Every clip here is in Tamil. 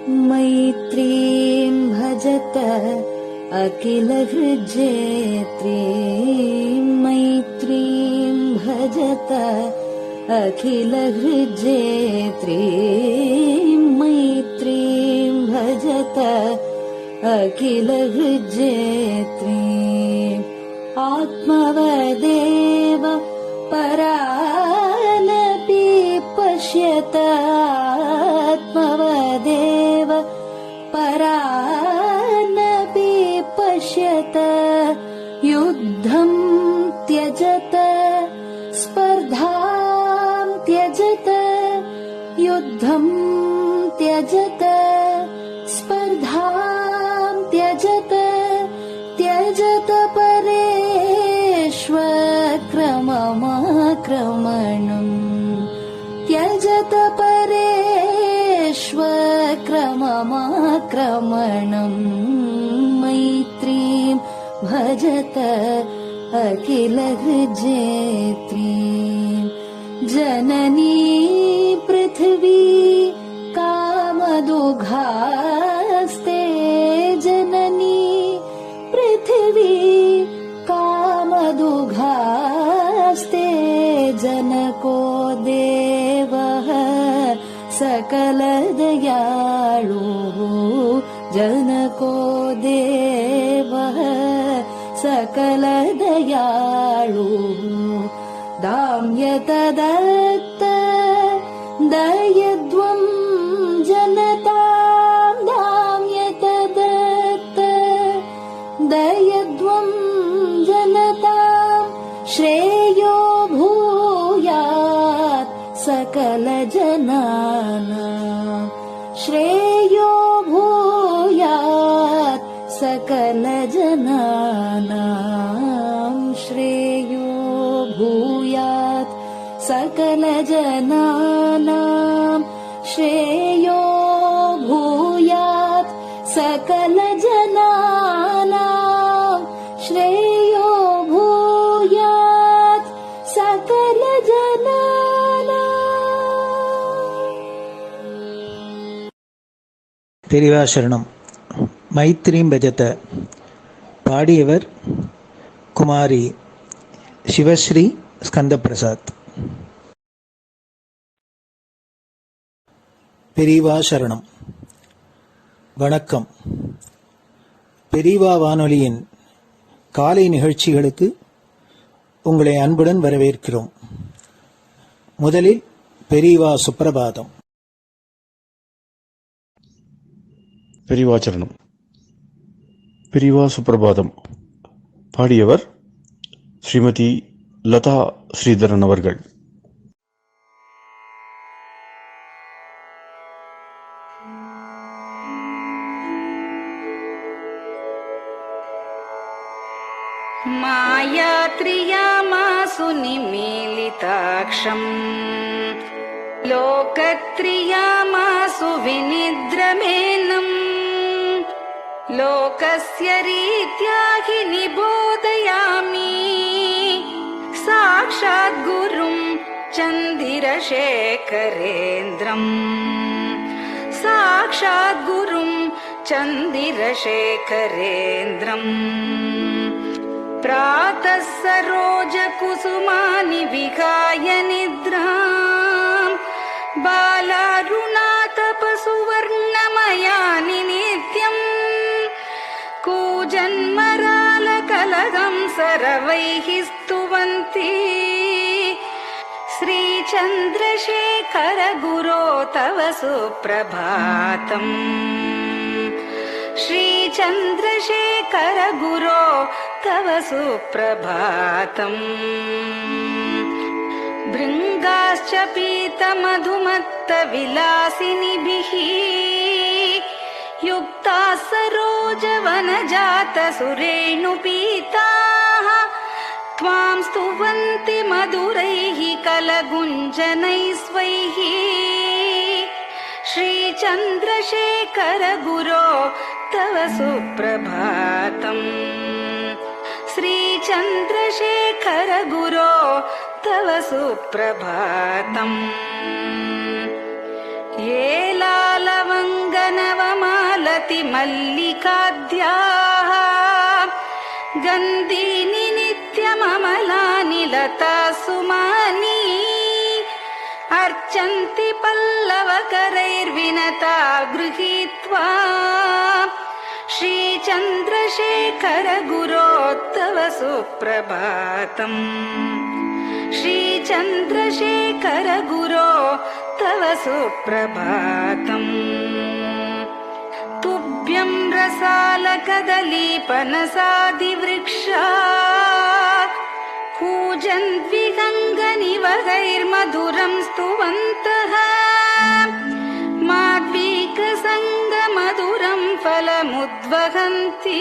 मैत्रीं भजत अखिलहृज्जेत्रीं, मैत्रीं भजत अखिलहृज्जेत्रीं, मैत्रीं भजत अखिलहृज्जेत्रीम्। आत्मवदेव परानपि पश्यत, आत्मवदेव परानपि पश्यत। युद्धं त्यजत स्पर्धां त्यजत, युद्धं त्यजत स्पर्धां त्यजत। त्यजत परेष्वक्रममाक्रमणम्, त्यजत परेष्वक्रममाक्रमणम्। मैत्रीं भजत अखिलहृज्जेत्रीं। जननी पृथिवी कामदुघास्ते, जननी पृथिवी कामदुघास्ते। जनको देवः सकलदयाळु, जनको देवः सकलदयाळु। दाम्यत दत्त दयध्वं जनतां, दाम्यत दत्त दयध्वं जनतां। श्रेयो भूयात् सकलजनानां, श्रेयो भूयात् सकलजनानां, श्रेयो भूयात् सकलजनानां, श्रेयो भूयात् सकलजनानां, श्रेयो भूयात् सकलजनानां। பெரிவாசரணம். மைத்ரீம் பஜத. பாடியவர் குமாரி சிவஸ்ரீ ஸ்கந்தபிரசாத். பெரிவாசரணம். வணக்கம். பெரிவா வானொலியின் காலை நிகழ்ச்சிகளுக்கு உங்களை அன்புடன் வரவேற்கிறோம். முதலில் பெரிவா சுப்பிரபாதம். பெரிவாச்சரணம். பெரிவா சுப்பிரபாதம். பாடியவர் ஸ்ரீமதி லதா ஸ்ரீதரன் அவர்கள். मायात्रियामासु निमीलिताक्षम्, लोकत्रियामासु विनिद्रमेनम्। लोकस्य रीत्या हि निबोधयामि, साक्षात् गुरुं चन्दिरशेखरेन्द्रम्, साक्षात् गुरुं चन्दिरशेखरेन्द्रम्। प्रातः सरोजकुसुमानि विहाय निद्राम्, बालारुणातपसुवर्णमयानि नित्यम्। कूजन्मरालकलगं सरवैः स्तुवन्ति, श्रीचन्द्रशेखर गुरो तव सुप्रभातम्, श्रीचन्द्रशेखर गुरो तव सुप्रभातम्। भृङ्गाश्च पीतमधुमत्तविलासिनिभिः युक्ताः सरोजवनजातसुरेणुपीताः, त्वां स्तुवन्ति मधुरैः कलगुञ्जनैः स्वैः। श्रीचन्द्रशेखर गुरो तव सुप्रभातम्, श्रीचन्द्रशेखर गुरो तव सुप्रभातम् ये लालवङ्गनवमालति मल्लिकाद्याः गन्धीनि नित्यममलानि लता सुमानि अर्चन्ति पल्लवकरैर्विनता गृहीत्वा श्रीचन्द्रशेखर गुरो तव सुप्रभातम् श्रीचन्द्रशेखर गुरो तव सुप्रभातम् तुभ्यं रसालकदलीपनसादिवृक्षा कूजन्विहङ्गनिवहैर्मधुरं स्तुवन्तः माद्वीकसङ्गमधुरं फलमुद्वहन्ति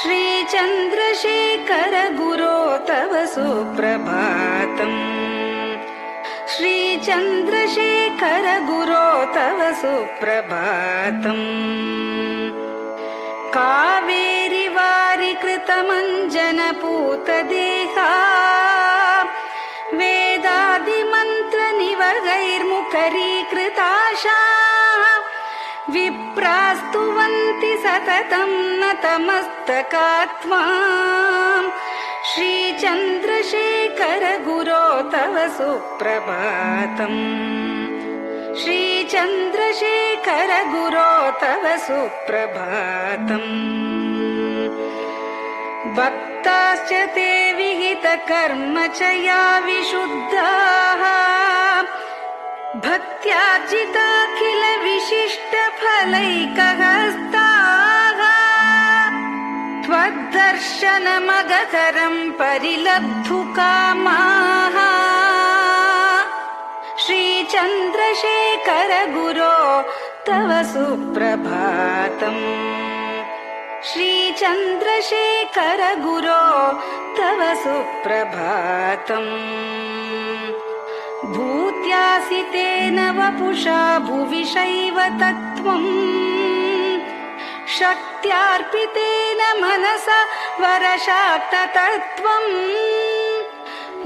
श्रीचन्द्रशेखर गुरो तव सुप्रभातम् श्रीचन्द्रशेखर गुरो तव सुप्रभातम् कावेरि वारिकृतमञ्जनपूतदेहा वेदादिमन्त्रनिवहैर्मुखरीकृताशा विप्रास्तुवन्ति सततं नतमस्तकात्माम् श्रीचन्द्रशेखर गुरो तव सुप्रभातम् श्रीचन्द्रशेखर गुरो तव सुप्रभातम् भक्ताश्च ते विहितकर्म च या विशुद्धाः भक्त्यार्जिताखिल विशिष्टफलैकहस्ताः त्वद्दर्शनमगकरं परिलब्धुकामाः श्रीचन्द्रशेखर गुरो तव सुप्रभातम् श्रीचन्द्रशेखर गुरो तव सुप्रभातम् भूत्यासितेन वपुषा भुविशैव तत्त्वम् शक्त्यार्पितेन मनसा वरशाक्ततत्त्वम्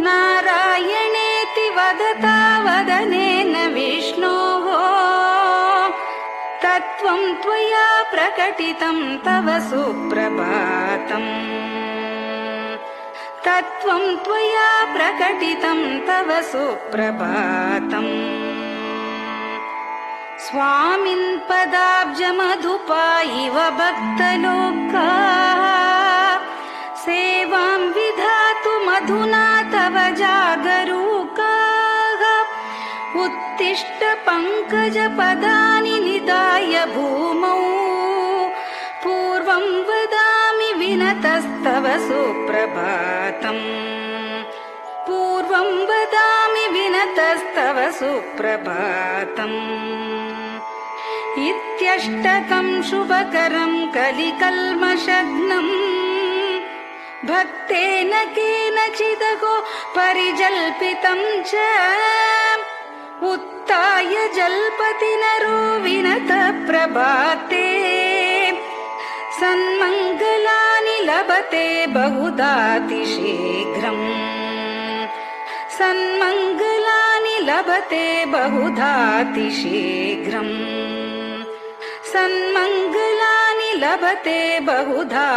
नारायणेति वदता वदनेन विष्णोः तत्त्वं त्वया प्रकटितं तव सुप्रभातम् तत्त्वं त्वया प्रकटितं तव सुप्रभातम् स्वामिन् पदाब्जमधुपा इव भक्तलोकाः सेवां विधातुमधुना तव जागरूकाः उत्तिष्ठ पङ्कजपदानि निधाय भूमौ पूर्वं वदामि विनतस्तव सुप्रभातम् पूर्वं वदामि विनतस्तव सुप्रभातम् इत्यष्टकं शुभकरं कलिकल्मषघ्नम् भक्तेन केनचिदहो परिजल्पितं च उत्थाय जल्पति नरो विनत प्रभाते सन्मङ्गलानि लभते बहुधातिशीघ्रम् सन्मङ्गलानि लभते बहुधातिशीघ्रम् सन्मङ्गलानि लभते बहुधातिशीघ्रम्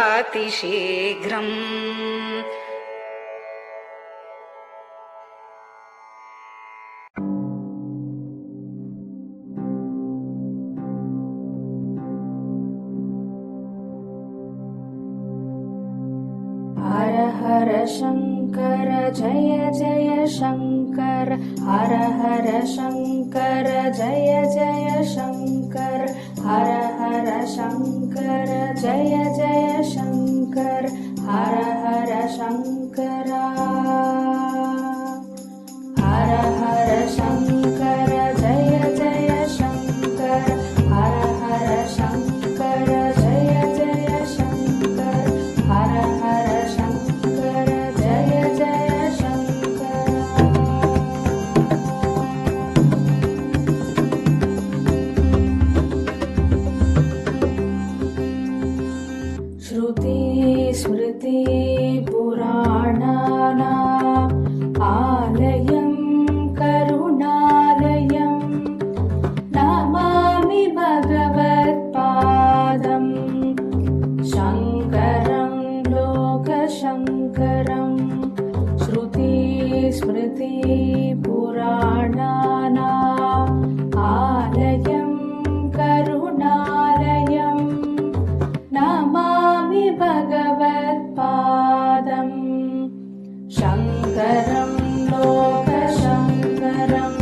हर हर शङ्कर जय जय शङ्कर हर हर शङ्कर जय जय शङ्कर हर हर शङ्कर जय जय शङ्कर हर हर शङ्कर हर हर शङ्कर जय जय शङ्कर हर हर शङ्कर जय जय शङ्कर हर हर शङ्कर जय जय शङ्कर श्रुति स्मृति पुराणानाम् स्मृतिपुराणानाम् आलयं करुणालयं नमामि भगवत्पादम् शङ्करं लोकशङ्करम्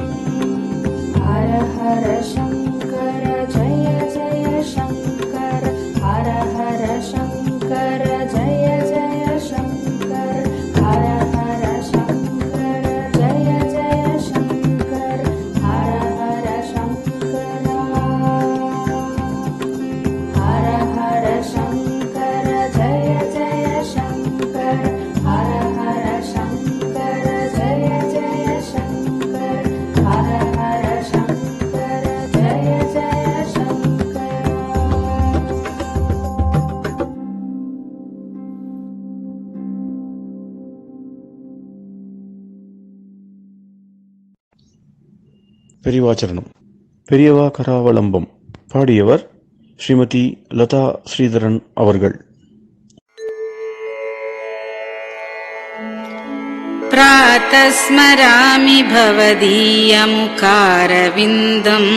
हर हर शङ्कर जय जय शङ्कर हर हर शङ्कर जय जय शङ्कर हर हर शङ्कर जय जय शङ्कर हर हर शङ्कर हर हर शङ्कर जय जय शङ्कर हर हर शङ्कर जय जय शङ्कर हर हर शङ्कर जय जय शङ्कर பெரியவாச்சரணம். பெரியவா கராவலம்பம். பாடியவர் ஸ்ரீமதி லதா ஸ்ரீதரன் அவர்கள். प्रातः स्मरामि भवदीयमुखारविन्दम्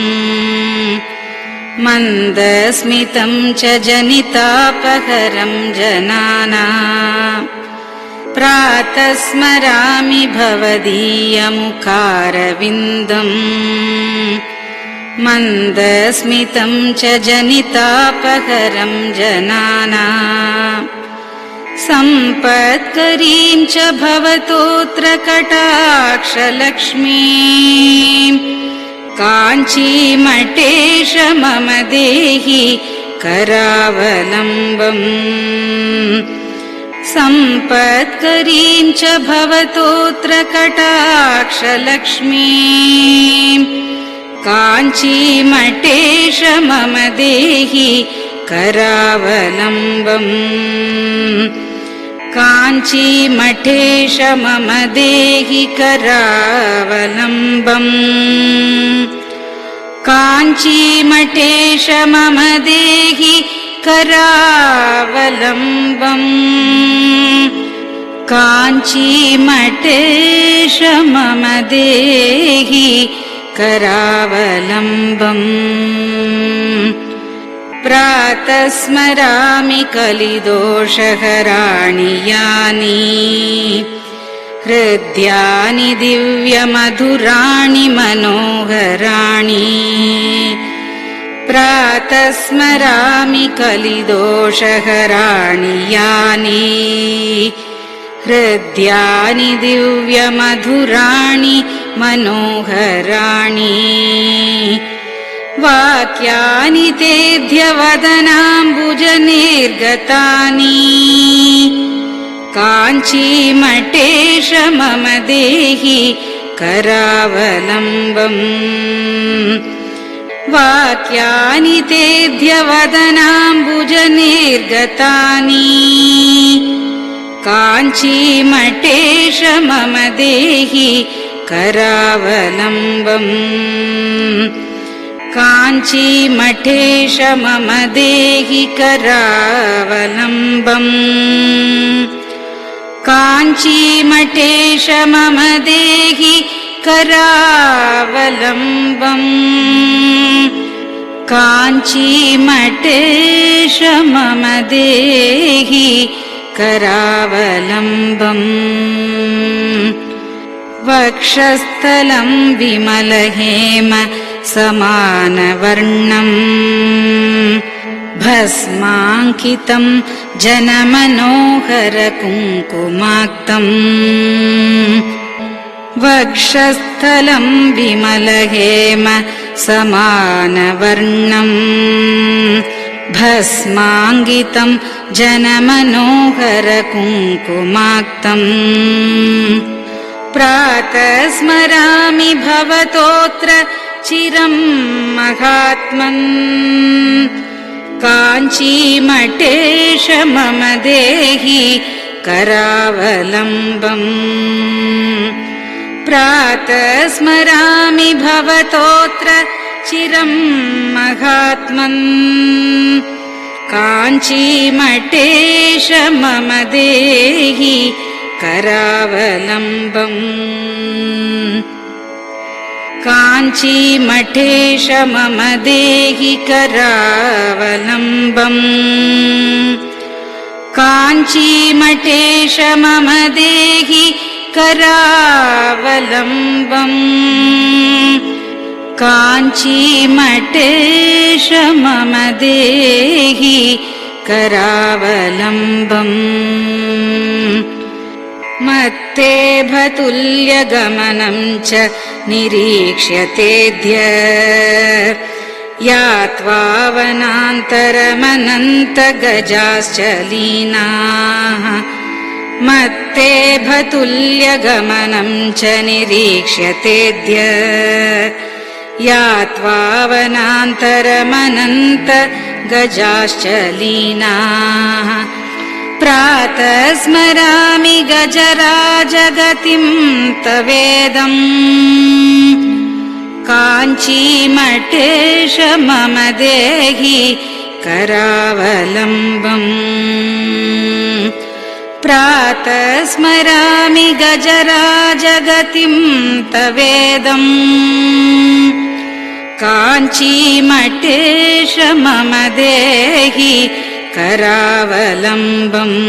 मन्दस्मितं च जनितापहरं जनानाम् प्रातः स्मरामि भवदीयमुखारविन्दम् मन्दस्मितं च जनितापहरं जनानाम् सम्पत्करीं च भवतोऽत्र कटाक्षलक्ष्मीं काञ्चीमठेश मम देहि करावलम्बम् सम्पत्करीं च भवतोऽत्र कटाक्षलक्ष्मीं काञ्चीमठेश मम देहि करावलम्बम् काञ्चीमठेश मम देहि करावलम्बम् काञ्चीमठेश मम देहि करावलम्बम् काञ्चीमठेश मम देहि करावलम्बम् प्रातः स्मरामि कलिदोषहराणि यानि हृद्यानि दिव्यमधुराणि मनोहराणि प्रातः स्मरामि कलिदोषहराणि यानि हृद्यानि दिव्यमधुराणि मनोहराणि वाक्यानि तेऽध्यवदनाम्बुजनिर्गतानि काञ्चीमठेश मम देहि करावलम्बम् वाक्यानि तेऽध्यवदनाम्बुजनिर्गतानि काञ्चीमठेश मम देहि करावलम्बम् काञ्चीमठेश मम देहि करावलम्बम् काञ्चीमठेश मम देहि करावलम्बम् काञ्चीमठेश मम देहि करावलम्बम् वक्षस्थलं विमलहेम समानवर्णम् भस्माङ्कितं जनमनोहर कुङ्कुमाक्तम् वक्षस्थलं विमलहेम समानवर्णम् भस्माङ्कितं जनमनोहर कुङ्कुमाक्तम् प्रातः स्मरामि भवतोऽत्र चिरं महात्मन् काञ्चीमठेश मम देहि करावलम्बम् प्रातः स्मरामि भवतोऽत्र चिरं महात्मन् काञ्चीमठेश मम देहि करावलम्बम् काञ्चीमठेश मम देहि करावलम्बम् काञ्चीमठेश मम देहि करावलम्बम् काञ्चीमठेश मम देहि करावलम्बम् मत्तेभतुल्यगमनं च निरीक्ष्यतेऽद्य यात्वा वनान्तरमनन्तगजाश्च लीनाः मत्तेभतुल्यगमनं च निरीक्ष्यतेऽद्य यात्वा वनान्तरमनन्तगजाश्च लीनाः प्रातः स्मरामि गजराजगतिं तवेदम् काञ्चीमठेश मम देहि करावलम्बम् प्रातः स्मरामि गजराजगतिं तवेदम् काञ्चीमठेश मम देहि करावलम्बम्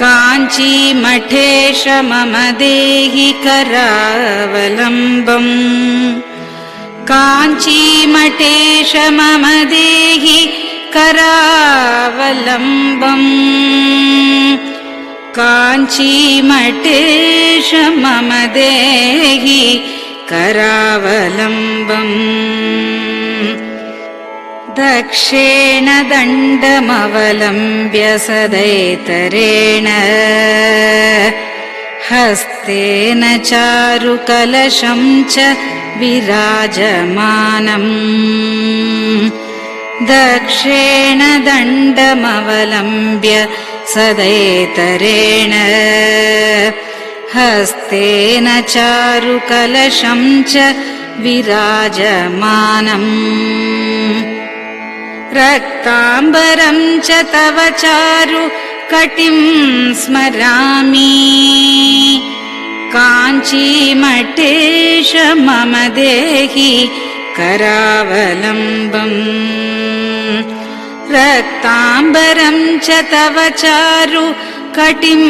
काञ्चीमठेश मम देहि करावलम्बम् काञ्चीमठेश मम देहि करावलम्बम् काञ्चीमठेश मम देहि करावलम्बम् दक्षेण दण्डमवलम्ब्य सदैतरेण हस्तेन चारुकलशं च विराजमानम् दक्षेण दण्डमवलम्ब्य सदैतरेण हस्तेन चारुकलशं च विराजमानम् रक्ताम्बरं च तव चारु कटिं स्मरामि काञ्चीमठेश मम देहि करावलम्बम् रक्ताम्बरं च तव चारु कटिं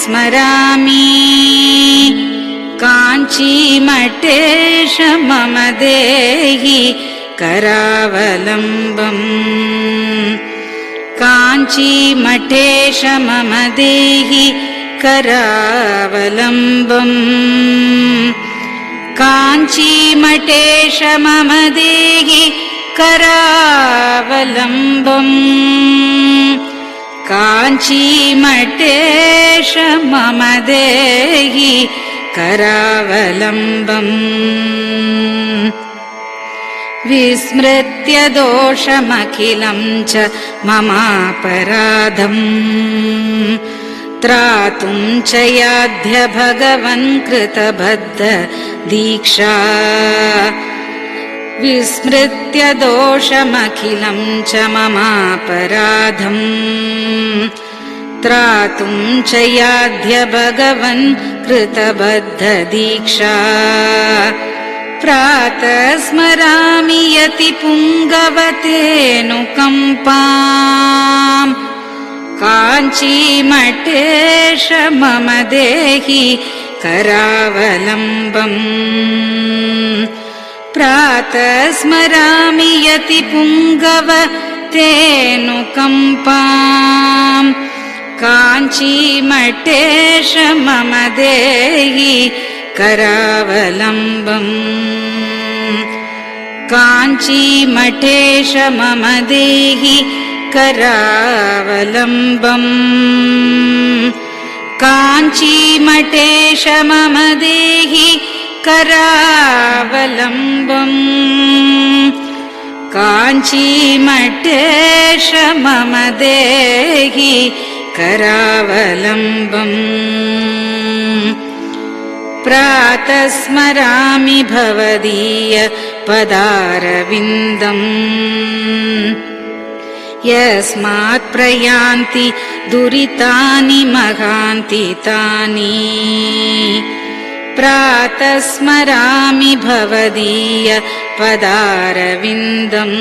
स्मरामि काञ्चीमठेश मम देहि करावलम्बम् काञ्चीमठेश मम देहि करावलम्बम् काञ्चीमठेश मम देहि करावलम्बम् काञ्चीमठेश मम देहि करावलम्बम् विस्मृत्य दोषमखिलं च ममापराधम् त्रातुं च याध्य भगवन् कृतबद्ध दीक्षा विस्मृत्य दोषमखिलं च ममापराधम् त्रातुं च याध्य भगवन् कृतबद्ध दीक्षा प्रातः स्मरामि यतिपुङ्गवतेऽनुकम्पाम् काञ्चीमठेश मम देहि करावलम्बम् प्रातः स्मरामि यतिपुङ्गवतेऽनुकम्पाम् काञ्चीमठेश मम देहि करावलम्बम् काञ्चीमठेश मम देहि करावलम्बम् काञ्चीमठेश मम देहि करावलम्बम् काञ्चीमठेश मम देहि करावलम्बम् प्रातः स्मरामि भवदीय पदारविन्दम् यस्मात् प्रयान्ति दुरितानि महान्ति तानि प्रातः स्मरामि भवदीय पदारविन्दम्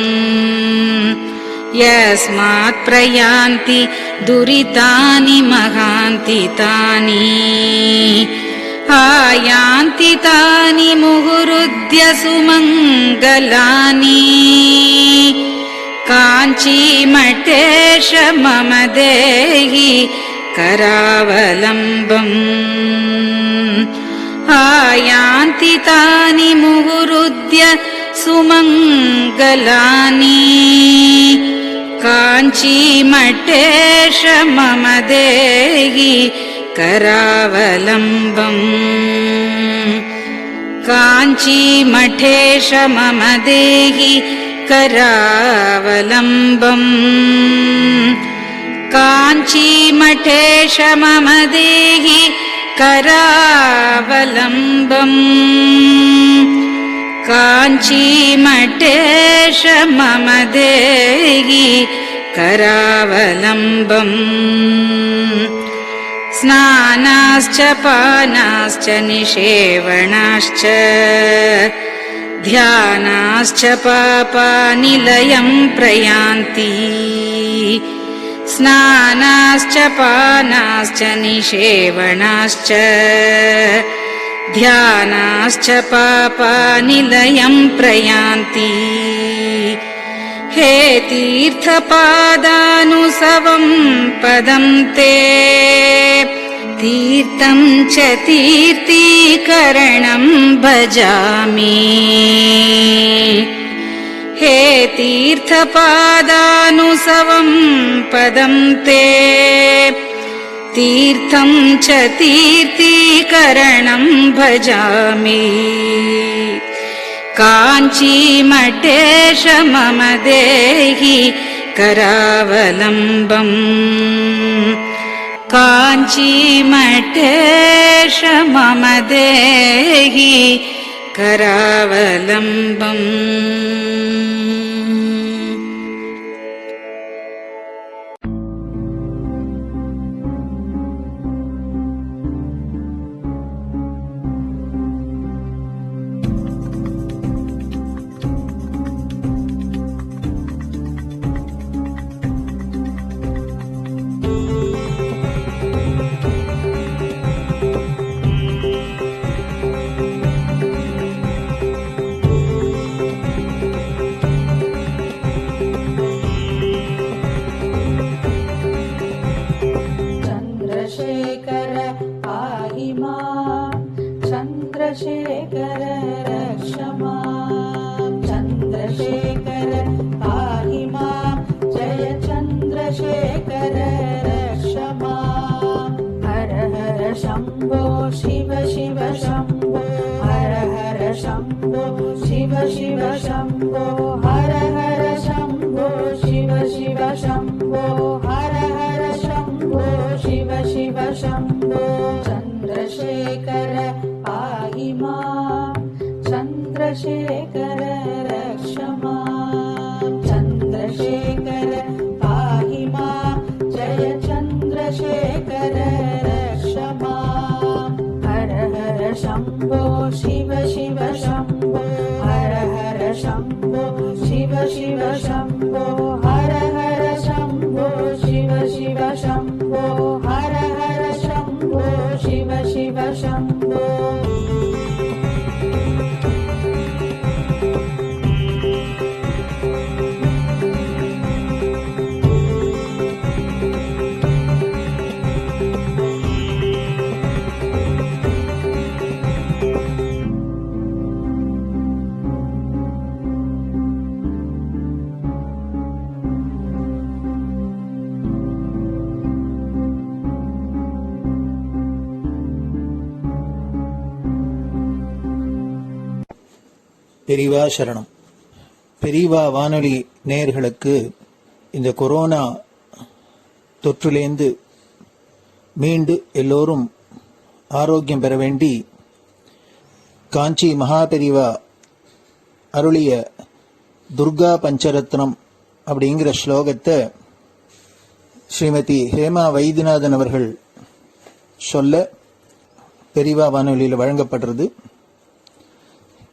यस्मात् प्रयान्ति दुरितानि महान्ति तानि आयान्ति तानि मुहुरुद्य सुमङ्गलानि काञ्चीमठेश मम देहि करावलम्बम् आयान्ति तानि मुहुरुद्य सुमङ्गलानि काञ्चीमठेश मम देहि करावलम्बम् काञ्चीमठेश मम देहि करावलम्बम् काञ्चीमठेश मम देहि करावलम्बम् काञ्चीमठेश मम देहि करावलम्बम् स्नानाश्च पानाश्च निषेवणाश्च ध्यानाश्च पापानिलयं प्रयान्ति स्नानाश्च पानाश्च निषेवणाश्च ध्यानाश्च पापानिलयं प्रयान्ति हे तीर्थपादानुसवं पदं ते तीर्थं च तीर्थीकरणं भजामि हे तीर्थपादानुसवं पदं ते तीर्थं च तीर्थीकरणं भजामि काञ्चीमठेश मम देहि करावलम्बम् काञ्चीमठेश मम देहि करावलम्बम् चन्द्रशेखर रक्ष मां चन्द्रशेखर पाहि मां जय चन्द्रशेखर रक्ष मां हर हर शम्भो शिव शिव शम्भो हर हर शम्भो शिव शिव शम्भो हर हर शम्भो शिव शिव शम्भो हर हर शम्भो शिव शिव शम्भो चन्द्रशेखर पाहि मां चन्द्रशेखर रक्ष मां चन्द्रशेखर पाहि मां जय चन्द्रशेखर रक्ष मां हर हर शम्भो शिव शिव शम्भो हर हर शम्भो शिव शिव शम्भो हर हर शम्भो शिव शिव शम्भो हर हर शम्भो शिव शिव शम्भो பெரியவா சரணம். பெரியவா வானொலி நேயர்களுக்கு இந்த கொரோனா தொற்றிலேந்து மீண்டு எல்லோரும் ஆரோக்கியம் பெற வேண்டி காஞ்சி மகாபெரிவா அருளிய துர்கா பஞ்சரத்னம் அப்படிங்கிற ஸ்லோகத்தை ஸ்ரீமதி ஹேமா வைத்தியநாதன் அவர்கள் சொல்ல பெரிவா வானொலியில் வழங்கப்படுறது.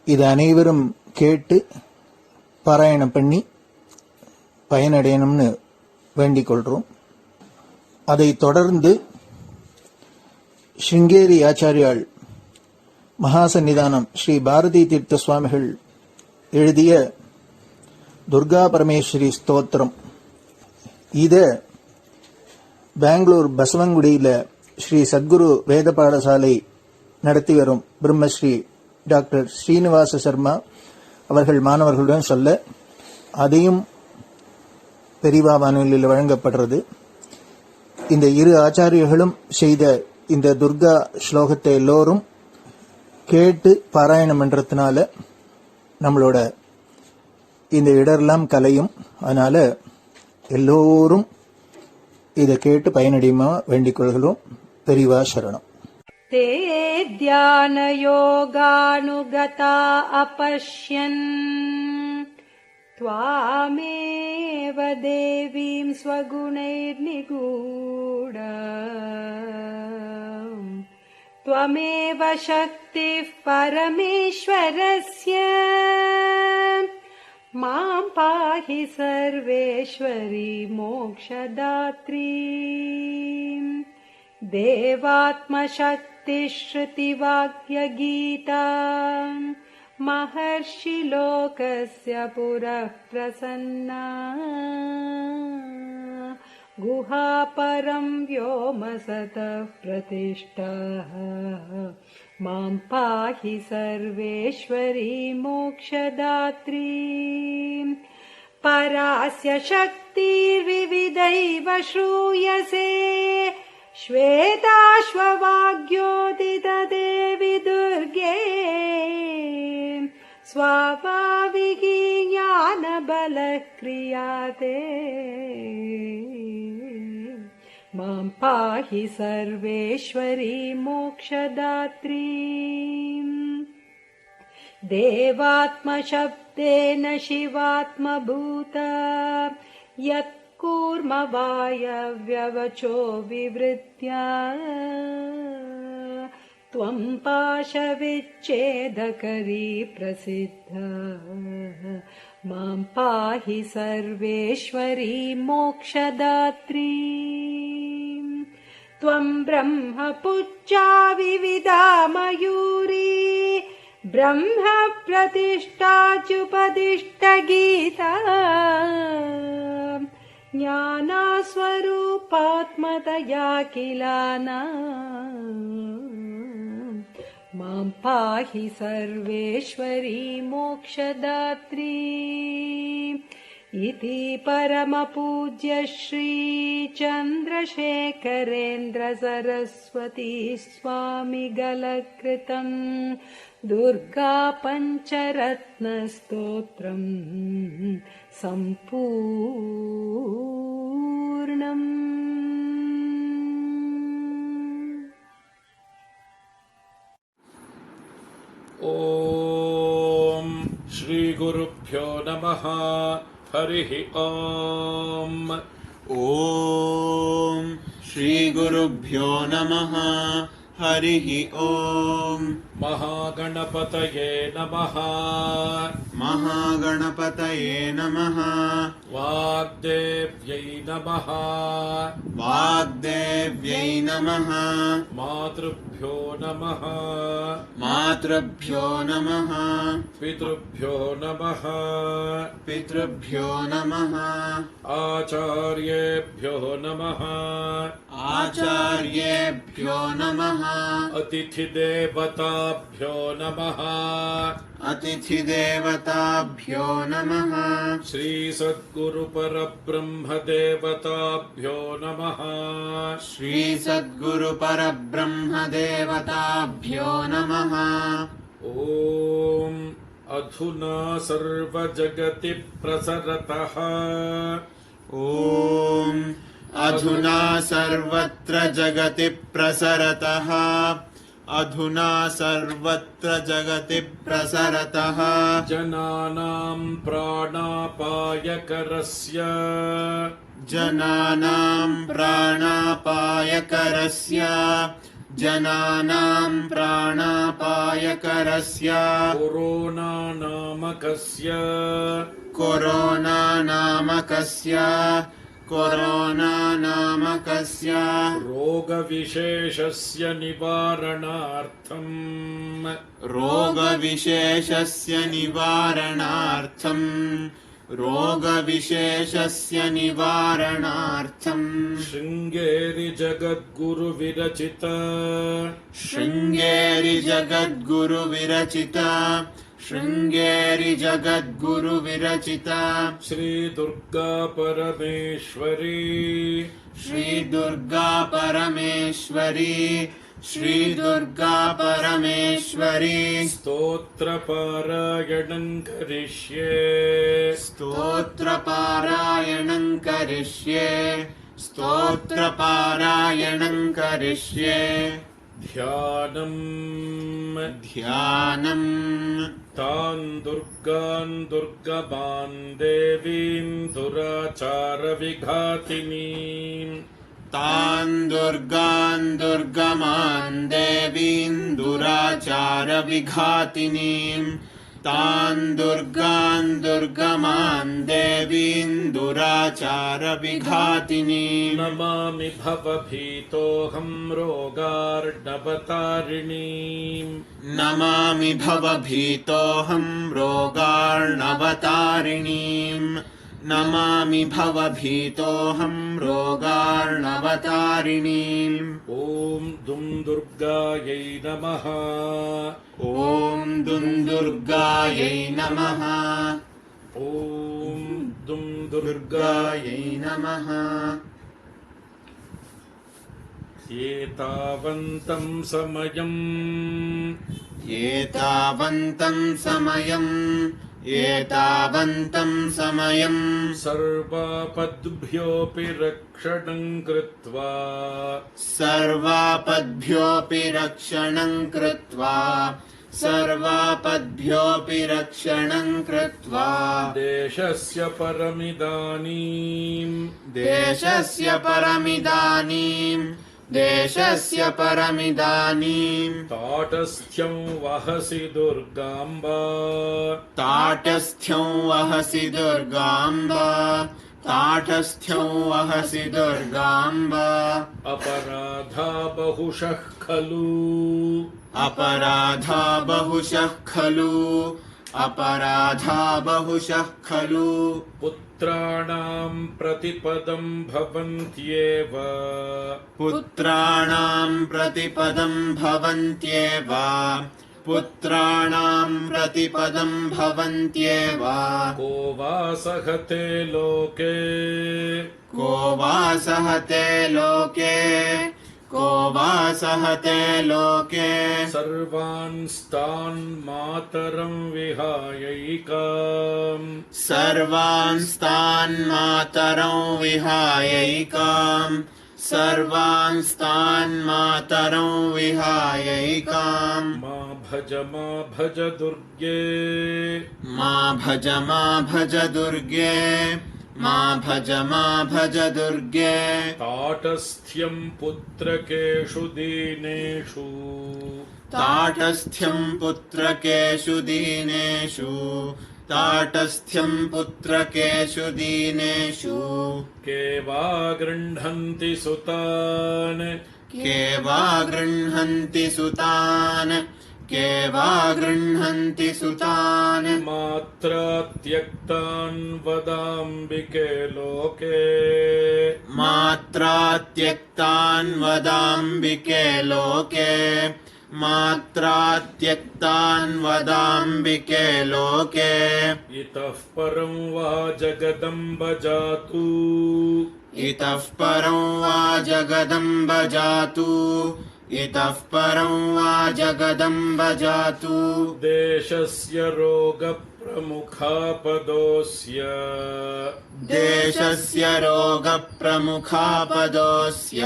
இது அனைவரும் கேட்டு பாராயணம் பண்ணி பயனடையணும்னு வேண்டிக் கொள்றோம். அதை தொடர்ந்து ஸ்ருங்கேரி ஆச்சாரியாள் மகாசன்னிதானம் ஸ்ரீ பாரதி தீர்த்த சுவாமிகள் எழுதிய துர்கா பரமேஸ்வரி ஸ்தோத்திரம், இத பெங்களூர் பசவங்குடியில ஸ்ரீ சத்குரு வேத பாடசாலை நடத்தி வரும் பிரம்மஸ்ரீ டாக்டர் ஸ்ரீனிவாச சர்மா அவர்கள் மாணவர்களுடன் சொல்ல, அதையும் பெரிவா வானொலியில் வழங்கப்படுறது. இந்த இரு ஆச்சாரியர்களும் செய்த இந்த துர்கா ஸ்லோகத்தை எல்லோரும் கேட்டு பாராயணம் பண்றதுனால நம்மளோட இந்த இடரெல்லாம் கலையும். அதனால எல்லோரும் இதை கேட்டு பயனடையுமா வேண்டிக் கொள்கிறோம். பெரிவா சரணம். ते ध्यानयोगानुगता अपश्यन् त्वामेव देवीं स्वगुणैर्निगूढ त्वमेव शक्तिः परमेश्वरस्य मां पाहि सर्वेश्वरी मोक्षदात्री देवात्मशक्तिश्रुतिवाक्यगीता महर्षिलोकस्य पुरः प्रसन्ना गुहापरं व्योमसतः प्रतिष्ठा मां पाहि सर्वेश्वरी मोक्षदात्री परास्य शक्तिर्विविधैव श्रूयसे श्वेताश्ववाग्योदितदेवि दुर्गे स्वाभाविकी ज्ञानबलः क्रियाते मां पाहि सर्वेश्वरी मोक्षदात्री देवात्मशब्देन शिवात्मभूता यत् कूर्मवायव्यवचो विवृत्या त्वं पाशविच्छेदकरी प्रसिद्धा मां पाहि सर्वेश्वरी मोक्षदात्री त्वं ब्रह्मपुच्छा विविधा मयूरी ब्रह्म प्रतिष्ठाच्युपदिष्टगीता ज्ञानस्वरूपात्मतया किलाना मां पाहि सर्वेश्वरी मोक्षदात्री इति परमपूज्य श्री चन्द्रशेखरेन्द्र सरस्वती स्वामिगलकृतं दुर्गा पञ्चरत्नस्तोत्रम् सम्पूर्णम्। ॐ श्रीगुरुभ्यो नमः। हरिः ॐ। ॐ श्रीगुरुभ्यो नमः। हरिः ॐ। महागणपतये नमः। महागणपतये नमः। वाग्देव्यै नमः। वाग्देव्यै नमः। मातृभ्यो नमः। मातृभ्यो नमः। पितृभ्यो नमः। पितृभ्यो नमः। आचार्येभ्यो नमः। आचार्येभ्यो नमः। अतिथिदेवताभ्यो नमः। अतिथिदेवताभ्यो नमः। श्रीसद्गुरुपरब्रह्मदेवताभ्यो नमः। श्रीसद्गुरुपरब्रह्मदेवताभ्यो नमः। ॐ अधुना सर्वजगति प्रसरतः। ॐ अधुना सर्वत्र जगति प्रसरतः। अधुना सर्वत्र जगति प्रसरतः। जनानां प्राणापायकरस्य। जनानां प्राणापायकरस्य। जनानां प्राणापायकरस्य कोरोना नामकस्य रोगविशेषस्य निवारणार्थं शृङ्गेरि जगद्गुरुविरचिता श्री दुर्गा परमेश्वरी स्तोत्रपारायणं करिष्ये ध्यानं तान् दुर्गान् दुर्गमान् देवीं दुराचारविघातिनीं नमामि भवभीतोऽहं रोगार्णवतारिणीम् ॐ दुं दुर्गायै नमः एतावन्तं समयं सर्वापद्भ्योऽपि रक्षणं कृत्वा देशस्य परमिदानीं ताटस्थ्यं वहसि दुर्गाम्बा अपराधा बहुशः खलु पुत्राणां प्रतिपदं भवन्त्येव को वा सहते लोके सर्वांस्तान् मातरं विहायैकाम् मा भज दुर्गे ताटस्थ्यं पुत्रकेषु दीनेषु के वा गृह्णन्ति सुतान् मात्रा त्यक्तान् वदाम्बिके लोके इतः परं वा जगदम्ब जातु देशस्य रोगप्रमुखापदोऽस्य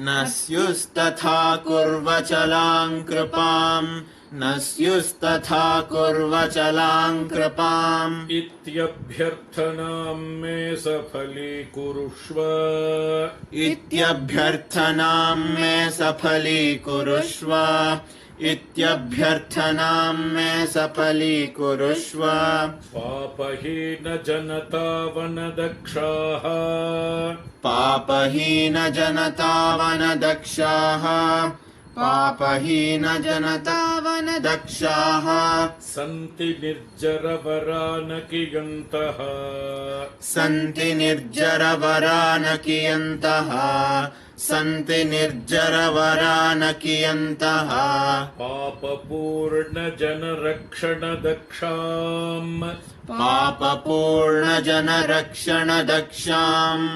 न स्युस्तथा कुर्वचलां कृपाम् न स्युस्तथा कुर्वचलां कृपाम् इत्यभ्यर्थनां मे सफलीकुरुष्व इत्यभ्यर्थनां मे सफलीकुरुष्व इत्यभ्यर्थनां मे सफलीकुरुष्व पापहीनजनतावनदक्षाः पापहीनजनतावनदक्षाः पापहीनजनतावनदक्षाः सन्ति निर्जरवरानकियन्तः सन्ति निर्जरवरानकियन्तः सन्ति निर्जरवरानकियन्तः पापपूर्णजनरक्षणदक्षाम् पापपूर्णजनरक्षणदक्षाम्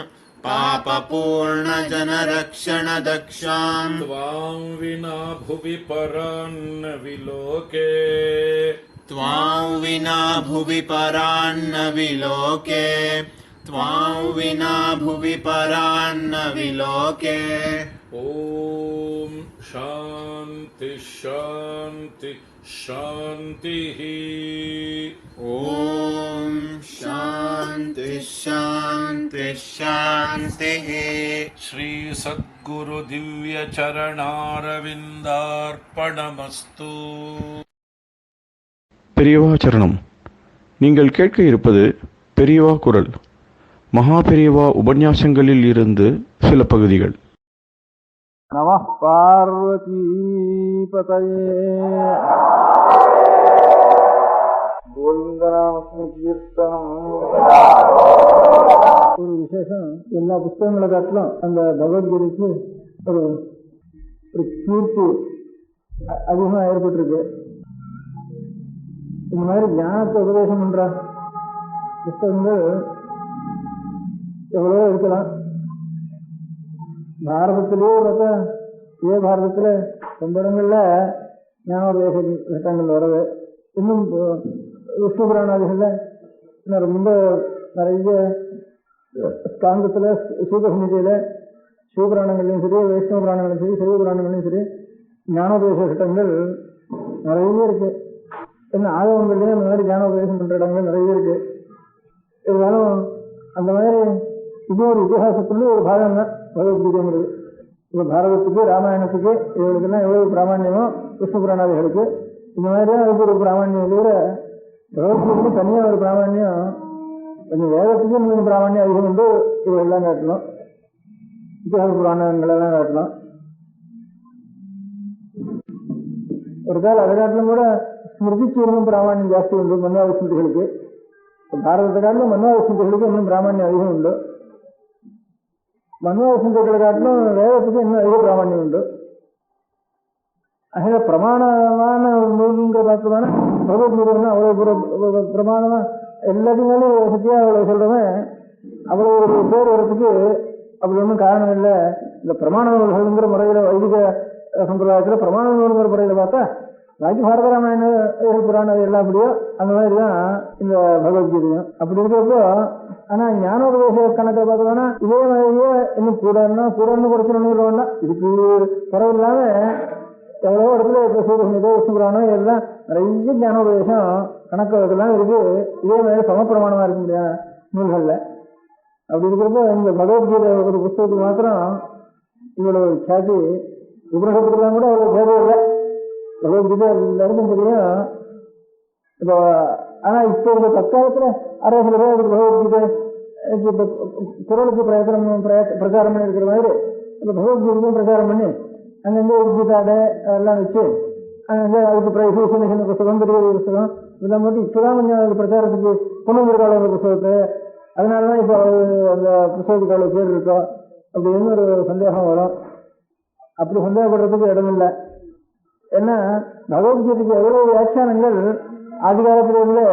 पापपूर्णजनरक्षणदक्षाम् त्वां विना भुवि परान्न विलोके त्वां विना भुवि परान्न विलोके त्वां विना भुवि परान्न विलोके ॐ शान्ति शान्ति शान्तिः ॐ शान्ति शान्ति शान्तिः श्री सद्गुरु दिव्य चरणारविन्दार्पणमस्तु பெரியவா சரணம். நீங்கள் கேட்க இருப்பது பெரியவா குரல். மகா பெரியவா உபன்யாசங்களில் இருந்து சில பகுதிகள். நம பார்வதி பதயே கோவிந்தநாம ஒரு விசேஷம் எல்லா புஸ்தகங்களை காட்டிலும் அந்த பகவத்கீதைக்கு ஒரு கீர்த்தி அதிகமாக ஏற்பட்டிருக்கு. இந்த மாதிரி ஞானத்தை உபதேசம் பண்ற புஸ்தகங்கள் எவ்வளவோ இருக்கலாம். பாரதத்திலேயே பார்த்தா இதே பாரதத்தில் ரொம்ப இடங்கள்ல ஞானோபதேச கட்டங்கள் வருது. இன்னும் விஷ்ணு புராணாதிகளில் இன்னும் ரொம்ப நிறைய ஸ்காந்தத்தில் சூதசமிதியில் சிவபுராணங்கள்லையும் சரி, வைஷ்ணவ புராணங்களையும் சரி, சைவ புராணங்களையும் சரி ஞானோபதேச கட்டங்கள் நிறைய இருக்கு. இன்னும் ஆகவங்கள்லேயும் அந்த மாதிரி ஞானோபதேசம் பண்ணுற இடங்கள் நிறைய இருக்கு. இருந்தாலும் அந்த மாதிரி இது ஒரு இதிகாசத்துள்ள ஒரு பாகம் தான் பகவத்கீதைங்கிறது. இப்போ பாரதத்துக்கு, ராமாயணத்துக்கு, இவர்களுக்கெல்லாம் எவ்வளவு பிராமணியமோ விஷ்ணு புராணாதிகளுக்கு இந்த மாதிரி தான் அதுக்கு ஒரு பிராமணியம். தவிர பகவத்கீதைக்கு தனியாக ஒரு பிராமணியம், கொஞ்சம் வேதத்துக்கு கொஞ்சம் பிராமணியம் அதிகம் வந்து இவையெல்லாம் காட்டணும், இதிகாச புராணங்களெல்லாம் காட்டணும். ஒரு காலம் அதை காட்டிலும் கூட ஸ்மிருதிக்கு இன்னும் பிராமணியம் ஜாஸ்தி உண்டு மன்வாத ஸ்மிருதிகளுக்கு. பாரதத்தை காட்டிலும் மன்வாத ஸ்மிருதிகளுக்கு இன்னும் பிராமணியம் அதிகம் உண்டு. மன்வாத ஸ்மிருதிகளை காட்டிலும் வேதத்துக்கு இன்னும் அதிக பிராமணியம் உண்டு. ஆக பிரமாணமான ஒரு நூலுங்கிற பார்த்தோம்னா பகவத்கீதை அவ்வளவு பிரமாணமா எல்லாத்தையும் மேலே சத்தியா அவ்வளவு சொல்றவன் அவ்வளவு ஒரு பேர் வரத்துக்கு அப்படி ஒன்றும் காரணம் இல்லை. இந்த பிரமாண நூல்கள்ங்கிற முறையில வைதிக சம்பிரதாயத்தில் பிரமாண நூல்ங்கிற முறையில பார்த்தா பாக்கி பாரத ராமாயண புராணம் எல்லாம் அப்படியோ அந்த மாதிரி தான் இந்த பகவத்கீதையும். அப்படி இருக்கிறப்போ ஆனா ஞானோபதேச கணக்கை பார்த்தோம்னா இதே மாதிரியே இன்னும் கூடன்னு குறைச்சிடணும். இதுக்கு பரவில்லாம எவ்வளவோ இடத்துல இப்போ சூரியசமிதோ விஷ்ணு புராணம் எல்லாம் நிறைய ஞானோபதேசம் கணக்கெல்லாம் இருக்கு. இதே மாதிரி சமப்பிரமாணமா இருக்க முடியாது நூல்கள்ல. அப்படி இருக்கிறப்போ இந்த பகவத்கீதை ஒரு புஸ்தகத்துக்கு மாத்திரம் இவ்வளவு கேதி, உபநிஷத்துக்கெல்லாம் கூட அவ்வளவு கேதி இல்லை. பகவத்கீதை எல்லாருக்கும் தெரியும். இப்போ ஆனா இப்போ இந்த தற்காலத்துல அரை சில பேர் பகவத்கீதை குரலுக்கு பிரச்சாரம் பண்ணி இருக்கிற மாதிரி இந்த பகவத்கீதைக்கும் பிரச்சாரம் பண்ணி அங்கங்கே கீதாடை அதெல்லாம் வச்சு அங்கே அதுக்கு சின்ன புஸ்தகம், பெரிய புஸ்தகம் இதெல்லாம் போட்டு இப்போதான் கொஞ்சம் அது பிரச்சாரத்துக்கு கொண்டு வந்திருக்காள் அந்த புஸ்தகத்தை. அதனாலதான் இப்போ அந்த புஸ்தகத்துக்கு அவ்வளோ பேர் இருக்கோம் அப்படின்னு ஒரு சந்தேகம் வரும். அப்படி சந்தேகப்படுறதுக்கு இடம் இல்லை. ஏன்னா பகவத்கீதைக்கு எவ்வளவு வியாக்கியானங்கள் ஆதி காலத்திலிருந்து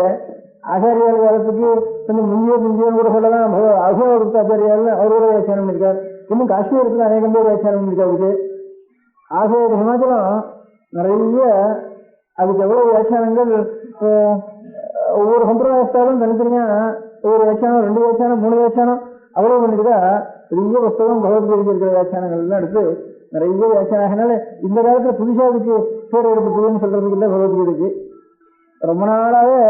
ஆச்சாரியால் காலத்துக்கு கொஞ்சம் முந்தியோன்னு கூட சொல்லலாம். அசோக ஆச்சாரியால் அவரோட வியாக்கியானம் இருக்கார். இன்னும் காஷ்மீரத்தில் அநேகம் பேர் வியாக்கியானம் இருக்காருக்கு. ஆகிய ஹிமாச்சலம் நிறைய அதுக்கு எவ்வளவு வியாக்கியானங்கள் ஒவ்வொரு சம்பிரதாயத்தாலும் தனித்தனியா ஒவ்வொரு வியாக்கியானம், 2 வியாக்கியானம், 3 வியாக்கியானம் அவ்வளவு பண்ணிட்டுதா பெரிய புஸ்தகம் பகவத்கீதைக்கு இருக்கிற வியாக்கியானங்கள் எல்லாம் எடுத்து நிறைய வியாக்கியானம். இந்த காலத்துல புதுசா அதுக்கு பேர் ஏற்பட்டதுன்னு சொல்றதுக்கு இல்லை. பகவத்கீதைக்கு ரொம்ப நாளாவே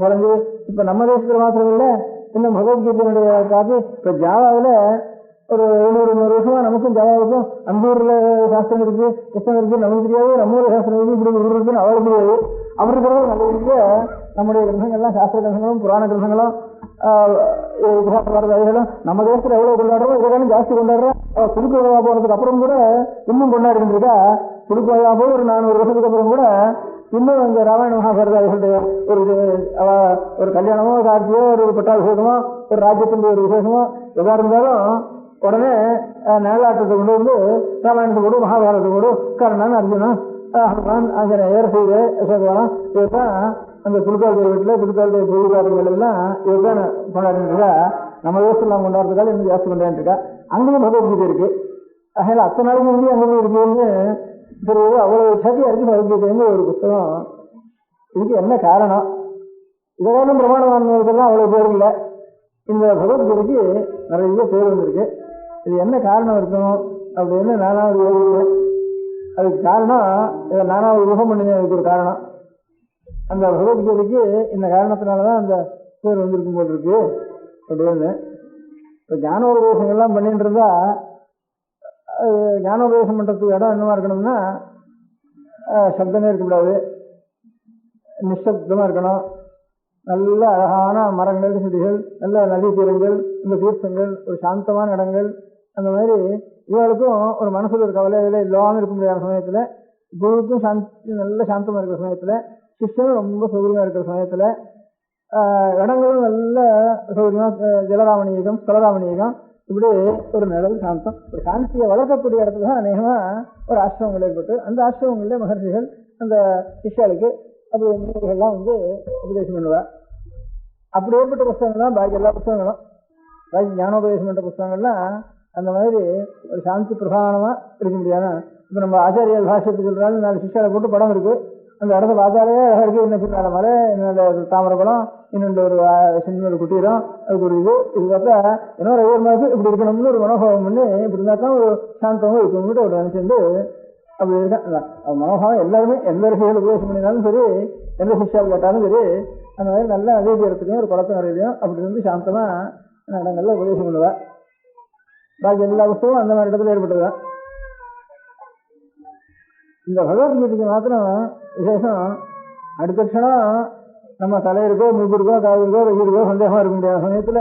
வளர்ந்து இப்ப நம்ம தேசத்துல மாத்திரம் இல்லை, இன்னும் பகவத்கீதையினுடைய காப்பி இப்ப ஜாவாவில் ஒரு 700 வருஷமா நமக்கும் ஜாவாவுக்கும் அந்த ஊர்ல சாஸ்திரம் இருக்கு, புத்தகம் இருக்கு, நமக்கு தெரியாது. நம்ம ஊர் சாஸ்திரம் இருக்கு, இப்படி ஊர் இருக்குன்னு அவளுக்கு தெரியாது. அவருக்கு நல்ல நம்முடைய கிரந்தங்கள்லாம் சாஸ்திர கிரந்தங்களும் புராண கிரந்தங்களும் இதிகாசம் நம்ம தேசத்துல எவ்வளவு கொண்டாடுறோம், இதெல்லாம் ஜாஸ்தி கொண்டாடுறோம். புதுக்கோவா போறதுக்கு அப்புறம் கூட இன்னும் கொண்டாடிட்டு இருக்கா. புதுக்கோவா போய் ஒரு 400 வருஷத்துக்கு அப்புறம் கூட இன்னும் இந்த ராமாயண மகாபாரத ஒரு கல்யாணமோ காட்சியோ ஒரு பட்டாபிஷேகமோ ஒரு ராஜ்யத்தின் ஒரு விசேஷமோ எதா இருந்தாலும் உடனே நேலாட்டத்தை கொண்டு வந்து ராமாயணத்தை கூட மகாபாரதத்தை கூட கர்ணன் அர்ஜுனன் ஹனுமான் ஆஞ்சநேயர் சீதை அசோகவனம் இதுதான் அந்த புதுக்கால் வீட்டில் புதுக்கால் பொதுக்காரர்கள் எல்லாம் இதுதான் கொண்டாடிட்டு இருக்கா. நம்ம தேசத்தில் கொண்டாடுறதுக்காக இன்னும் ஜாஸ்தி கொண்டாடிட்டு இருக்கா. அங்கேயும் பகவத்கீதை இருக்கு. அதனால அத்தனை நாளைக்கு வந்து அங்கே இருக்குன்னு தெரியுது. அவ்வளவு சதியா இருக்கு பகவத்கீதைன்னு ஒரு புத்தகம். இதுக்கு என்ன காரணம்? இதெல்லாம் பிரமாணமானவர்களுக்கெல்லாம் அவ்வளவு பேர் இல்லை. இந்த பகவத்கீதைக்கு நிறைய பேர் வந்திருக்கு. இது என்ன காரணம் இருக்கும் அப்படின்னு நானாவது யோசிக்கிறேன். அதுக்கு காரணம் இதை நானாவது யூகம் பண்ணினேன். அதுக்கு ஒரு காரணம், அந்த பகவத்கீதைக்கு இந்த காரணத்தினாலதான் அந்த பேர் வந்திருக்கும் போது இருக்கு அப்படின்னு. இப்போ ஞானோபதேசங்கள்லாம் பண்ணிட்டு இருந்தா ஞானோபதேசம் பண்றதுக்கு இடம் என்னவா இருக்கணும்னா சப்தமே இருக்கக்கூடாது, நிசப்தமா இருக்கணும். நல்ல அழகான மரங்கள், செடிகள், நல்ல நதி தீரங்கள், இந்த தீர்த்தங்கள், ஒரு சாந்தமான இடங்கள், அந்த மாதிரி இவளுக்கும் ஒரு மனசுல ஒரு கவலையில இல்லாமல் இருக்க முடியாத சமயத்துல, குருவுக்கும் சாந்தி நல்ல சாந்தமா இருக்கிற சமயத்துல, சிஷ்யனும் ரொம்ப சௌகரியமா இருக்கிற சமயத்துல, இடங்களும் நல்ல சௌகரியமா ஜலராமணியகம் ஸ்தலராமணியகம், இப்படி ஒரு நிழல் சாந்தம் ஒரு சாந்தியை வளர்க்கக்கூடிய இடத்துல தான் அநேகமா ஒரு ஆசிரமங்கள் ஏற்பட்டு அந்த ஆசிரமங்களில் மகர்ஷிகள் அந்த சிஷ்யாளுக்கு அப்படி முன்னோர்கள்லாம் வந்து உபதேசம் பண்ணுவா. அப்படி ஏற்பட்ட புத்தகங்கள் தான் பாக்கி எல்லா புத்தகங்களும், பாக்கி ஞானோபதேசம் பண்ற புத்தகங்கள்லாம் அந்த மாதிரி ஒரு சாந்தி பிரதானமா இருக்க முடியாது. இப்போ நம்ம ஆச்சாரிய பாஷ்யத்துக்கு சொல்றாங்க 4 சிஷ்யாவை போட்டு படம் இருக்கு, அந்த இடத்த பார்த்தாலே அழகா இருக்கு. இன்னும் பின்னால மலை, இன்னொரு தாமரப்பழம், இன்னொன்று ஒரு சின்ன ஒரு குட்டீரம், அதுக்கு ஒரு இது பார்த்தா இன்னொரு 5 மாதம் இப்படி இருக்கணும்னு ஒரு மனோபாவம் பண்ணி இப்படி இருந்தா தான் ஒரு சாந்தமும் இருக்கும்னு ஒரு நினைச்சிட்டு அப்படி இருக்கான். மனோபாவம் எல்லாருமே எந்த ரிஷிகள் உபதேசம் பண்ணினாலும் சரி, எந்த சிஷ்யாவை கேட்டாலும் சரி, அந்த மாதிரி நல்ல அதே இடத்துலையும் ஒரு குளத்து நிறையிலையும் அப்படி இருந்து சாந்தமா இடங்கள்ல உபதேசம் பண்ணுவேன். பாக்கி எல்லா புத்தகமும் அந்த மாதிரி இடத்துல ஏற்பட்டுதான். இந்த பகவத்கீதைக்கு மாத்திரம் விசேஷம், அடுத்த க்ஷணம் நம்ம தலையிருக்கோ மூக்கு இருக்கோ காது இருக்கோ வெயில் இருக்கோ சந்தேகமா இருக்க முடியாத சமயத்துல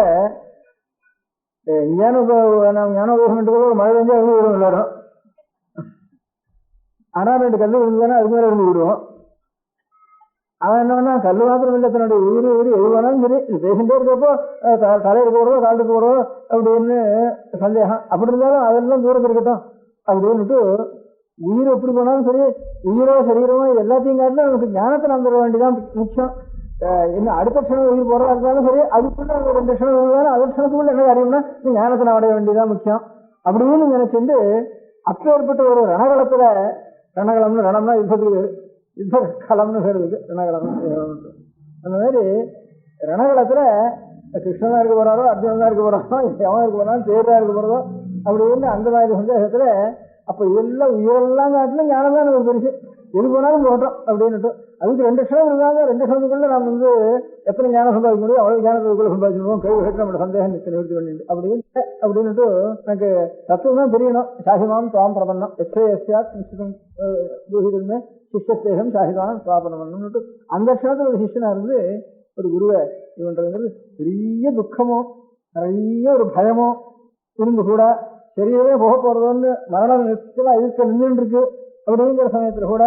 ஞானோபதேசம் ஒரு மழை பெஞ்சா இருந்து விடுவோம் எல்லாரும். ஆனா 2 கல்லு விழுந்தானே அதுக்கு மேலே இருந்து விடுவோம். அவன் என்னன்னா கல்லு மாத்திரம் இல்லை, தன்னுடைய உயிர் எது வேணாலும் சரி பேசிட்டே இருக்கப்போ தலையிற்கு போடுறதோ காலுக்கு போடுறதோ அப்படின்னு சந்தேகம். அப்படி இருந்தாலும் அதெல்லாம் தூரத்தில் இருக்கட்டும் அப்படின்னுட்டு உயிர் எப்படி போனாலும் சரி, உயிரோ சரீரமோ எல்லாத்தையும் காட்டிலும் நமக்கு ஞானத்தை நம்ப வேண்டியதான் முக்கியம். இன்னும் அடுத்த க்ஷணம் உயிர் போறதா இருந்தாலும் சரி, அதுக்குள்ள 2 க்ஷணம் இருந்தாலும் அடுத்த க்ஷணத்துக்குள்ள என்ன காரியம்னா ஞானத்தை அடைய வேண்டியதான் முக்கியம் அப்படின்னு நினைச்சுட்டு அப்போ ஏற்பட்ட ஒரு ரணகளம்னு ரணம்னா யுத்தத்துக்கு யுத்த களம்னு சொல்றதுக்கு ரணகளம். அந்த மாதிரி ரணகளத்துல கிருஷ்ணனா இருக்க போறாரோ அர்ஜுனனா இருக்க போறாரோ எவனா இருக்க போறாலும் தேர்தா இருக்க போறதோ அப்படின்னு அந்த மாதிரி சந்தேகத்துல அப்ப இதெல்லாம் உயிரெல்லாம் காட்டிலும் ஞானம் தான் நமக்கு பெருசு, எது போனாலும் போட்டோம் அப்படின்னுட்டு. அதுக்கு 2 க்ஷணம் இருந்தாங்க. 2 க்ஷணத்துக்குள்ள நம்ம வந்து எத்தனை ஞானம் சம்பாதிக்க முடியும் அவ்வளவு ஞானத்துக்குள்ள சம்பாதிச்சிருவோம். கை விட்டு நம்ம சந்தேகம் நிறுத்தி பண்ணிட்டு அப்படின்னுட்டு எனக்கு தத்துவம் தான் தெரியணும். சாகிமான் துவாம் பிரபன்னம் எஸ்யாத் நிச்சிதம் தூஹிதமே சிஷ்யத்தேகம் சாகிதான் சுவாபனம்னுட்டு அந்த க்ஷணத்துல ஒரு சிஷ்யனா இருந்து ஒரு குருவை இவன்றது பெரிய துக்கமோ நிறைய ஒரு பயமோ இருந்து கூட சரியவே போக போறதுன்னு மரணம் நிச்சயமா எதிர்க்க நின்றுட்டு இருக்கு அப்படிங்கிற சமயத்துல கூட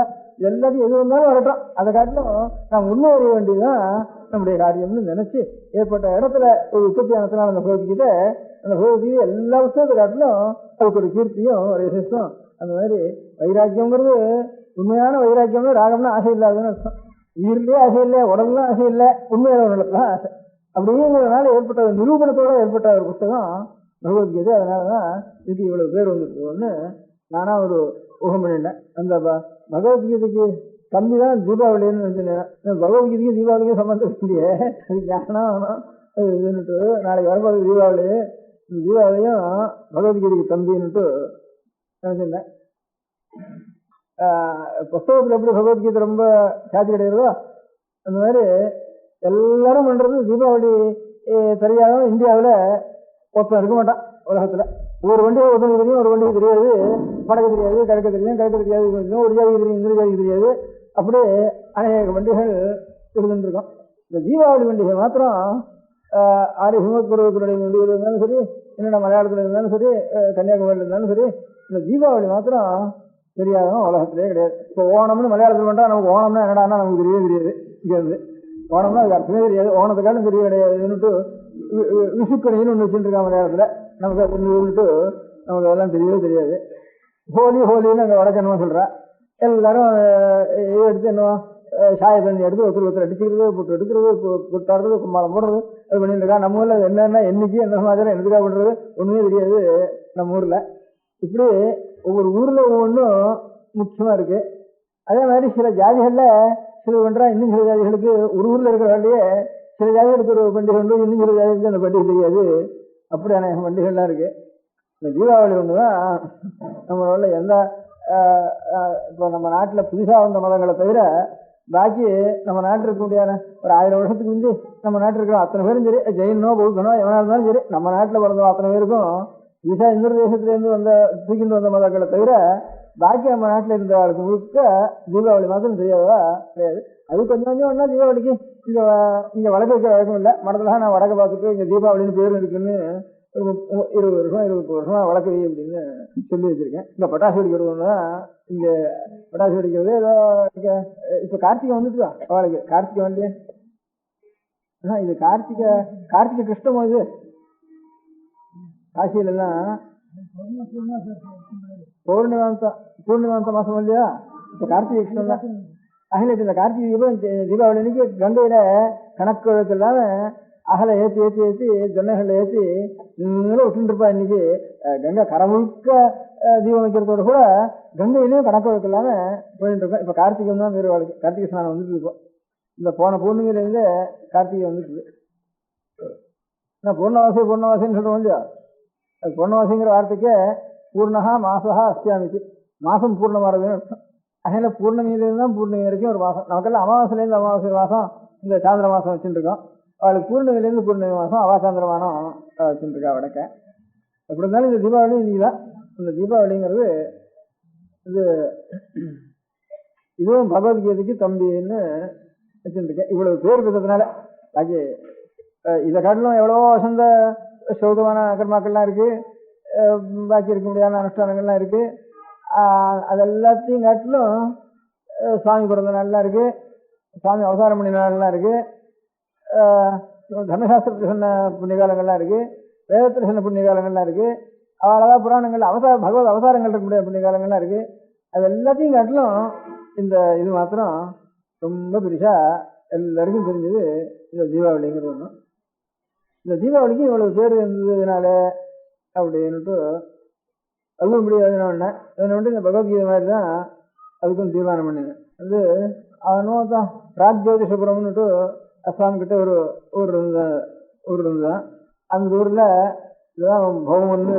எல்லாத்தையும் எது வந்தாலும் வரட்டும், அதை காட்டிலும் நாம் முன்னேறிய வேண்டியதுதான் நம்முடைய காரியம்னு நினைச்சு ஏற்பட்ட இடத்துல ஒரு உற்பத்தியானத்தினால் அந்த பகவத்கீதை எல்லா புத்தகத்தை காட்டிலும் அதுக்கு ஒரு கீர்த்தியும் ஒரு விசேஷம். அந்த மாதிரி வைராக்கியங்கிறது உண்மையான வைராக்கியம்னா ராகம்னா ஆசை இல்லாதுன்னு அர்த்தம். உயிரிலேயே ஆசை இல்லை, உடம்புலாம் ஆசை இல்லை, உண்மையான உடலுக்குலாம் ஆசை. அப்படிங்கிறதுனால ஏற்பட்ட ஒரு நிரூபணத்தோட ஏற்பட்ட ஒரு புத்தகம் பகவத்கீதை. அதனாலதான் இதுக்கு இவ்வளவு பேர் வந்துருக்குன்னு நானா ஒரு ஊகம் பண்ணிட்டேன். அந்த பகவத்கீதைக்கு கம்மி தான் தீபாவளின்னு நினைச்சேன். பகவத்கீதைக்கும் தீபாவளிக்கும் சம்பந்தம் இல்லையே, அது ஞானம் இதுன்னுட்டு நாளைக்கு வரப்போது தீபாவளி, இந்த தீபாவளியும் பகவத்கீதைக்கு தம்பின்னுட்டு நினைச்சிருந்தேன். புஸ்தகத்தில் எப்படி பகவத்கீதை ரொம்ப சாத்தி கிடையாதோ அந்த மாதிரி எல்லாரும் பண்றது தீபாவளி தெரியாத இந்தியாவில் ஒருத்தன் இருக்க மாட்டான் உலகத்துல. ஒரு வண்டியை ஒருத்தனுக்கு தெரியும், ஒரு வண்டிக்கு தெரியாது, வடக்கு தெரியாது, கிழக்கு தெரியும், கிழக்கு தெரியாது, ஒரு ஜாதிக்கு தெரியும், இந்த ஜாதிக்கு தெரியாது, அப்படியே அநேக வண்டிகள் இருந்துருக்கும். இந்த தீபாவளி பண்டிகை மாத்திரம் ஆரிய ஹிமத் பருவத்தினுடைய பண்டிகையில் இருந்தாலும் சரி, என்னென்ன மலையாளத்தில் இருந்தாலும் சரி, கன்னியாகுமரியில் இருந்தாலும் சரி, இந்த தீபாவளி மாத்திரம் தெரியாதவன் உலகத்திலே கிடையாது. இப்போ ஓணம்னு மலையாளத்தில் பண்ணா நமக்கு ஓணம்னா என்னடான்னா நமக்கு தெரியவே தெரியாது. இங்கே இருந்து ஓணம்னா அதுக்கு அர்த்தமே தெரியாது, ஓணத்துக்காலும் தெரிய கிடையாதுன்னுட்டு விஷுக்கணின்னு ஒன்று வச்சுருக்கான் மலையாளத்தில், நமக்கு அது சொல்லிட்டு நமக்கு அதெல்லாம் தெரியவே தெரியாது. ஹோலின்னு அங்கே வடக்கணுமா சொல்கிறேன். எல்லாரும் எடுத்து என்னவோ சாய தண்ணி எடுத்து ஒருத்தர் அடிச்சுக்கிறது, போட்டு எடுக்கிறது, போட்டாடுறது, கும்மாளம் போடுறது, அது பண்ணிட்டு இருக்கா. நம்ம ஊரில் என்னென்ன என்னைக்கு எந்த சமாச்சாரம் எதுக்காக பண்ணுறது ஒன்றுமே தெரியாது நம்ம ஊரில். இப்படி ஒவ்வொரு ஊரில் ஒவ்வொன்றும் முக்கியமாக இருக்குது. அதே மாதிரி சில ஜாதிகளில் சில பண்ணுறா, இன்னும் சில ஜாதிகளுக்கு ஒரு ஊரில் இருக்கிற வேண்டியே சில ஜாதிகளுக்கு ஒரு பண்டிகை உண்டு, இன்னும் சில ஜாதிகளுக்கு அந்த பண்டிகை தெரியாது. அப்படியான பண்டிகைகள்லாம் இருக்குது. இந்த தீபாவளி ஒன்று தான் நம்மளோட எந்த இப்போ நம்ம நாட்டில் புதுசாக வந்த மதங்களை தவிர பாக்கி நம்ம நாட்டில் இருக்க முடியாத ஒரு 1000 வருஷத்துக்கு முந்தி நம்ம நாட்டில் இருக்கிற அத்தனை பேரும் சரி, ஜெயினோ பௌத்தனோ எவனாக இருந்தாலும் சரி, நம்ம நாட்டில் பிறந்தோம் அத்தனை பேருக்கும் புதுசாக இந்திர தேசத்துலேருந்து தூக்கிட்டு வந்த மதங்களை தவிர பாக்கி நம்ம நாட்டில் இருந்தவர்களுக்கு முழுக்க தீபாவளி மாதம் தெரியாதா கிடையாது. அது கொஞ்சம் கொஞ்சம் ஒன்றா தீபாவளிக்கு இங்கே வடக்கு வைக்கிற வழக்கம் இல்லை. மடத்தில் நான் வடக்க பார்த்துட்டு இங்கே தீபாவளின்னு பேர் இருக்குன்னு 20 வருஷம் 20 வருஷமா வழக்கு வை அப்படின்னு சொல்லி வச்சிருக்கேன். இந்த பட்டாசு வெடிக்கிறதுனா இங்கே பட்டாசு வெடிக்கிறது ஏதோ இப்போ கார்த்திகை வந்துட்டுதான் அவளுக்கு கார்த்திகை வரலையே. இது கார்த்திகை கிருஷ்ணமோ இது காசியிலாம் பூர்ணிமாந்த மாசம் இல்லையா? இப்போ கார்த்திகை கிருஷ்ணன் தான் அகில. இந்த கார்த்திகை தீபாவளி அன்னைக்கு கங்கையில கணக்கு வழக்கு இல்லாம அகலை ஏற்றி ஜொன்னைகளை ஏற்றி நீங்களும் விட்டுருப்பா. இன்னைக்கு கங்கை கரை முழுக்க தீபம் வைக்கிறதோட கூட கங்கையிலையும் கணக்கு வழக்கு இல்லாம போயிட்டு இருக்கோம். இப்போ கார்த்திகை தான் வேறு வாழ்க்கை. கார்த்திகை ஸ்நானம் வந்துட்டு இப்போ இந்த போன பூர்ணிமையிலேருந்து கார்த்திகை வந்துட்டு. நான் பூர்ணவாசின்னு சொல்றோம் இல்லையா? அது பூர்ணவாசிங்கிற வார்த்தைக்கே பூர்ணகா மாசகா அஸ்தியாமிச்சு, மாசம் பூர்ணமானதுன்னு அர்த்தம். அதனால பூர்ணமியிலேருந்து தான் பூர்ணிமை வரைக்கும் ஒரு மாதம். நமக்கெல்லாம் அமாவாசையிலேருந்து அமாவாசை மாதம் இந்த சாந்திர மாதம் வச்சுட்டு இருக்கோம். அவளுக்கு பூர்ணிமையிலேருந்து பூர்ணிமை மாதம் அவாசாந்திரமானம் வச்சுட்டு இருக்கா வடக்க. எப்படி இருந்தாலும் இந்த தீபாவளி இன்னைக்கு தான். இந்த தீபாவளிங்கிறது இதுவும் பகவத்கீதைக்கு தம்பின்னு வச்சுட்டு இருக்கேன். இவ்வளவு பேர் இருக்கிறதுனால பாக்கி இதை காட்டிலும் எவ்வளவோ வசந்த சௌதமான கர்மாக்கள்லாம் இருக்கு, பாக்கி இருக்க முடியாத அனுஷ்டானங்கள்லாம் இருக்கு. அது எல்லாத்தையும் காட்டிலும் சுவாமி பிறந்த நாள்லாம் இருக்கு, சுவாமி அவதாரம் பண்ணி நாள்லாம் இருக்கு, தர்மசாஸ்திரத்தில் சொன்ன புண்ணியகாலங்கள்லாம் இருக்கு, வேதத்தில் சொன்ன புண்ணியகாலங்கள்லாம் இருக்கு, அவ்வளோதான் புராணங்கள் பகவத் அவதாரங்கள் இருக்க முடியாத புண்ணியகாலங்கள்லாம் இருக்கு. அது எல்லாத்தையும் காட்டிலும் இந்த இது மாத்திரம் ரொம்ப பெருசா எல்லாருக்கும் தெரிஞ்சது இந்த தீபாவளிங்கிறது ஒன்று. இந்த தீபாவளிக்கு இவ்வளவு பேர் இருந்ததுனால அப்படின்னுட்டு அதுவும் முடியாதுன்னு ஒன்று இந்த பகவத்கீதை மாதிரி தான் அதுக்கும் தீர்மானம் பண்ணினேன். அவனும் தான் ராஜ் ஜோதிஷபுரம்னுட்டு அஸ்ஸாம் கிட்ட ஒரு ஊர் இருந்துதான். அந்த ஊர்ல இதுதான் பௌமன்னு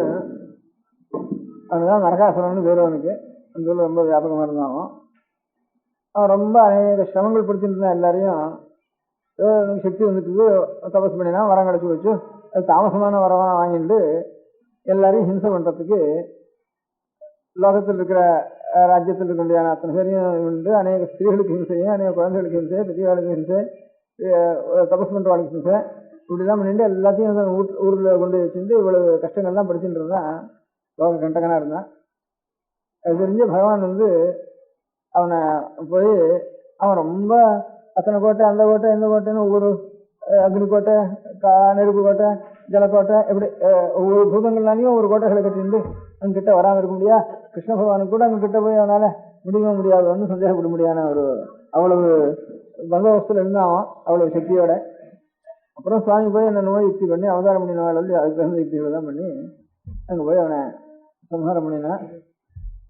அவனுதான் நரகாசுரன்னு பேர். அவனுக்கு அந்த ஊர்ல ரொம்ப வியாபகமா இருந்தான். அவன் ரொம்ப அநேக சிரமங்கள் பிடிச்சிட்டு இருந்தான். எல்லாரையும் சக்தி வந்துட்டு தபஸ் பண்ணினா வரம் கிடச்சி வச்சு அது தாமசமான வரமாக வாங்கிட்டு எல்லாரையும் ஹிம்சை பண்றதுக்கு லோகத்தில் இருக்கிற ராஜ்யத்தில் இருக்க முடியாத அத்தனை பேரையும் உண்டு. அநேக ஸ்திரீகளுக்கு ஹிம்சையும், அநேக குழந்தைகளுக்கு ஹிம்சை, பெரியவாளுக்கு ஹிம்சை, தபஸ் பண்றவாளுக்கு ஹிம்சை, இப்படிலாம் பண்ணிட்டு எல்லாத்தையும் ஊர்ல கொண்டு வச்சுட்டு இவ்வளவு கஷ்டங்கள்லாம் படிச்சுட்டு இருந்தான். லோக கண்டகனா இருந்தான். அது தெரிஞ்ச பகவான் அவனை போய் அவன் ரொம்ப அத்தனை கோட்டை, அந்த கோட்டை, இந்த கோட்டைன்னு ஒவ்வொரு அக்னி கோட்டை, நெருப்பு கோட்டை, ஜலக்கோட்டை, எப்படி ஒவ்வொரு பூதங்கள்னாலையும் ஒரு கோட்டைகளை கட்டிட்டு அங்கிட்ட வராமல் இருக்க முடியா. கிருஷ்ண பகவானுக்கு கூட அங்க கிட்ட போய் அவனால முடிய முடியாதுன்னு சந்தேகப்பட முடியாத ஒரு அவ்வளவு பந்தோபஸ்துல இருந்தான் அவ்வளவு சக்தியோட. அப்புறம் சுவாமி போய் என்ன நோய் யுக்தி பண்ணி அவதாரம் பண்ணினவாள் அதுக்கு தகுந்த யுக்திகளை தான் பண்ணி அங்கே போய் அவனை சம்ஹாரம் பண்ணினான்.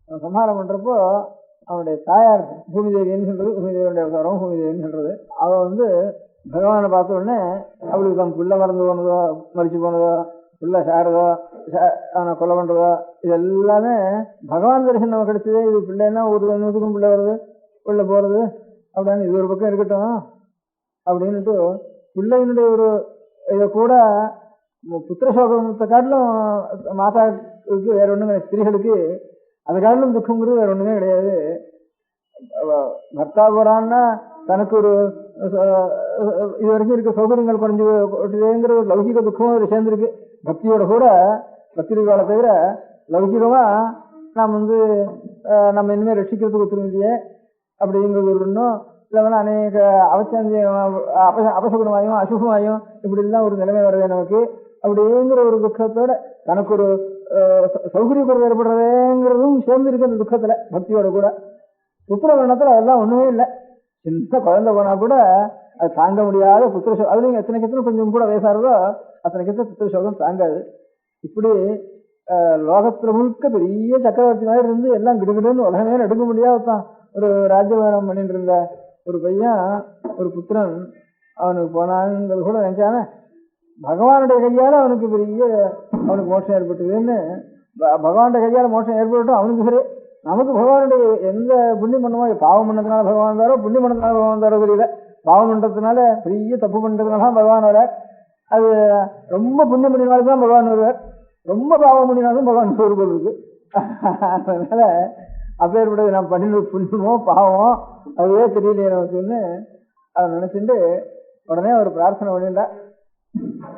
அவன் சம்ஹாரம் பண்றப்போ அவனுடைய தாயார் பூமிதேவின்னு சொல்றது, பூமிதேவியுடைய அவதாரம் பூமிதேவின்னு சொல்றது. அவன் பகவானை பார்த்த உடனே அவளுக்கு தன் பிள்ளை மறந்து போனதோ, மறிச்சு போனதோ, பிள்ளை சாரதோ அவனை கொலை பண்ணுறதோ இது எல்லாமே பகவான் தரிசனம் நமக்கு கிடைச்சது. இது பிள்ளைன்னா ஒரு நூற்றுக்கும் பிள்ளை வருது, பிள்ளை போகிறது அப்படின்னு இது ஒரு பக்கம் இருக்கட்டும் அப்படின்ட்டு பிள்ளையினுடைய ஒரு இதை கூட புத்திரசோகத்தை காட்டிலும் மாதாவுக்கு வேற ஒன்றும் கிடையாது, ஸ்திரீகளுக்கு அதை காட்டிலும் துக்கங்கிறது வேற ஒன்றுமே கிடையாது. பர்த்தா போறான்னா தனக்கு ஒரு இது வரைக்கும் இருக்க சௌகரியங்கள் குறைஞ்சுங்கிற ஒரு லௌகிக துக்கமும் அதில் சேர்ந்துருக்கு. பக்தியோட கூட பக்தி கால தவிர லௌகிகமா நாம் நம்ம இனிமேல் ரட்சிக்கிறதுக்கு ஒத்துரும் இல்லையே அப்படிங்கிறது ஒரு இன்னும் இல்லை அநேக அபசகுணமாயும் அசுகமாயும் இப்படி எல்லாம் ஒரு நிலைமை வருது நமக்கு. அப்படிங்கிற ஒரு துக்கத்தோட தனக்கு ஒரு சௌகரிய குறைவு ஏற்படுறதுங்கிறதும் சேர்ந்து இருக்கு அந்த துக்கத்துல பக்தியோட கூட. புத்திரவரணத்துல அதெல்லாம் ஒண்ணுமே இல்லை. சின்ன குழந்தை போனா கூட அது தாங்க முடியாத புத்திரசோகம். அதுல எத்தனை கத்தனை கொஞ்சம் கூட வயசாகிறதோ அத்தனை கத்த புத்திரசோகம் தாங்காது. இப்படி லோகத்துல முழுக்க பெரிய சக்கரவர்த்தி மாதிரி இருந்து எல்லாம் கிடுகிடுன்னு உலகமே எடுக்க முடியாதான் ஒரு ராஜ்யபாரம் பண்ணிட்டு இருந்த ஒரு பையன் ஒரு புத்திரன் அவனுக்கு போனாங்கிறது கூட நினைச்சானே. பகவானுடைய கையால அவனுக்கு மோட்சம் ஏற்பட்டுதுன்னு. பகவானுடைய கையால மோட்சம் ஏற்பட்டும் அவனுக்கு சரி. நமக்கு பகவானுடைய எந்த புண்ணியம் பண்ணுமோ, பாவம் பண்ணதுனால பகவான் தாரோ புண்ணியம் பண்ணதுனால பகவான் தாரோ தெரியல. பாவம் பண்றதுனால பெரிய தப்பு பண்றதுனால பகவான் வரார். அது ரொம்ப புண்ணியம் பண்ணினாலும் தான் பகவான் வருவார், ரொம்ப பாவம் பண்ணினாலும் பகவான் வருவது இருக்கு. அதனால அப்பேற்பட்டது நான் பண்ணின புண்ணியமோ பாவமோ அதுவே தெரியலையே நமக்குன்னு அவன் நினைச்சுட்டு உடனே அவர் பிரார்த்தனை பண்ணிட்டா.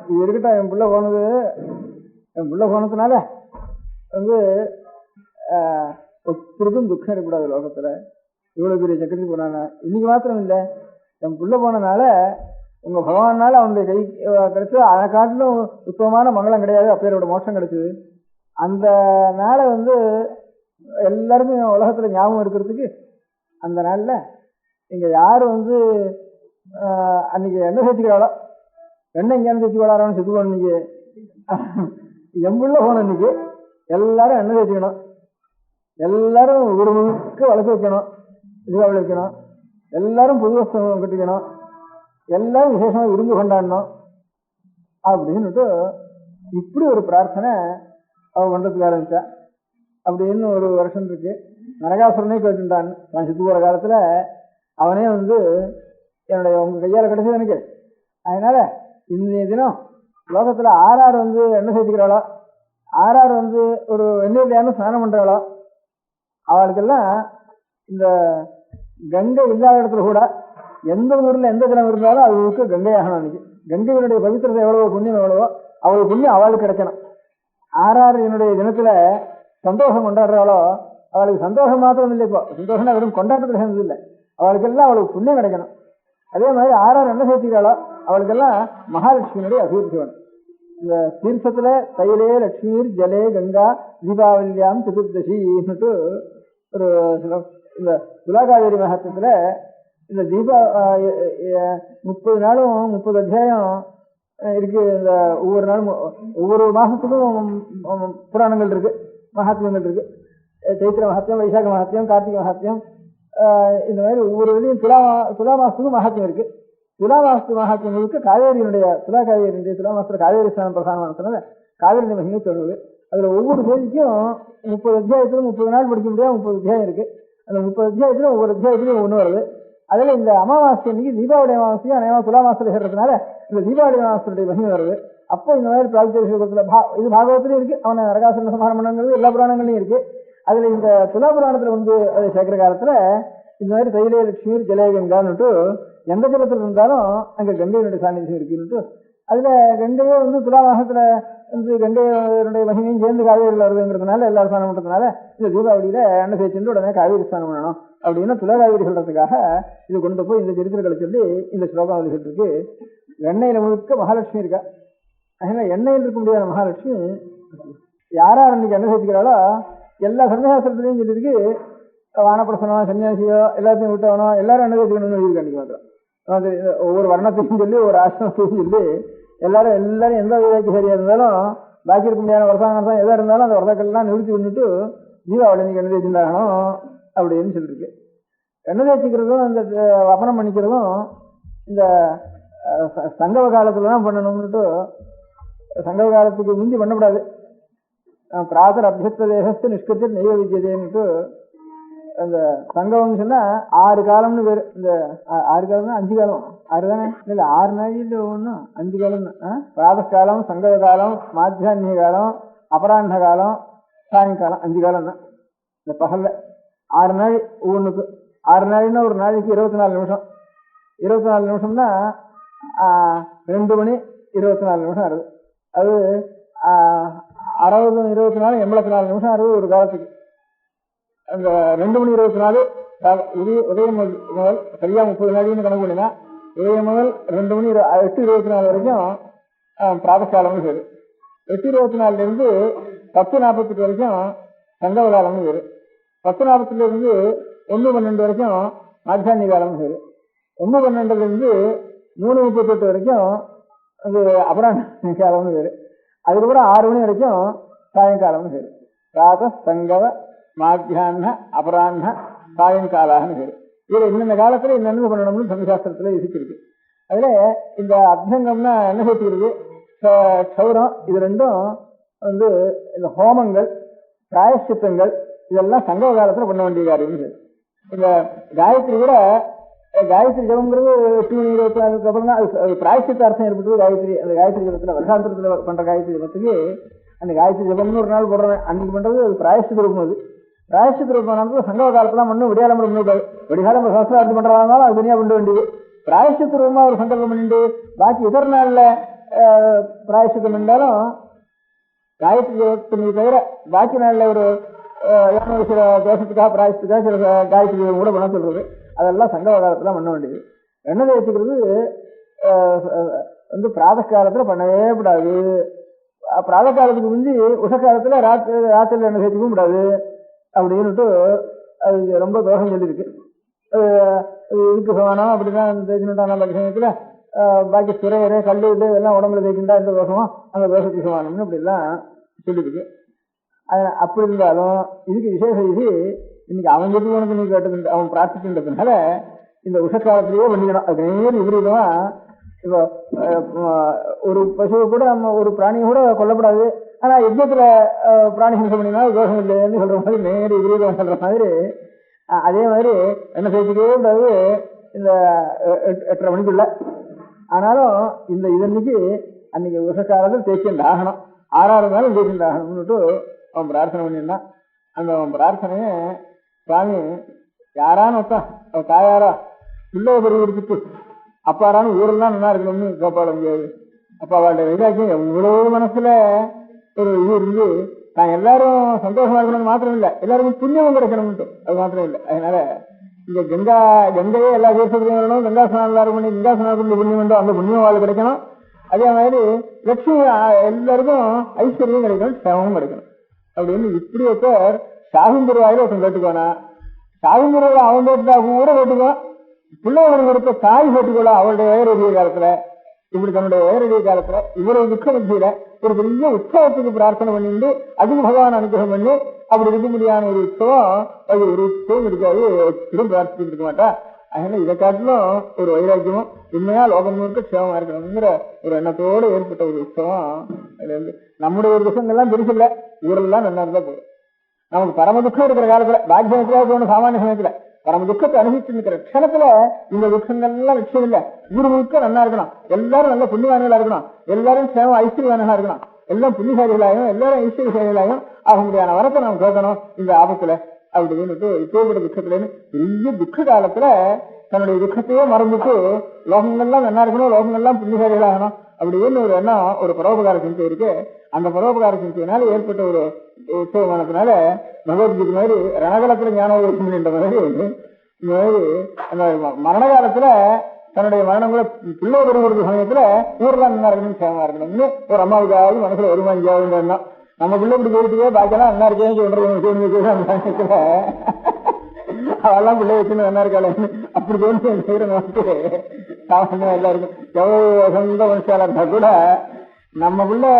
இது இருக்கட்டும், என் பிள்ளை போனதுனால ஒருத்தருக்கும் துக்கம் இருக்கக்கூடாது லோகத்துல. இவ்வளவு பெரிய சக்கரத்துக்கு போனானா இன்னைக்கு மாத்திரம் இல்லை, என் பிள்ளை போனனால உங்க பகவானால அவனுடைய கை கிடைச்சது. அதை காட்டிலும் உத்தமமான மங்களம் கிடையாது, அப்பேரோட மோட்சம் கிடைச்சது. அந்த நாளை எல்லாருக்கும் உலகத்துல ஞாபகம் இருக்கிறதுக்கு அந்த நாள்ல இங்க யாரு அன்னைக்கு எண்ணெய் சேர்த்துக்கிறாளோ, எண்ணெய் எங்கேயானு சேர்த்து விளாடான்னு செத்துக்கணும். இன்னைக்கு எம்புள்ள போன இன்னைக்கு எல்லாரும் எண்ணெய் சேர்த்துக்கணும், எல்லாரும் ஒரு முழுக்க வளர்த்து வைக்கணும், தீபாவளி வைக்கணும், எல்லாரும் புது வஸ்திரம் கட்டிக்கணும், எல்லாரும் விசேஷமா விருந்து கொண்டாடணும் அப்படின்னுட்டு இப்படி ஒரு பிரார்த்தனை அவ பண்றதுக்கு ஆரம்பிச்சா. அப்படின்னு ஒரு வருஷம் இருக்கு. நரகாசுரனே கேட்டுட்டான். நான் சித்து போற காலத்துல அவனே என்னுடைய உங்க கையால கிடைச்சது எனக்கு. அதனால இந்த தினம் லோகத்துல ஆறார் எண்ணெய் சேர்த்துக்கிறாளோ, ஆறார் ஒரு எண்ணெயிலையானு ஸ்நானம் பண்றாளோ அவளுக்கெல்லாம் இந்த கங்கை இல்லாத இடத்துல கூட எந்த ஊர்ல எந்த தினம் இருந்தாலும் அவளுக்கு கங்கை ஆகணும். அன்னைக்கு கங்கையினுடைய பவித்திரத்தை எவ்வளவோ புண்ணியம் எவ்வளவோ அவளுக்கு புண்ணியம் அவளுக்கு கிடைக்கணும். ஆறார் என்னுடைய தினத்துல சந்தோஷம் கொண்டாடுறாளோ அவளுக்கு சந்தோஷம் மாத்திரம் இல்லை, இப்போ சந்தோஷம்னா வெறும் கொண்டாட்டத்தில் சேர்ந்தது இல்லை, அவளுக்கெல்லாம் அவளுக்கு புண்ணியம் கிடைக்கணும். அதே மாதிரி ஆறார் என்ன சேர்த்துக்கிறாளோ அவளுக்கெல்லாம் மகாலட்சுமியினுடைய அபிவிருத்தி வேணும். இந்த தீர்த்தத்துல தைலே லட்சுமீர் ஜலே கங்கா தீபாவளியாம் சதுர்தசின்னுட்டு ஒரு இந்த துலாகாவேரி மகத்துவத்துல இந்த 30 நாளும் 30 அத்தியாயம் இருக்கு. இந்த ஒவ்வொரு நாளும் ஒவ்வொரு மாசத்துக்கும் புராணங்கள் இருக்கு, மகாத்மியங்கள் இருக்கு. சைத்திர மகாத்மியம், வைசாக மகாத்மியம், கார்த்திகை மகாத்மியம், இந்த மாதிரி ஒவ்வொரு இதுலையும் துலா மாசத்துக்கும் மகாத்மியம் இருக்கு. துலா மாசத்து மகாத்மியங்களுக்கு காவேரியினுடைய துலா மாசத்துல காவேரி ஸ்நானம் பிரதானமானதுனால காவேரி மகிமை சொல்லுவது. அதுல ஒவ்வொரு தேதிக்கும் 30 அத்தியாயத்திலும் 30 நாள் படிக்க முடியாது, 30 அத்தியாயம் இருக்கு. அந்த 30 அத்தியாயத்திலும் ஒவ்வொரு அத்தியாயத்திலும் ஒண்ணு வருது. அதுல இந்த அமாவாசை அன்னைக்கு தீபாவளி அமாவாசையும் அநேகமா துலா மாசத்துல சேர்றதுனால இந்த தீபாவளி அமாவாசையுடைய மகிமை வருது. அப்போ இந்த மாதிரி பிராக்திகத்துல இது பாகவத்திலையும் இருக்கு, அவனை நரகாசுரன் சமாரம் பண்ணுங்கிறது எல்லா புராணங்களையும் இருக்கு. அதுல இந்த துலா புராணத்துல அதை சேர்க்கிற காலத்துல இந்த மாதிரி தைலே லட்சுமி ஜலே கங்கான்னுட்டு எந்த ஜலத்துல இருந்தாலும் அங்க கங்கையினுடைய சாநித்தியம் இருக்குன்னுட்டு அதுல கங்கையே துலா மாசத்துல கங்கையினுடைய மகிமையும் சேர்ந்து காவேரியில் வருதுங்கிறதுனால எல்லாரும் ஸ்நானம் பண்றதுனால இந்த தீபாவளியில எண்ணெய் சேர்த்து உடனே காவேரி ஸ்நானம் பண்ணணும் அப்படின்னு துலா காவேரி சொல்றதுக்காக இது கொண்டு போய் இந்த சரித்திரங்களை சொல்லி இந்த ஸ்லோகம் இருக்கு. எண்ணெயில முழுக்க மகாலட்சுமி இருக்கா. அதனால எண்ணெயில் இருக்க முடியாத மகாலட்சுமி யாரார் அன்னைக்கு எண்ணெய் சேர்த்துக்கிறாளோ எல்லா சன்னியாசத்திலையும் சொல்லியிருக்கு. வானப்பிரசனோ சன்னியாசியோ எல்லாத்தையும் விட்டவனோ எல்லாரும் எண்ணெய் சேர்த்துக்கணும்னு சொல்லியிருக்கு. அன்னைக்கு மாத்திரம் ஒவ்வொரு வர்ணத்தையும் சொல்லி ஒரு ஆசிரமத்தையும் சொல்லி எல்லாரும் எந்த விதைக்கு சரியா இருந்தாலும் பாக்கி இருக்க முடியாத வருஷம் எதா இருந்தாலும் அந்த வருஷங்கள்லாம் நிறுத்தி பண்ணிட்டு தீபாவளி அன்னைக்கு எண்ணெய் தேய்ச்சிருந்தாகணும் அப்படின்னு சொல்லியிருக்கு. எண்ணெய் தேய்ச்சிக்கிறதும் இந்த வப்பனம் பண்ணிக்கிறதும் இந்த சங்கம காலத்துல தான் பண்ணணும்னுட்டு சங்கம காலத்துக்கு முந்தி பண்ணக்கூடாது. பிராதர் அபியஸ்த தேகஸ்து நிஷ்கிருத்த நெய்வ வித்தியதேன்னுட்டு அந்த சங்கமம்னு சொன்னா 6 காலம்னு பேரு. இந்த 6 காலம்னா 5 காலம் 6 தானே இல்லை 6 நாளில் ஒன்றும் 5 காலம் தான். பிராத காலம், சங்கம காலம், மாத்தியான்ய காலம், அபராண்ண காலம், சாயங்காலம் 5 காலம் தான். இந்த பகல்ல 6 நாள் ஒவ்வொன்றுக்கு. 6 நாள்னா ஒரு நாளைக்கு 24 நிமிஷம். 24 நிமிஷம்னா 2 மணி 24 நிமிஷம் ஆகுது. அது 60 24 84 நிமிஷம் ஆகுது ஒரு காலத்துக்கு. அந்த 2 மணி 24 உதயம் முதல் சரியா 30 நாடின்னு கணக்கு பண்ணினா உதயம் முதல் 2 மணி 8:24 வரைக்கும் பிராதகாலம்னு பேரு. 8:24 10:48 வரைக்கும் சங்கம காலம்னு பேரு. 10:48 1:12 வரைக்கும் மாத்தியான்ய காலம்னு பேரு. 1:12 3:38 வரைக்கும் அது அபராண்ண காலம்னு பேரு. அதுக்கப்புறம் 6 மணி வரைக்கும் சாயங்காலம்னு பேரு. பிராத சங்கம மாத்தியான அபராண்ண சாயங்காலான்னு பேரு. இதுல இன்னென்ன காலத்துல என்னென்ன பண்ணணும்னு சமசாஸ்திரத்துல விதிச்சிருக்கு. அதுல இந்த அபியங்கம்னா என்ன சேர்த்துக்கிறது, க்ஷௌரம், இது ரெண்டும் இந்த ஹோமங்கள், பிராயஷ்சித்தங்கள் இதெல்லாம் சங்கம காலத்துல பண்ண வேண்டிய காரியம். இந்த காயத்ரி கூட, காயத்ரி ஜபம்ங்கிறது 8 மணி 24 அப்புறம் தான் அது பிராயஷ்சித்த அர்த்தம் ஏற்பட்டது. காயத்ரி அந்த காயத்ரி ஜபத்துல வருஷாந்திரத்துல பண்ற காயத்ரி ஜபத்துக்கு அந்த காயத்ரி ஜபம்னு ஒரு நாள் போடுறேன், அன்னைக்கு பண்றது அது பிராயஷ்சித்த ரூபம். அது பிராயஷ்சித்த ரூபம் சங்கம காலத்துல பண்ணும், விடியாலம் பண்ணக்கூடாது. விடிகாலம் சமஸ்கிருதம் பண்றதா அது தனியா பண்ண வேண்டியது. பிராயஷ்சித்த ரூபமா ஒரு சங்கல்பம் பண்ணிட்டு பாக்கி இதர நாள்ல பிராயஷ்சித்தம் பண்ணாலும் காயத்ரி ஜபத்தினை தவிர பாக்கி நாள்ல ஒரு சில தோஷத்துக்காக பிராயஷ்டத்துக்காக சில காயத்ரி ஜபம் கூட பண்ண சொல்றது. அதெல்லாம் சங்கம காலத்துல பண்ண வேண்டியது. எண்ணெய் வச்சுக்கிறது பிராத காலத்துல பண்ணவே கூடாது. பிராத காலத்துக்கு முந்தி உஷக்காலத்துல ராத்திரில எண்ணெய் சேர்த்துக்கவும் கூடாது அப்படின்னுட்டு அது ரொம்ப தோஷம் சொல்லியிருக்கு. இதுக்கு சமானம் அப்படிதான் தேய்ச்சினுட்டா நல்ல விஷயத்துல பாக்கி சுரையரை கல்லு எல்லாம் உடம்புல தேய்க்கின்றா இந்த தோஷமும் அந்த தோஷத்துக்கு சமானம்னு அப்படிலாம் சொல்லியிருக்கு. அப்படி இருந்தாலும் இதுக்கு விசேஷ இது இன்னைக்கு அவன் எப்படி உனக்கு நீ கேட்டது அவன் பிரார்த்திக்கின்றதுனால இந்த உஷக்காலத்திலேயே பண்ணிக்கணும். அது நேர் விபரீதமா இப்போ ஒரு பசுவை கூட நம்ம ஒரு பிராணியை கூட கொல்லப்படாது, ஆனா யுத்தத்துல பிராணி ஹிம்சை பண்ணினா தோஷம் இல்லைன்னு சொல்ற மாதிரி நேர் விபரீதம் சொல்ற மாதிரி அதே மாதிரி என்ன சேர்த்துக்கவே கூடாது இந்த 8:30 மணிக்குள்ள. ஆனாலும் இந்த இதன்னைக்கு அன்னைக்கு உஷக்காலத்தில் தேய்ச்சிண்டு ஆகணும், 6 நாளும் தேய்ச்சிண்டு ஆகணும்னுட்டு அவன் பிரார்த்தனை பண்ணியிருந்தான். அந்த அவன் பிரார்த்தனைய சுவாமி யாரான்னு ஒத்தான் அவன் தாயாரா பிள்ளைய பெரிய எடுத்துட்டு அப்பாரான்னு ஊரெல்லாம் நல்லா இருக்கணும்னு கேட்பாட முடியாது. அப்ப அவளுடைய வைராக்கியம் எவ்வளவு மனசுல ஒரு இது இருந்து நான் எல்லாரும் சந்தோஷமா இருக்கணும்னு மாத்திரம் இல்லை, எல்லாருக்கும் புண்ணியமும் கிடைக்கணும்ட்டு அது மாத்திரம் இல்லை. அதனால இங்க கங்கையே எல்லா தீர்த்தத்தையும் வரணும், கங்கா ஸ்நானம் எல்லாரும் பண்ணி கங்கா ஸ்நானத்துக்கு புண்ணியம் வேண்டும், அந்த புண்ணியம் வாழ் கிடைக்கணும். அதே மாதிரி லட்சுமி எல்லாருக்கும் ஐஸ்வர்யம் கிடைக்கணும், சேமமும் கிடைக்கணும் அப்படின்னு இப்படி ஒருத்தர் சாகும்புருவாயில ஒருத்தன் கேட்டுக்கோனா, சாகும்புருவாயில அவன் கேட்டுட்டா கூட கேட்டுக்கோ, பிள்ளைகளுக்கு கொடுத்த தாய் கேட்டுக்கோளா அவளுடைய வயரடிய காலத்துல, இப்படி தன்னுடைய வயரடிய காலத்துல இவருடைய துக்க மத்தியில ஒரு பெரிய உற்சவத்துக்கு பிரார்த்தனை பண்ணிட்டு அதுக்கு பகவான் அனுகிரகம் பண்ணி அப்படி இருக்க முடியாத ஒரு உற்சவம், அது ஒரு உற்சவம் இருக்காது, திரும்ப பிரார்த்திச்சுட்டு இருக்க மாட்டா. அதனால இதை காட்டிலும் ஒரு வைராக்கியமும் உண்மையா லோகம் முழுக்க சேவமா இருக்கணுங்கிற ஒரு எண்ணத்தோடு ஏற்பட்ட ஒரு உற்சவம். அதுல இருந்து நம்முடைய ஒரு துக்கங்கள்லாம் பெருசில்லை, ஊரெல்லாம் நல்லா இருந்தா போதும். நமக்கு பரம துக்கம் இருக்கிற காலத்துல பாக்கியத்துல தோணும், சாமானிய சமயத்துல பரம துக்கத்தை அனுபவிச்சு இருக்கிற க்ஷணத்துல இந்த துக்கங்கள்லாம் விஷயம் இல்லை. ஊர் முழுக்க நல்லா இருக்கணும், எல்லாரும் நல்ல புண்ணியவான்களா இருக்கணும், எல்லாரும் சேவம் ஐஸ்வர்யவான்களா இருக்கணும், எல்லாம் புண்ணியசாலிகளாயும் எல்லாரும் ஐஸ்வர்யசாலிகளாயும் ஆக முடியாத வரத்தை நாம் கேட்கணும் இந்த ஆபத்துல அப்படின்னு இப்பேற்பட்ட துக்கத்துலன்னு பெரிய துக்க காலத்துல தன்னுடைய துக்கத்தையே மறந்துட்டு லோகங்கள்லாம் நல்லா இருக்கணும், லோகங்கள்லாம் புண்ணியசாலிகளாகணும் அப்படின்னு ஒரு எண்ணம், ஒரு பரோபகார சிந்தை இருக்கு. அந்த பரோபகார சிந்தையினால ஏற்பட்ட ஒரு உற்சவமானதுனால பகவத்கீதை மாதிரி ரணகலத்துல ஞானோதயம் என்ற மாதிரி இந்த மாதிரி அந்த மரண காலத்துல தன்னுடைய மரணம் கூட பிள்ளை பெறுகிற சமயத்துல ஊர்லாம் நல்லா இருக்கணும், சேவமா இருக்கணும்னு ஒரு அம்மாவுக்காவது மனசுல வருமா இங்கேயாவது எண்ணம். நம்ம பிள்ளை இப்படி போயிட்டே பாக்கலாம் நல்லா இருக்கேன் சொல்றது அந்த சமயத்துல அவெல்லாம் பிள்ளை வச்சுன்னு நல்லா இருக்காளேன்னு அப்படி தோணு செய்யற நமக்கு சாமானியமா எல்லாருக்கும் எவ்வளவு சொந்த மனுஷாலா இருந்தா கூட நம்ம பிள்ளை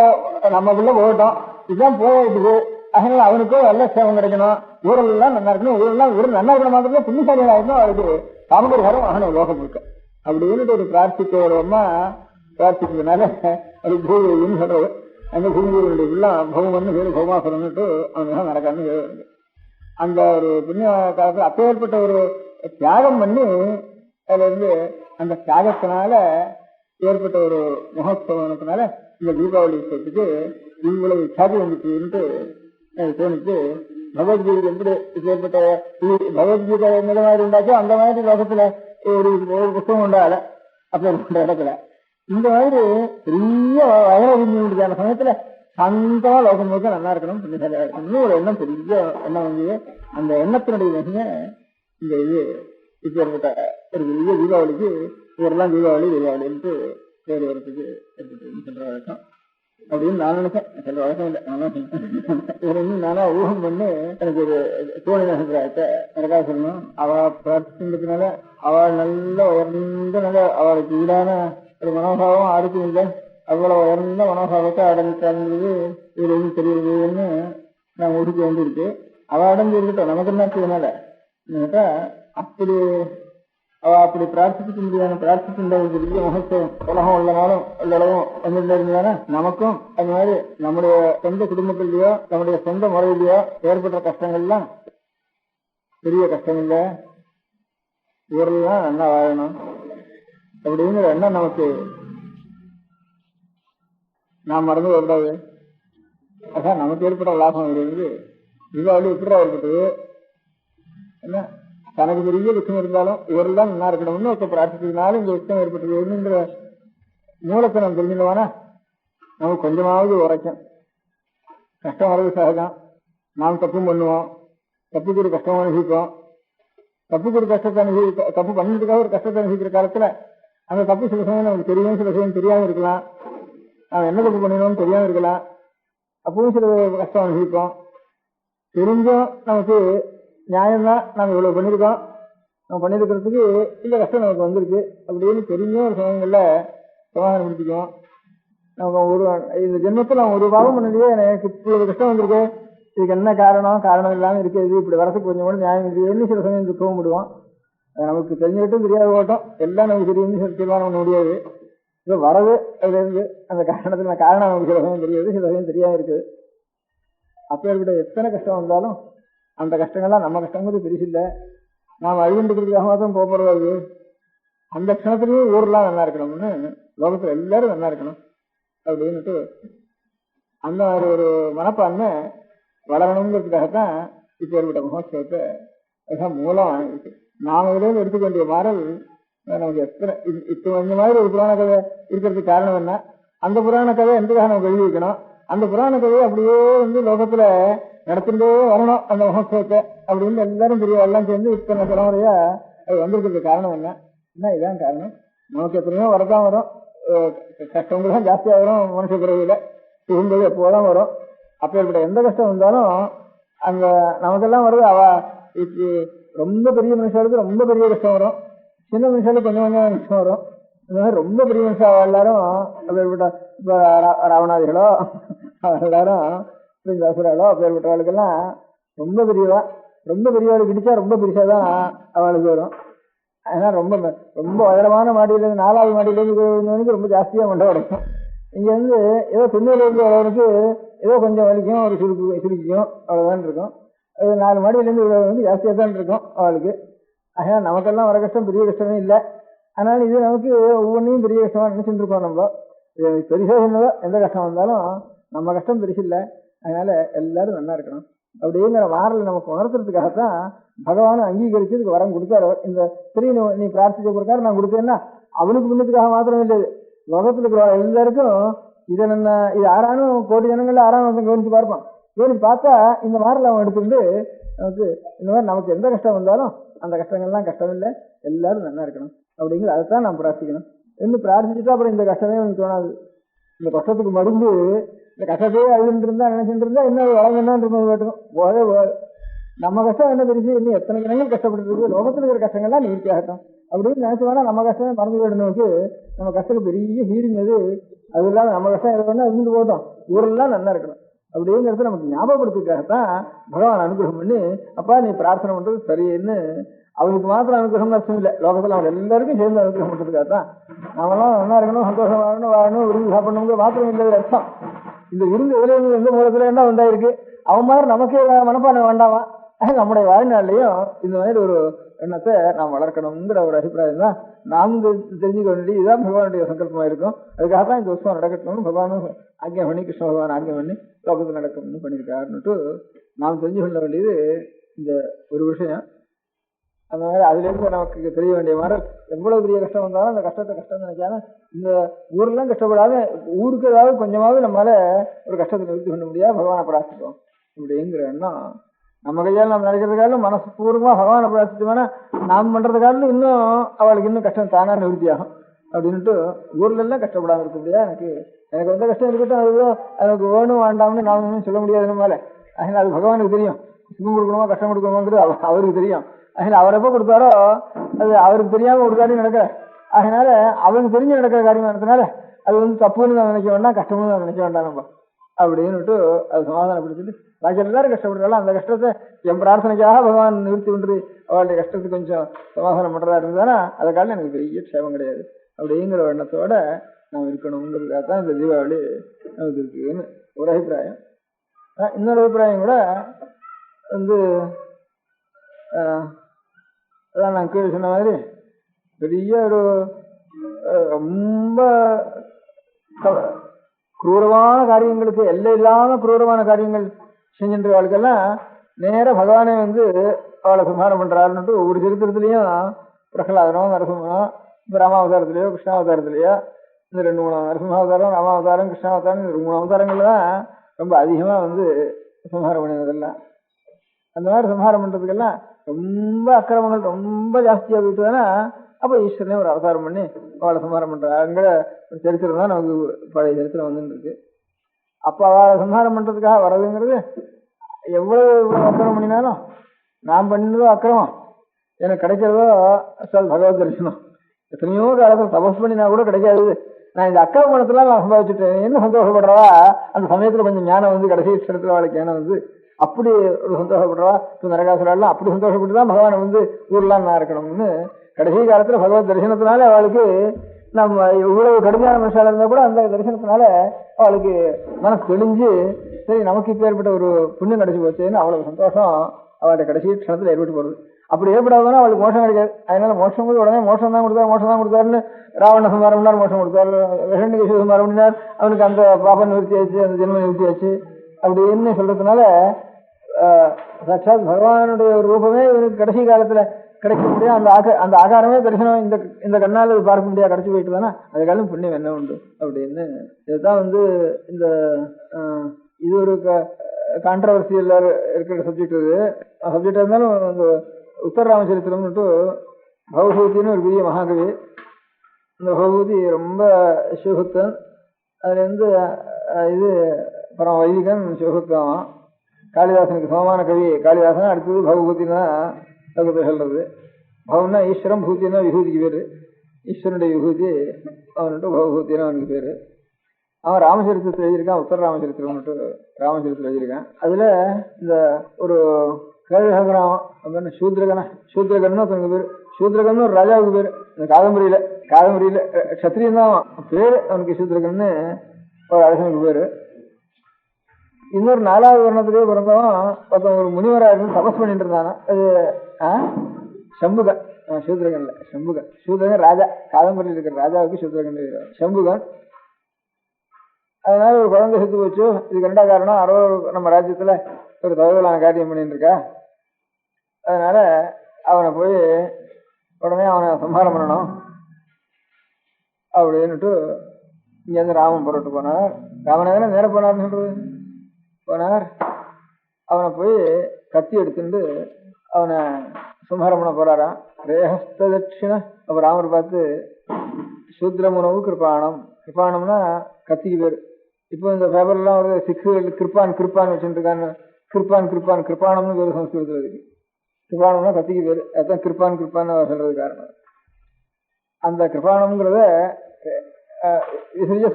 போகட்டும், இதுதான் போயிடுது. அதனால அவனுக்கும் நல்ல சேவம் கிடைக்கணும், ஊரெல்லாம் நல்லா இருக்கணும், ஊரெல்லாம் நல்லா இருக்கணும், மாத்திரம் புண்ணியசாலிகள் ஆயிருக்கும், அவருக்கு காமகரிகாரம் ஆகணும் லோகம் முழுக்க அப்படின்னு ஒரு பிரார்த்திக்கிறோமா பிரார்த்திக்கிறதுனால அது பூவின்னு சொல்றது. அங்கே பூமியுடைய உள்ளம் பௌமன்னு பேரு, பௌமாசுரன்னுட்டு அவன் நடக்கான்னு பேர் வருது. அந்த ஒரு புண்ணிய காலத்தில் அப்பேற்பட்ட ஒரு தியாகம் பண்ணி அதுல இருந்து அந்த தியாகத்தினால ஏற்பட்ட ஒரு மகோத்சவத்தினால இந்த தீபாவளி உற்சவத்துக்கு இவ்வளவு சாதி வந்துச்சுன்ட்டு எனக்கு தோணிச்சு. பகவத்கீதை எப்படி ஏற்பட்ட பகவத்கீதை எந்த மாதிரி உண்டாச்சோ அந்த மாதிரி லோகத்துல ஒரு புத்தகம் உண்டாகல அப்படி இடத்துல. இந்த மாதிரி பெரிய வயலறிஞான சமயத்துல சந்தமா லோகம் முழுக்க நல்லா இருக்கணும், புண்ணியசாலியா இருக்கணும் ஒரு எண்ணம், பெரிய எண்ணம் வந்து அந்த எண்ணத்தினுடைய மிக இந்த இது இப்ப ஏற்பட்ட ஒரு பெரிய தீபாவளிக்கு இவரெல்லாம் தீபாவளி தீபாவளின்ட்டு பேர் வரத்துக்கு ஏற்பட்டு சொல்ற வழக்கம் அப்படின்னு நான் நினைச்சேன். சொல்ற வழக்கம் இல்லை, நான் நானா ஊகம் பண்ணி எனக்கு ஒரு தோணின அபிப்பிராயத்தை எனக்காக சொல்லணும். அவ பிரார்த்திக்கிறதுனால அவள் நல்ல உயர்ந்த நல்ல அவளுக்கு ஈடான ஒரு மனோபாவம் யாருக்கும் இல்லை. அவ்வளவு உயர்ந்த மனோபாவத்தை அடைஞ்சிருந்தது இதுல இருந்து தெரியுதுன்னு நான் ஒதுக்க வேண்டியிருக்கு. அவ அடைஞ்சு இருக்கட்டும், நமக்கு என்ன செய்யனால கேட்டா அப்படி அவ அப்படி பிரார்த்திக்க முடியாத பிரார்த்திக்கின்ற ஒரு பெரிய மகத்துவம் உலகம் உள்ளனாலும் உள்ளளவும் வந்துட்டு இருந்தானே நமக்கும் அது மாதிரி நம்முடைய சொந்த குடும்பத்திலேயோ நம்முடைய சொந்த முறையிலேயோ ஏற்பட்ட கஷ்டங்கள்லாம் பெரிய கஷ்டம் இல்லை, இவரெல்லாம் நல்லா வாழணும் அப்படிங்கிற எண்ணம் நமக்கு நாம் மறந்து வரக்கூடாது. அதான் நமக்கு ஏற்பட்ட லாபம் இருந்து தீபாவளி எப்படி ஏற்பட்டது என்ன தனக்கு பெரிய துக்கம் இருந்தாலும் இவரெல்லாம் நல்லா இருக்கணும்னு ஒருத்த பிரார்த்திக்கிறதுனால இந்த துக்கம் ஏற்பட்டதுங்கிற மூலத்தை நம்ம தெரிஞ்சுக்கவானா நமக்கு கொஞ்சமாவது உரைக்கும். கஷ்டம் வர்றது சகஜம், நாம் தப்பும் பண்ணுவோம், தப்புக்கு ஒரு கஷ்டம் அனுபவிப்போம். தப்புக்கு ஒரு கஷ்டத்தை தப்பு பண்ணதுக்காக ஒரு கஷ்டத்தை அனுபவிக்கிற காலத்துல அந்த தப்பு சில சமயம் நமக்கு தெரியும், சில சமயம் தெரியாம இருக்கலாம். நாம் என்ன தப்பு பண்ணினோம்னு தெரியாம இருக்கலாம். அப்பவும் சில கஷ்டம் அனுபவிப்போம். தெரிஞ்சும் நமக்கு நியாயம்தான், நம்ம இவ்வளவு பண்ணிருக்கோம், நம்ம பண்ணிருக்கிறதுக்கு இந்த கஷ்டம் நமக்கு வந்திருக்கு அப்படின்னு தெரிஞ்சும் ஒரு சமயங்கள்ல சமாதானம் பிடிச்சிக்குவோம். நம்ம ஒரு இந்த ஜென்மத்தில் நம்ம ஒரு பாவம் பண்ணலையே, எனக்கு இவ்வளவு கஷ்டம் வந்திருக்கு, இதுக்கு என்ன காரணம், காரணம் இல்லாம இருக்குது, இப்படி வரதுக்கு கொஞ்சம் கூட நியாயம் இல்லையேன்னு சில சமயம் துக்கம் விடுவோம். நமக்கு தெரிஞ்சுக்கிட்டும் தெரியாத ஓட்டம் எல்லாம் நமக்கு தெரியும் தீர்மானம் பண்ண முடியாது. இப்போ வரது அதுல இருந்து அந்த காரணத்துல காரணம் நமக்கு சில சமயம் தெரியாது, சில சமயம் தெரியாம இருக்குது. அப்பேற்பட்ட எத்தனை கஷ்டம் வந்தாலும் அந்த கஷ்டங்கள்லாம் நம்ம கஷ்டங்கிறது பெருசு இல்லை, நாம் அழிவுன்றதுக்காக மாத்திரம் போகிறது. அந்த க்ஷணத்துலேயும் ஊரெல்லாம் நல்லா இருக்கணும்னு லோகத்தில் எல்லாரும் நல்லா இருக்கணும் அப்படின்னுட்டு அந்த மாதிரி ஒரு மனப்பான்மை வளரணுங்கிறதுக்காகத்தான் இப்போ ஏற்பட்ட மகோத்சவத்தை அதுதான் மூலம் இருக்கு. நாம இதுலேருந்து எடுத்துக்க வேண்டிய மாறல் நமக்கு எத்தனை இப்போ இந்த மாதிரி ஒரு புராண கதை இருக்கிறதுக்கு காரணம் என்ன, அந்த புராண கதை எந்தக்காக நமக்கு எழுதி வைக்கணும், அந்த புராண கதையை அப்படியே வந்து லோகத்துல நடத்திட்டே வரணும் அந்த மகோத்சவத்தை அப்படின்னு எல்லாரும் பெரியவெல்லாம் சேர்ந்து இத்தனை தலைமுறையா அது வந்திருக்கிறதுக்கு காரணம் என்ன, இதான் காரணம். நமக்கு எத்தனையோ வரதான் வரும், கஷ்டங்கள் தான் ஜாஸ்தியாக வரும், மனுஷ பிறவியில சுகும்போது எப்போதான் வரும். அப்பேற்பட்ட எந்த கஷ்டம் வந்தாலும் அங்க நமக்கெல்லாம் வருது. அவ ரொம்ப பெரிய மனுஷாளுக்கு ரொம்ப பெரிய கஷ்டம் வரும், சின்ன மனுஷாளுக்கு கொஞ்சம் கொஞ்சம் கஷ்டம் வரும். இந்த மாதிரி ரொம்ப பெரிய மனுஷா எல்லாரும் அப்பேற்பட்ட இப்ப ராவணாதிகளோ எல்லாரும் அசுராளோ அப்பேற்பட்டவாளுக்கெல்லாம் ரொம்ப பெரியவா, ரொம்ப பெரியவாளுக்கு இடிச்சா ரொம்ப பெருசாதான் அவளுக்கு வரும். அதனால ரொம்ப ரொம்ப உயரமான மாடியிலேருந்து 4வது மாடியிலேருந்து ரொம்ப ஜாஸ்தியா மண்டை உடைக்கும். இங்க வந்து ஏதோ துணியில இருந்து வரவனுக்கு ஏதோ கொஞ்சம் வலிக்கும், ஒரு சுருக்கிக்கும், அவ்வளவுதான் இருக்கும். அது 4 மாடியிலேருந்து வந்து ஜாஸ்தியா தான் இருக்கும் அவளுக்கு. அதனால நமக்கெல்லாம் வர கஷ்டம் பெரிய கஷ்டமே இல்லை. அதனால இது நமக்கு ஒவ்வொன்றையும் பெரிய கஷ்டமா நினைச்சுட்டு இருக்கோம். நம்ம பெருசா சொன்னதோ எந்த கஷ்டம் வந்தாலும் நம்ம கஷ்டம் பெருசு இல்லை. அதனால எல்லாரும் நல்லா இருக்கணும் அப்படிங்கிற மாறல நமக்கு உணர்த்துறதுக்காகத்தான் பகவானை அங்கீகரிச்சு இதுக்கு வரம் கொடுத்தாரு. இந்த சரி நீ பிரார்த்திச்ச பிரகாரம் நான் கொடுத்தேன்னா அவனுக்கு முன்னத்துக்காக மாத்திரம் இல்லை, லோகத்துல இருக்கிற எல்லாருக்கும் இதை இது ஆறானும் கோடி ஜனங்கள்ல ஆறாம் கவனிச்சு பார்ப்பான். கவனிச்சு பார்த்தா இந்த மாறல அவன் எடுத்துட்டு நமக்கு இந்த மாதிரி நமக்கு எந்த கஷ்டம் வந்தாலும் அந்த கஷ்டங்கள்லாம் கஷ்டம் இல்லை, எல்லாரும் நல்லா இருக்கணும் அப்படிங்கிறது அதைத்தான் நாம் பிரார்த்திக்கணும். இன்னும் பிரார்த்திச்சுட்டா அப்புறம் இந்த கஷ்டமே எனக்கு தோணாது. இந்த கஷ்டத்துக்கு மருந்து இந்த கஷ்டத்தையே அழுதுட்டு இருந்தா நினைச்சுட்டு இருந்தா இன்னும் வளங்கன்னு கேட்டுக்கும் போதே போது. நம்ம கஷ்டம் என்ன தெரிஞ்சு இன்னும் எத்தனை ஜனங்கள் கஷ்டப்பட்டு இருக்கு, லோகத்தில் இருக்கிற கஷ்டங்கள்லாம் நிவர்த்தியாகட்டும் அப்படின்னு நினைச்சுவானா நம்ம கஷ்டமே மறந்து போயிடணுக்கு நம்ம கஷ்டத்துக்கு பெரிய ஹீரிங் அது. அது இல்லாம நம்ம கஷ்டம் இருக்கணும்னா இருந்து போட்டோம், ஊரெல்லாம் நல்லா இருக்கணும் அப்படிங்கிறது நமக்கு ஞாபகப்படுத்துக்காகத்தான் பகவான் அனுகிரகம் பண்ணி அப்பா நீ பிரார்த்தனை பண்றது சரின்னு அவனுக்கு மாத்திரம் அனுகிரகம் அர்த்தம் இல்லை, லோகத்துல அவன் எல்லாருக்கும் சேர்ந்து அனுகிரகம் பண்றதுக்காகத்தான். நாமெல்லாம் நல்லா இருக்கணும், சந்தோஷம் வாழணும், விரும்பி சாப்பிடணுங்கிற மாத்திரம் இல்லை அர்த்தம். இந்த விருந்து எதுல இருந்து எந்த மூலத்துல இருந்தா உண்டாயிருக்கு, அவன் மாதிரி நமக்கே மனப்பான்மை வேண்டாமா? நம்முடைய வாழ்நாள்லயும் இந்த மாதிரி ஒரு எண்ணத்தை நாம் வளர்க்கணுங்கிற ஒரு அபிப்பிராயம் தான் நாம் தெரிஞ்சுக்க வேண்டியது. இதுதான் பகவானுடைய சங்கல்பமா இருக்கும். அதுக்காக தான் இந்த உற்சவம் நடக்கணும்னு பகவானும் ஆக்கியம் பண்ணி, கிருஷ்ண பகவான் ஆக்கியம் பண்ணி லோகத்தில் நடக்கணும்னு பண்ணியிருக்காருன்னுட்டு நாம் தெரிஞ்சு கொள்ள வேண்டியது இந்த ஒரு விஷயம். அந்த மாதிரி அதுல இருந்து நமக்கு தெரிய வேண்டிய மாதிரி எவ்வளவு பெரிய கஷ்டம் வந்தாலும் அந்த கஷ்டத்தை கஷ்டம் நினைக்காம இந்த ஊர்லாம் கஷ்டப்படாம ஊருக்கு ஏதாவது கொஞ்சமாவது நம்மளால ஒரு கஷ்டத்தை நிறுத்தி பண்ண முடியாது, பகவானை பிரார்த்திப்போம் இப்படிங்கிற எண்ணம் நம்ம கையால் நம்ம நினைக்கிறதுக்காலும் மனசு பூர்வமாக பகவானை பிரார்த்திச்சோம்னா நாம் பண்றதுக்காலும் இன்னும் அவளுக்கு இன்னும் கஷ்டம் தானா நிவர்த்தி ஆகும் அப்படின்ட்டு ஊர்ல எல்லாம் கஷ்டப்படாம இருக்க முடியாது. எனக்கு வந்த கஷ்டம் இருக்கட்டும், அதுதான் எனக்கு வேணும் வேண்டாம்னு நாம் இன்னும் சொல்ல முடியாது நம்மளால. அதனால அது பகவானுக்கு தெரியும், சுகம் கொடுக்கணுமா கஷ்டம் கொடுக்கணுமாங்கிறது அவருக்கு தெரியும். அதனால அவர் எப்போ கொடுத்தாரோ அது அவருக்கு தெரியாம ஒரு காரியம் நடக்க, அதனால அவனுக்கு தெரிஞ்சு நடக்கிற காரியமானதுனால அது தப்புன்னு நான் நினைக்க வேண்டாம், கஷ்டம்னு நான் நினைக்க வேண்டாம் நம்ம அப்படின்னுட்டு அது சமாதானப்படுத்திட்டு பாக்கி எல்லாரும் கஷ்டப்படுறாலும் அந்த கஷ்டத்தை என் பிரார்த்தனைக்காக பகவான் நிறுத்தி கொண்டு அவளுடைய கஷ்டத்துக்கு கொஞ்சம் சமாதானம் பண்றதா இருந்ததுன்னா அதை காலம் எனக்கு பெரிய க்ஷேமம் கிடையாது அப்படிங்கிற எண்ணத்தோட நாம் இருக்கணுங்கிறதுக்காக தான் இந்த தீபாவளி நமக்கு இருக்குன்னு ஒரு அபிப்பிராயம். இன்னொரு அபிப்பிராயம் கூட அதான் நான் கீழே சொன்ன மாதிரி பெரிய ஒரு ரொம்ப குரூரமான காரியங்களுக்கு எல்லை இல்லாம குரூரமான காரியங்கள் செஞ்சுட்டு வாழ்க்கெல்லாம் நேர பகவானே அவளை சம்ஹாரம் பண்றாருன்னுட்டு ஒவ்வொரு சரித்திரத்திலையும் பிரகலாதனோ நரசிம்மனோ இப்போ ராமாவதாரத்திலேயோ கிருஷ்ணாவதாரத்திலேயோ இந்த 2-3 நரசிம்மாவதாரம் ராமாவதாரம் கிருஷ்ணாவதாரம் இந்த 3 அவதாரங்கள்ல தான் ரொம்ப அதிகமா சம்ஹாரம் பண்ணினதெல்லாம். அந்த மாதிரி சம்ஹாரம் பண்றதுக்கெல்லாம் ரொம்ப அக்கிரமங்கள் ரொம்ப ஜாஸ்தியா போயிட்டு தானே அப்போ ஈஸ்வரனே ஒரு அவதாரம் பண்ணி அவளை சம்ஹாரம் பண்றாங்கிற சரித்திரம் தான் நமக்கு பழைய சரித்திரம் வந்துட்டு இருக்கு. அப்போ அவளை சம்ஹாரம் பண்றதுக்காக வர்றதுங்கிறது எவ்வளவு அக்கிரமம் பண்ணினாலும் நான் பண்ணதோ அக்கிரமம் எனக்கு கிடைக்கிறதோ பகவத் தரிசனம். எத்தனையோ காலத்தில் தபஸ் பண்ணினா கூட கிடைக்காது. நான் இந்த அக்கிரமணத்துல நான் சம்பாதிச்சுட்டேன் என்ன சந்தோஷப்படுறவா அந்த சமயத்துல கொஞ்சம் ஞானம் கடைசி இடத்துல அவளுக்கு ஞானம் அப்படி ஒரு சந்தோஷப்படுறவா இப்போ நரகாசுரெல்லாம் அப்படி சந்தோஷப்பட்டு தான் பகவானை ஊர்லாம் நான் இருக்கணும்னு கடைசி காலத்துல பகவத் தரிசனத்தினால அவளுக்கு நம்ம இவ்வளவு கடுமையான மனுஷால இருந்தா கூட அந்த தரிசனத்தினால அவளுக்கு மனசு தெளிஞ்சு சரி நமக்கு இப்போ ஏற்பட்ட ஒரு புண்ணியம் கிடைச்சி போச்சுன்னு அவ்வளவு சந்தோஷம் அவளுடைய கடைசி க்ஷணத்துல ஏற்பட்டு போறது. அப்படி ஏற்படாதுன்னா அவளுக்கு மோஷம் கிடைக்காது. அதனால மோஷம் உடனே மோஷம் தான் கொடுத்தாருன்னு ராவண சம்ஹாரம் பண்ணார், மோஷம் கொடுத்தாரு. விஷண்ணிகேஷ சம்ஹாரம் பண்ணினார், அவனுக்கு அந்த பாபம் நிவர்த்தி ஆச்சு, அந்த ஜென்மம் நிவர்த்தி ஆச்சு அப்படின்னு சொல்றதுனால சாட்சாத் பகவானுடைய ஒரு ரூபமே இவனுக்கு கடைசி காலத்துல கிடைக்க முடியாது. அந்த ஆகாரமே தரிசனம் இந்த கண்ணால் பார்க்க முடியாது கிடைச்சி போயிட்டு தானே அதுக்காலும் புண்ணியம் என்ன உண்டு அப்படின்னு. இதுதான் இந்த இது ஒரு கான்ட்ரவர்சியல் இருக்கிற சப்ஜெக்ட். இது சப்ஜெக்டா இருந்தாலும் இந்த உத்தர ராமச்சரித்திரம்னுட்டு பகவதூத்தின்னு ஒரு பெரிய மகாகவி. இந்த பகவதி ரொம்ப சிவபக்தன். அதுலேருந்து இது பரம வைதிகன் சிவபக்தன். காளிதாசனுக்கு சமமான கவி காளிதாசன். அடுத்தது பகவதினா லோகத்தை சொல்றது. பவன்னா ஈஸ்வரம், பூத்தினா விபூதிக்கு பேரு. ஈஸ்வரனுடைய விபூதி அவன்ட்டு பகவதினா அவனுக்கு பேரு. அவன் ராமச்சரித்திரத்தில் எழுதியிருக்கான், உத்தர ராமச்சரித்திரம்னுட்டு ராமச்சரித்திரம் எழுதியிருக்கான். அதுல இந்த ஒரு கேள்விகரம் சூத்ரகன்னு ஒருத்தனுக்கு பேரு. சூத்ரகன்னு ஒரு ராஜாவுக்கு பேரு. இந்த காதம்பரியில கத்திரியன் தான் பேரு அவனுக்கு சூத்ரகன்னு ஒரு அரசனுக்கு பேரு. இன்னொரு 4வது வருணத்திலேயே பிறந்தவன் ஒருத்தன் ஒரு முனிவராக இருந்து தபஸ் பண்ணிட்டு இருந்தானா. அது சம்புகன். சூத்ரகன் இல்ல, சம்புகன். சூத்ரகன் ராஜா, காதம்பரியில் இருக்கிற ராஜாவுக்கு சூத்ரகன் சம்புகன். அதனால ஒரு குழந்தை செத்து போச்சு. இதுக்கு 2 காரணம், நம்ம ராஜ்யத்துல ஒரு தவறுதலான காரியம் பண்ணிட்டு இருக்கா. அதனால அவனை போய் உடனே அவனை சம்ஹாரம் பண்ணணும் அப்படின்னுட்டு இங்கேருந்து ராமன் புறட்டு போனார். ராமனே நேர போனார்னு சொல்றது போனார். அவனை போய் கத்தி எடுத்துட்டு அவனை சம்ஹாரம் பண்ண போறாராம். ரேஹஸ்த தட்சிண. அப்ப ராமர் பார்த்து சூத்ரமுனவு கிருப்பாணம். கிருப்பாணம்னா கத்திக்கு பேர். இப்போ இந்த பேப்பர்லாம் ஒரு கிருப்பான் வச்சுட்டு இருக்கான்னு கிருப்பாணம்னு பேர் சம்ஸ்கிருதத்தில் இருக்கு. கிருப்பாணம்னா கத்திக்கு பேர். அதுதான் கிருப்பான்னு சொல்றது காரணம். அந்த கிருப்பாணம்ங்கிறத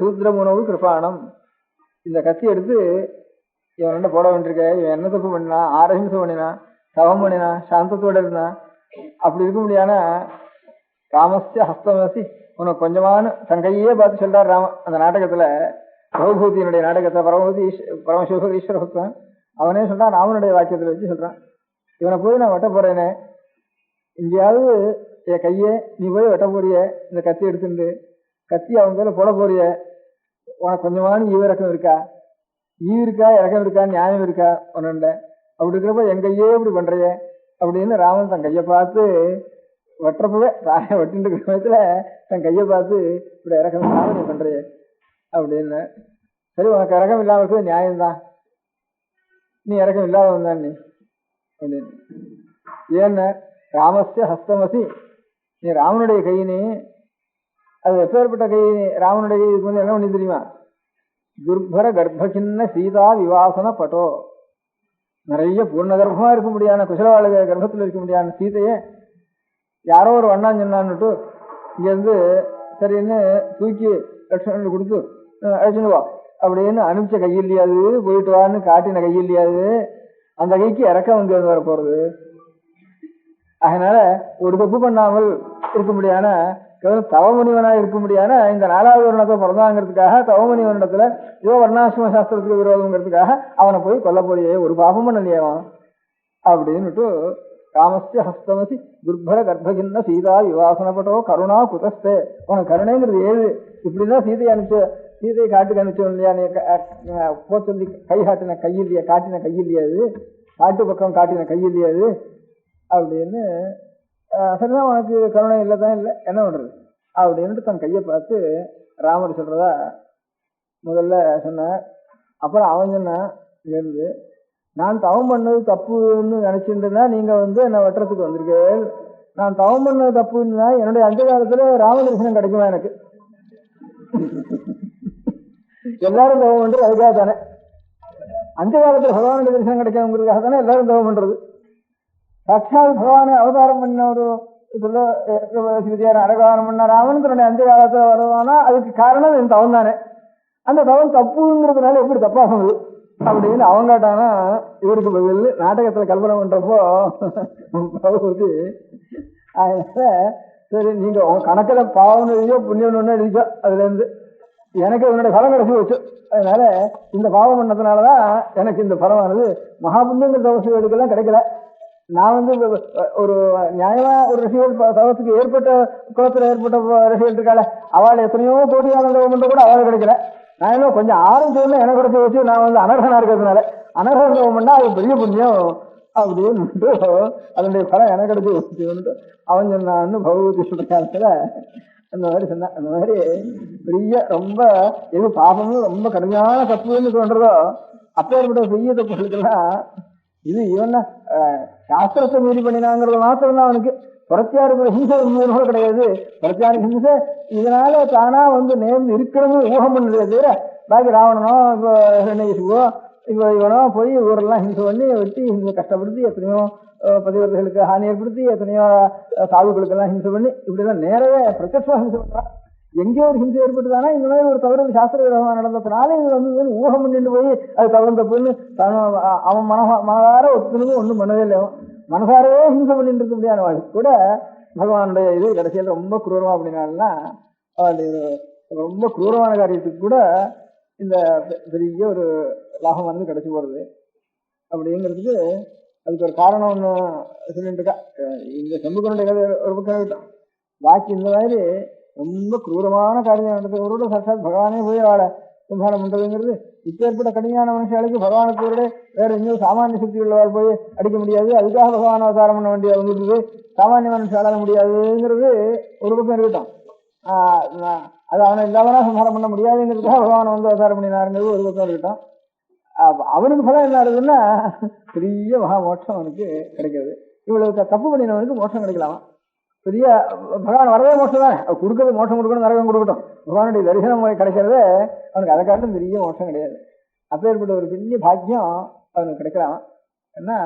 சூத்ரமுனவு கிருப்பாணம். இந்த கத்தி எடுத்து இவன் என்ன போட வேண்டியிருக்க, இவன் என்ன தப்பு பண்ணினா, ஆரஹிம்சம் பண்ணினா, தவம் பண்ணினா, சாந்தத்தோட இருந்தான். அப்படி இருக்க முடியாத ராமஸ்ய ஹஸ்தமசி உனக்கு கொஞ்சமான தன் கையே பார்த்து சொல்றார் ராமன் அந்த நாடகத்துல. பரமபூதியினுடைய நாடகத்தை பரமசிவ ஈஸ்வர பக்தன் அவனே சொல்றான், ராமனுடைய வாக்கியத்தில் வச்சு சொல்றான், இவனை போய் நான் வெட்ட போறேனே, எங்கேயாவது என் கையை நீ போய் வெட்ட போறிய, இந்த கத்தி எடுத்துட்டு கத்தி அவன் மேல போட போறிய, உனக்கு கொஞ்சமான ஈவிரக்கம் இருக்கா, இருக்கா, இறக்கம் இருக்கா, நியாயம் இருக்கா உன்னுண்ட, அப்படி இருக்கிறப்ப என் கையே இப்படி பண்றிய அப்படின்னு ராமன் தன் கையை பார்த்து வெட்டுறப்பவே தாயை வெட்டிட்டு இருக்கிற சமயத்துல தன் கையை பார்த்து இப்படி இறக்கம் இல்லாம நீ பண்றிய அப்படின்னு. சரி, உனக்கு இறக்கம் இல்லாம இருக்கிறது நியாயம்தான், நீ இறக்கம் இல்லாதவன் தான் நீ அப்படின்னு. ஏன்னு ராமஸ்ய ஹஸ்தமசி, நீ ராமனுடைய கையினே, அது எப்பேற்பட்ட கை ராமனுடைய கை, இதுக்கு வந்து என்ன பண்ணி தெரியுமா, துர்பர கர்ப்பசின்ன சீதா விவாசன பட்டோ, நிறைய பூர்ண கர்ப்பமா இருக்க முடியாத குசலவாள கர்ப்பத்தில் இருக்க முடியாத சீதையே யாரோ ஒரு வண்ணான் சொன்னான்னுட்டு இங்கேருந்து சரின்னு தூக்கி லட்சுமணன் கொடுத்து அழைச்சுன்னு வா அப்படின்னு அனுப்பிச்ச கையில்லையாது, போயிட்டு வான்னு காட்டின கையில்லையாது, அந்த கைக்கு இறக்கம் வந்து வர போறது. அதனால ஒரு தப்பு பண்ணாமல் இருக்க முடியாத தவமுனிவனா இருக்க முடியாத இந்த 4வது வருணத்தை பிறந்தாங்கிறதுக்காக தவமுனிவனிடத்துல ஏதோ வர்ணாசிரம சாஸ்திரத்துக்கு விரோதங்கிறதுக்காக அவனை போய் கொல்ல போறியே, ஒரு பாபம் பண்ணலையாவன் அப்படின்னுட்டு ராமஸ்ய ஹஸ்தமசி துர்பர கர்ப்பகின்ன சீதா விவாசனப்பட்டோ கருணா குதஸ்தே, உனக்கு கருணைங்கிறது ஏது, இப்படிதான் சீதையை அனுப்பிச்சு சீதையை காட்டுக்கு அனுப்பிச்சோம் இல்லையா, நீ போ சொல்லி கை காட்டின கையில்லையா, காட்டின கையில்லையாது, காட்டு பக்கம் காட்டின கையில்லையாது அப்படின்னு. சரிதான், உனக்கு கருணை இல்லைதான் இல்லை, என்ன பண்றது அப்படின்ட்டு தன் கையை பார்த்து ராமர் சொல்றதா முதல்ல சொன்ன. அப்புறம் அவன் சொன்னான், இருந்து நான் தவம் பண்ணது தப்புன்னு நினைச்சுட்டுனா நீங்க வந்து என்ன வெட்டுறதுக்கு வந்திருக்கேன், நான் தவம் பண்ணது தப்புன்னா என்னுடைய அந்த காலத்துல ராமதரிசனம் கிடைக்குமா எனக்கு, எல்லாரும் தவம் பண்றது அதுக்காக தானே, அந்த காலத்துல பகவானுடைய தரிசனம் கிடைக்கணுங்கிறதுக்காக தானே எல்லாரும் தவம் பண்றது. சாட்சாத் பகவான அவதாரம் பண்ண ஒரு இதுல அவதாரம் பண்ண ராமன் தன்னுடைய அந்த காலத்துல வருவானா அதுக்கு காரணம் என் தவம் தானே, அந்த தவம் தப்புங்கிறதுனால எப்படி தப்பாகுது அப்படின்னு அவங்க கேட்டானா இவருக்கு பதில் நாடகத்துல கல்பனை பண்றப்போ பகவதி. அதனால சரி, நீங்க உங்க கணக்குல பாவம் எழுதியோ புண்ணியம் ஒண்ணு எழுதிச்சோ, அதுல இருந்து எனக்கு என்னுடைய பலம் கிடைச்சி வச்சு, அதனால இந்த பாவம் பண்ணதுனாலதான் எனக்கு இந்த பலமானது மகாபுண்ணியங்கிற தவசுகளுக்கெல்லாம் கிடைக்கல. நான் வந்து ஒரு நியாயமா ஒரு ரசிகர் தவத்துக்கு ஏற்பட்ட குளத்துல ஏற்பட்ட ரசிகர் இருக்காள, அவள் எத்தனையோ கோட்டியான தவம் பண்ற கூட அவள் கிடைக்கல. நான் என்ன கொஞ்சம் ஆரம்பிச்சோன்னு எனக்கு கிடைச்சி வச்சு நான் வந்து அனர்ஹனா இருக்கிறதுனால அனர்ஹன் தவம் பண்ணா அது பெரிய புண்ணியம் அப்படின்னு அதனுடைய பலம் எனக்கு கிடைச்சி வச்சுட்டு அவன் சொன்னான்னு பகவதி சொல்ற காலத்துல அந்த மாதிரி சொன்னான். அந்த மாதிரி பெரிய ரொம்ப எது பாபமும் ரொம்ப கடுமையான தப்புன்னு தோன்றதோ அப்பேற்பட்ட பெரிய தப்புகளுக்கெல்லாம் இது இவன் சாஸ்திரத்தை மீறி பண்ணினாங்கிறது மாத்திரம் தான் அவனுக்கு. புறத்தியாருக்கு ஹிம்சை கூட கிடையாது. புறத்தியாருக்கு ஹிம்சை இதனால தானா வந்து நேர்ந்து இருக்கணும்னு ஊகம் பண்ணுறதே தவிர பாக்கி ராவணனோ இப்போ ஹிரண்யகசிபோ இப்போ இவனோ போய் ஊரெல்லாம் ஹிம்சை பண்ணி வெட்டி ஹிம்சை கஷ்டப்படுத்தி எத்தனையோ பதிவர்களுக்கு ஹானி ஏற்படுத்தி எத்தனையோ சாதுக்களுக்கெல்லாம் ஹிம்சை பண்ணி இப்படிலாம் நேரவே பிரத்யட்சமாக ஹிம்சை பண்ணுறான். எங்கேயோ ஒரு ஹிம்சை ஏற்பட்டுதானா இந்த மாதிரி ஒரு தவறு சாஸ்திர விரோதமாக நடந்ததுனால இது வந்து ஊகம் பண்ணிட்டு போய் அது தவறு தப்புன்னு அவன் மனதார ஒத்துணுக்கு ஒன்றும் பண்ணவே இல்லை. அவன் மனசாரவே ஹிம்சை பண்ணிட்டு இருக்க முடியாத வாழ் கூட பகவானுடைய இது கடைசியில் ரொம்ப குரூரமா அப்படின்னால்னா அவளுடைய ரொம்ப குரூரமான காரியத்துக்கு கூட இந்த பெரிய ஒரு லாபம் வந்து கிடைச்சி போறது அப்படிங்கிறதுக்கு அதுக்கு ஒரு காரணம் ஒன்று சொல்லிட்டு இருக்கா. இந்த சம்புகனுடைய கதை ஒரு பக்கம் இருக்கட்டும், பாக்கி இந்த மாதிரி ரொம்ப குரூரமான காரியம் நடந்தது ஒரு சாட்சாத் பகவானே போய் அவளை சம்ஹாரம் பண்றதுங்கிறது இப்போ ஏற்பட்ட கடுமையான மனுஷாளுக்கு பகவானுக்கு வேற இன்னும் சாமானிய சக்தி உள்ளவாள் போய் அடிக்க முடியாது. அதுக்காக பகவான் அவதாரம் பண்ண வேண்டிய வந்துருக்கு, சாமானிய மனுஷால முடியாதுங்கிறது ஒரு பக்கம் இருக்கட்டும். அது அவனை இல்லாமனா சம்ஹாரம் பண்ண முடியாதுங்கிறதுக்காக பகவான் வந்து அவதாரம் பண்ணினாருங்கிறது ஒரு பக்கம் இருக்கட்டும். அவனுக்கு பலம் என்ன ஆகுதுன்னா பெரிய மகா மோட்சம் அவனுக்கு கிடைக்கிறது. இவ்வளவு தப்பு பண்ணினவனுக்கு மோட்சம் கிடைக்கலாமா? பெரிய பகவான் வரவே மோட்சம் தானே, கொடுக்கறது மோட்சம் கொடுக்கணும், நரகம் கொடுக்கட்டும். பகவானுடைய தரிசனம் கிடைக்கிறதே அவனுக்கு அதை காட்டும் பெரிய மோட்சம் கிடையாது. அப்பேற்பட்ட ஒரு பெரிய பாக்கியம் அவனுக்கு கிடைக்கலாம். ஏன்னா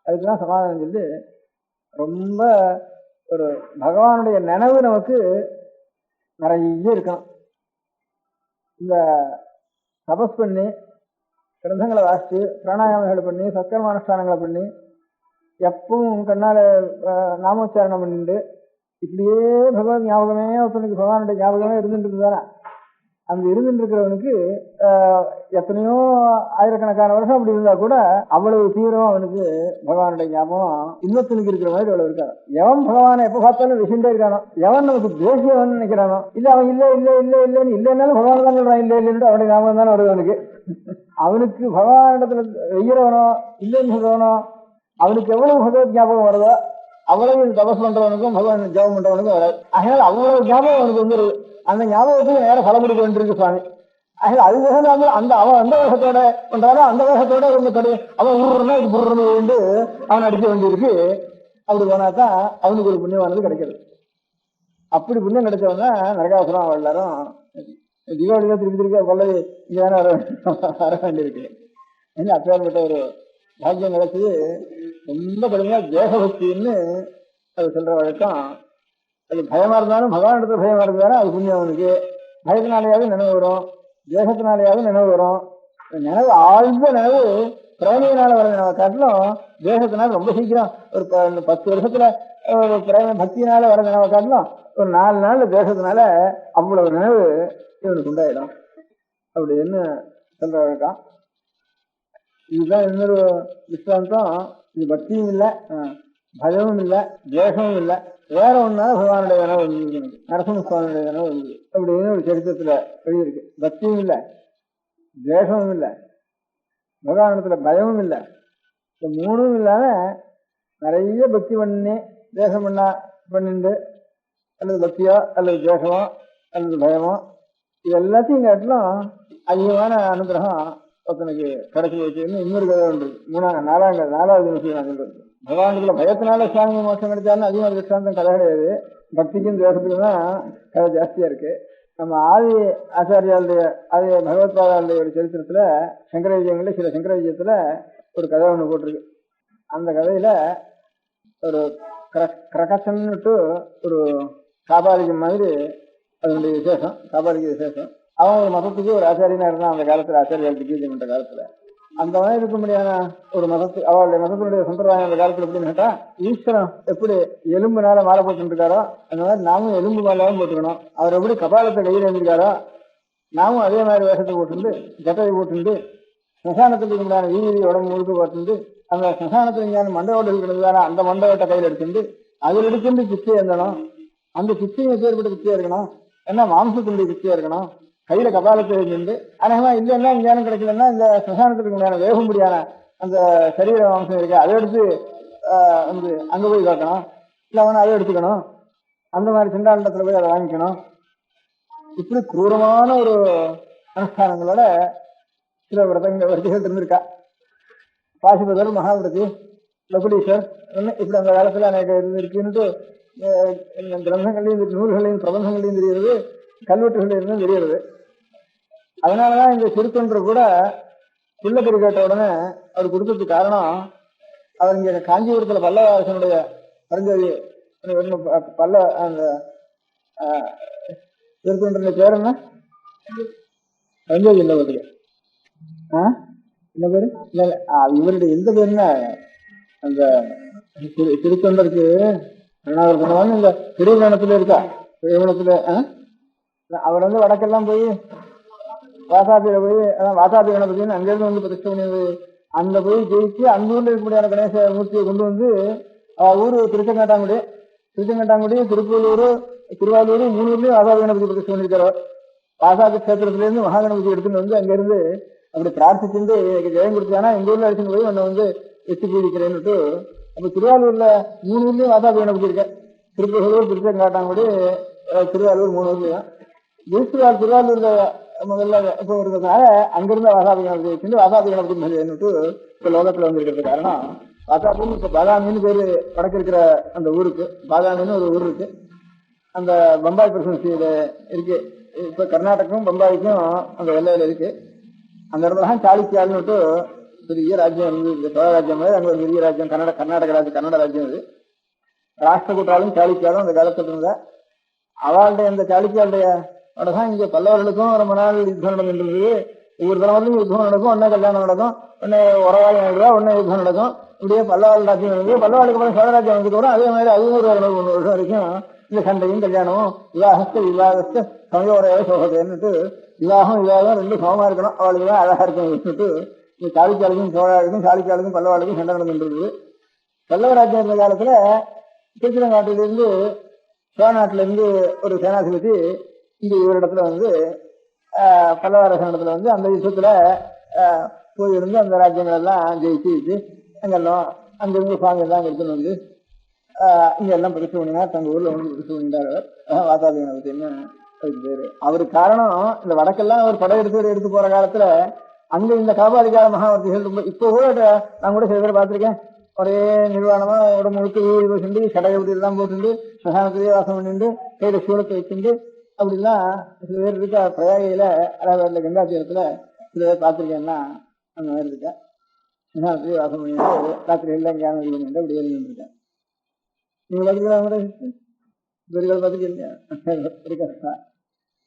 அதுக்குதான் சமாதானம் சொல்லி ரொம்ப ஒரு பகவானுடைய நினைவு நமக்கு நிறைய இருக்கணும். இந்த தபஸ் பண்ணி கிரந்தங்களை வாசித்து பிராணாயாமங்களை பண்ணி சத்கர்மானுஷ்டானங்களை பண்ணி எப்பவும் கண்ணால நாமோச்சாரணம் பண்ணிட்டு இப்படியே பகவத் ஞாபகமே ஒருத்தனுக்கு பகவானுடைய ஞாபகமே இருந்துட்டு தானே அங்க இருந்துட்டு இருக்கிறவனுக்கு எத்தனையோ ஆயிரக்கணக்கான வருஷம் அப்படி இருந்தா கூட அவ்வளவு தீவிரம் அவனுக்கு பகவானுடைய ஞாபகம் இன்னொருத்தனுக்கு இருக்கிற மாதிரி அவ்வளவு இருக்காது. எவன் பகவானை எப்ப பார்த்தாலும் விஷயண்டே இருக்கானோ, எவன் நமக்கு தேசியவன் நினைக்கிறானோ, இல்ல அவன் இல்ல இல்ல இல்ல இல்லன்னு இல்லைன்னாலும் பகவான் தான் சொல்றான் இல்ல இல்லைன்னு அவனுடைய ஞாபகம் தானே வருது அவனுக்கு. அவனுக்கு பகவானிடத்துல வெய்யறவனோ இல்லைன்னு சொல்றவனோ அவனுக்கு எவ்வளவு பகவத் ஞாபகம் வருதோ அவ்வளவு தபஸ் பண்றவனுக்கும் பகவான் ஜபம் பண்றவனுக்கும் வராது. அதனால அவ்வளவு ஞாபகம் அவனுக்கு வந்துருது. அந்த ஞாபகத்துக்கு நேரம் பலம் கொடுக்க வேண்டியிருக்கு சுவாமி. அதனால அது வேகம் அந்த அவன் அந்த வேகத்தோட பண்றாரோ அந்த வேகத்தோட ரொம்ப தடு அவன் உருன்னா இது புர்றன்னு வேண்டு அவன் அடிக்க வேண்டியிருக்கு. அப்படி போனாதான் அவனுக்கு ஒரு புண்ணியமானது கிடைக்கிறது. அப்படி புண்ணியம் கிடைச்சவங்க நரகாசுரம் அவள் எல்லாரும் தீபாவளி தான் திருப்பி திருப்பி கொள்ளை இங்கதானே வர வேண்டியிருக்கு. என்ன அப்பேற்பட்ட ஒரு பாக்கியம் கிடைச்சது. ரொம்ப கடுமையா தேசபக்தின்னு அது சொல்ற வழக்கம். அது பயமா இருந்தாலும் பகவான் இடத்துல பயமா இருந்தாலும் அது புண்ணியம் அவனுக்கு. பயத்தினாலேயாவது நினைவு வரும், தேசத்தினாலேயாவது நினைவு வரும். நினைவு ஆழ்ந்த நினைவு பிரேமையினால வர நினைவை காட்டிலும் தேசத்தினால ரொம்ப சீக்கிரம் ஒரு 10 வருஷத்துல ஒரு பிரேம பக்தியினால வர நினைவை காட்டிலும் ஒரு 4 நாள்ல தேசத்தினால அவ்வளவு நினைவு இவனுக்கு உண்டாயிடும். அப்படி என்ன சொல்ற வழக்கம். இதுதான் இன்னொரு விஸ்வாந்தம். இது பக்தியும் இல்லை, பயமும் இல்லை, தேசமும் இல்லை, வேற ஒன்னால பகவானுடைய கனவு வந்து நரசிம்ம சுவாமியுடைய கனவு வந்து அப்படின்னு ஒரு சரித்திரத்துல எழுதியிருக்கு. பக்தியும் இல்லை, தேசமும் இல்லை, பகவானத்துல பயமும் இல்லை, இந்த 3ம் இல்லாம நிறைய பக்தி பண்ணி தேசம் பண்ணிண்டு அல்லது பக்தியோ அல்லது தேசமோ அல்லது பயமோ இது எல்லாத்தையும் காட்டிலும் அதிகமான அனுகிரகம் ஒருத்தனுக்கு கிடைச்சி வச்சுன்னு இன்னொரு கதை ஒன்று. 4வது நிமிஷம் நான் சொல்றது. பகவானுக்குள்ள பயத்தினால சுவாமி மோட்சம் கிடைச்சாலும் அதிகமாக திருஷ்டாந்தம் கதை கிடையாது. பக்திக்கும் தேசத்துக்கும் தான் கதை ஜாஸ்தியா இருக்கு. நம்ம ஆதி ஆச்சாரியாளுடைய ஆதி பகவத்பாதாளுடைய ஒரு சரித்திரத்துல சங்கர விஜயங்கள்ல சில சங்கர விஜயத்துல ஒரு கதை ஒண்ணு போட்டிருக்கு. அந்த கதையில ஒரு கிரகச்சன்னுட்டு ஒரு காபாலிகம் மாதிரி அதனுடைய விசேஷம், காபாலிக விசேஷம். அவன் ஒரு மதத்துக்கு ஒரு ஆச்சாரியனா இருந்தான் அந்த காலத்துல, ஆச்சாரியால் திகேஜம் பண்ற காலத்துல. அந்த மாதிரி இருக்க முடியாத ஒரு மதத்து அவளுடைய மதத்தினுடைய சம்பிரதாயம் அந்த காலத்துல எப்படின்னு கேட்டா, ஈஸ்வரன் எப்படி எலும்புனால மாலை போட்டு இருக்காரோ அந்த மாதிரி நாமும் எலும்பு மாலாவும் போட்டுக்கணும். அவர் எப்படி கபாலத்தை கையில் எழுந்திருக்காரோ நாமும் அதே மாதிரி வேஷத்தை போட்டுண்டு ஜட்டையை போட்டுண்டு ஸ்மசானத்துக்கு உண்டான வீதி உடம்பு முழுக்க போட்டுண்டு அந்த ஸ்மசானத்துல இங்கே மண்டபோட்டு இருக்கிறதுதான அந்த மண்டபத்தை கையில் எடுத்துட்டு அதில் எடுத்துட்டு பிச்சை எழுந்தணும். அந்த பிச்சையும் எப்பேற்பட்ட பிச்சையா இருக்கணும், ஏன்னா மாம்சத்தினுடைய பிச்சையா இருக்கணும். கையில கபாலத்தை எழுந்து அநேகமா இல்லைன்னா ஞானம் கிடைக்கலன்னா இந்த ஸ்மசானத்துக்கு உண்டான வேகும்படியான அந்த சரீர மாம்சம் இருக்கு அதை எடுத்து வந்து அங்க போய் பார்க்கணும், இல்லை அவனை அதை எடுத்துக்கணும், அந்த மாதிரி சிண்டாண்டத்துல போய் அதை வாங்கிக்கணும். இப்படி குரூரமான ஒரு அனுஷ்டானங்களோட சில விரதங்கள் இருந்திருக்கா. பாசுபதர், மகாவிரதி, லகுடீஸ்வர் இப்படி அந்த காலத்துல எனக்கு இருக்குன்னுட்டு கிரந்தங்களையும் நூல்களையும் பிரபந்தங்களையும் தெரிகிறது, கல்வெட்டுகள் இருந்தும் தெரிகிறது. அதனாலதான் இந்த சிறுத்தொன்று கூட பிள்ளைக்கறி கேட்ட உடனே அவர் கொடுத்ததுக்கு காரணம், அவர் இங்க காஞ்சிபுரத்துல பல்லவரசனுடைய பரஞ்சோதி பல்ல அந்த சிறுத்தொன்றின் பேர் என்ன? பரஞ்சோதி இல்லை பதில் என்ன பேரு? இல்ல இவருடைய எந்த பேருன்னா அந்த திருத்தொண்டருக்கு இந்த திருவண்ணத்துல இருக்கா, திருவண்ணத்துல அவர் வந்து வடக்கெல்லாம் போய் வாசாபியில போய் வாசாபி கணபதினு அங்கிருந்து வந்து பிரதிஷ்டை பண்ணி அந்த போய் ஜெயிச்சு அந்த ஊர்ல இருக்கக்கூடிய கணேச மூர்த்தியை கொண்டு வந்து ஊரு திருச்செங்காட்டாங்குடி, திருப்பூர், திருவாரூர் 3 ஊர்லயும் வாசாபி கணபதி பிரதிஷ்டை பண்ணிருக்காரு. வாசாபி கஷேத்திரத்துல இருந்து மகாகணபதி எடுத்துட்டு வந்து அங்க இருந்து அப்படி பிரார்த்திச்சுட்டு ஜெயம் கொடுத்தானா எங்க ஊர்ல அடிச்சுட்டு போய் உன்னை வந்து எட்டு பூஜிக்கிறேன்னுட்டு. அப்ப திருவாரூர்ல 3 ஊர்லயும் வாசாபி கணபதி இருக்கேன். திருப்பூர், திருச்செங்காட்டாங்குடி, திருவாரூர் 3 ஊர்லயும். திருவாரூர்ல முதல்ல இப்ப இருக்கிறதுனால அங்கிருந்த வாசாபி கணபதி வச்சுட்டு வாசாபி கணபதி இப்ப லோகத்துல வந்திருக்கிறது காரணம் வாசாபின்னு இப்ப பாதாமின்னு பேரு வடக்கு இருக்கிற அந்த ஊருக்கு. பாதாமின்னு ஒரு ஊர் இருக்கு, அந்த பம்பாய் பிரசிடன்சியில இருக்கு. இப்ப கர்நாடகம் பம்பாய்க்கும் அந்த எல்லையில இருக்கு. அந்த இடத்துலதான் சாளுக்கியால்னுட்டு பெரிய ராஜ்யம் வந்து இந்த சோழ ராஜ்யம் மாதிரி அங்க ஒரு பெரிய ராஜ்யம் கர்நாடக ராஜ்யம், கன்னட ராஜ்யம் இது. ராஷ்டிரகூட்டாலும் சாளுக்கியாலும் அந்த காலத்துல இருந்த அவளுடைய அந்த சாளுக்கியாளுடைய தான் இங்க பல்லவர்களுக்கும் ரொம்ப நாள் யுத்தம் நடந்துன்றது. ஒவ்வொரு தலைவர்களும் யுத்தம் நடக்கும், ஒன்னே கல்யாணம் நடக்கும், ஒன்னே உறவாளி நடக்குதா, ஒன்னே யுத்தம் நடக்கும். இப்படியே பல்லவாள் ராஜ்யம் நடக்குது. பல்லவாளுக்கு அப்புறம் சோழ ராஜ்யம் வந்ததுக்கு அப்புறம் அதே மாதிரி 11 வருஷம் வரைக்கும் இந்த சண்டையும் கல்யாணமும் விவாகத்தை சமயோரையாக சோகத்தைன்னுட்டு விவாகம் ரெண்டு சமமா இருக்கணும், அவளுக்கு தான் அழகா இருக்கணும்னுட்டு இந்த சாளுக்கியாளுக்கும் சோழாளுக்கும் சாளுக்கியாளுக்கும் பல்லவாளுக்கும் சண்டை நடந்துருந்தது. பல்லவ ராஜ்யம் இருந்த காலத்துல திருச்சிரங்காட்டிலிருந்து சோழ நாட்டில இருந்து ஒரு சேனாதிபதி இங்க இவரிடத்துல வந்து பல்லவ அரசனிடத்துல வந்து அந்த யுத்தத்துல போயிருந்து அந்த ராஜ்யங்கள் எல்லாம் ஜெயிச்சு அங்கெல்லாம் அங்கிருந்து சுவாமி எல்லாம் எடுத்துன்னு வந்து இங்க எல்லாம் பிரதிஷ்ட பண்ணினார். தங்க ஊர்ல வந்து பிரதிஷ்ட பண்ணிட்டார். அவர் வாதாபி கணபதினு அதுக்கு பேரு. அவருக்கு காரணம் இந்த வடக்கெல்லாம் அவர் படம் எடுத்து போற காலத்துல அங்க இந்த காபாலிகால மகாவர்த்திகள் ரொம்ப இப்போ கூட நான் கூட சில பேர் பார்த்திருக்கேன். ஒரே நிர்வாணமா உடம்பு முழுக்க வீடு போட்டு சடையபடி எல்லாம் போட்டு சகானத்திலேயே வாசம் பண்ணிட்டு கையில சூழத்தை வச்சுட்டு அப்படிலாம் சில பேர் இருக்கா. பிரயாகையில அதாவது கங்கா தீரத்துல சில பேர் பார்த்திருக்கேன்னா அந்த மாதிரி இருக்கா. சகானத்திலேயே வாசம் பண்ணிட்டு ராத்திரி எல்லாம் ஞானம் இது பண்ணிட்டு அப்படி இருந்துருக்கேன். நீங்க பார்த்துக்கலாம் பெருகள் பார்த்துக்கீங்க.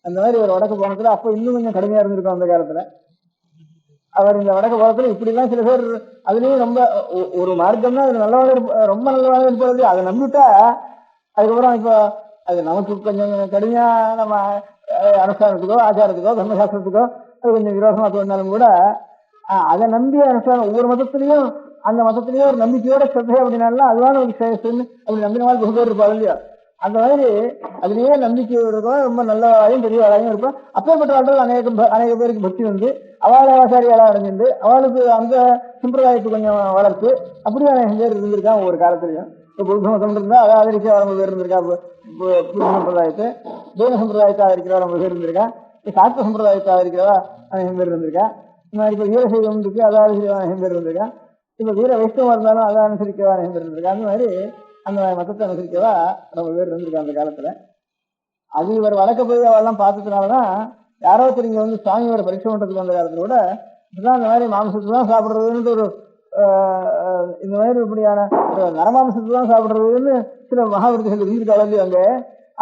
அந்த மாதிரி ஒரு வடக்கு போனத்துல அப்ப இன்னும் கொஞ்சம் கடுமையா இருந்திருக்கும் அந்த காலத்துல. அவர் இந்த வடக்கு போனத்துல இப்படி எல்லாம் சில பேர் அதுலயும் ரொம்ப ஒரு மார்க்கம்னா அது நல்லவாக ரொம்ப நல்லவாக இருப்பது. அதை நம்பிட்டா அதுக்கப்புறம் இப்போ அது நமக்கு கொஞ்சம் கடுமையா நம்ம அனுஷ்டானத்துக்கோ ஆச்சாரத்துக்கோ தர்மசாஸ்திரத்துக்கோ அது கொஞ்சம் விரோதமா தோணினாலும் கூட அதை நம்பி அனுஷ்டானம் ஒவ்வொரு மதத்திலையும் அந்த மதத்திலேயே ஒரு நம்பிக்கையோட ஸ்ரத்தை அப்படின்னாலும் அதுவான ஒரு சேஷன்னு அப்படி நம்பினால் பகு பேர் இருப்பாள் இல்லையா. அந்த மாதிரி அதுலயே நம்பிக்கை இருக்கும், ரொம்ப நல்லவாளையும் பெரிய வாழையும் இருக்கும். அப்பேற்பட்ட வாழ்கள் அநேக பேருக்கு பக்தி வந்து அவளை ஆசாரியாளா அடைஞ்சிருந்து அவளுக்கு அந்த சம்பிரதாயத்துக்கு கொஞ்சம் வளர்த்து அப்படியே அநேக பேர் இருந்திருக்கான் ஒவ்வொரு காலத்திலையும். இப்போ புத்த மதம் இருந்தா அதை ஆதரிக்க ரொம்ப பேர் இருந்திருக்கா. புத்த சம்பிரதாயத்தை ஜெயின சம்பிரதாயத்தை ஆதரிக்கிறவா ரொம்ப பேர் இருந்திருக்கா. சாஸ்திர சம்பிரதாயத்தை ஆதரிக்கிறவா அநேகம் பேர் இருந்திருக்கா. இந்த மாதிரி இப்போ வீரசைவம் இருக்கு அதை ஆதரிக்கிறவா அநேகம் பேர் இருந்திருக்கா. இப்ப வீர வைஷ்ணவா இருந்தாலும் அதை அனுசரிக்கவா இருந்திருக்கா. அந்த மாதிரி அந்த மதத்தை அனுசரிக்கவா ரொம்ப பேர் இருந்திருக்கா அந்த காலத்துல. அது இவர் வழக்க போய் அவெல்லாம் பார்த்ததுனாலதான் யாரோ தெரிஞ்ச வந்து சுவாமியோட பரீட்சை பண்றதுக்கு வந்த காலத்துல கூட இதுதான் இந்த மாதிரி மாம்சத்தை தான் சாப்பிடுறதுன்னு ஒரு இந்த மாதிரி இப்படியான நரமாம்சத்தை தான் சாப்பிடுறதுன்னு சில மகாவிருத்திகள் இருக்காங்க அங்க.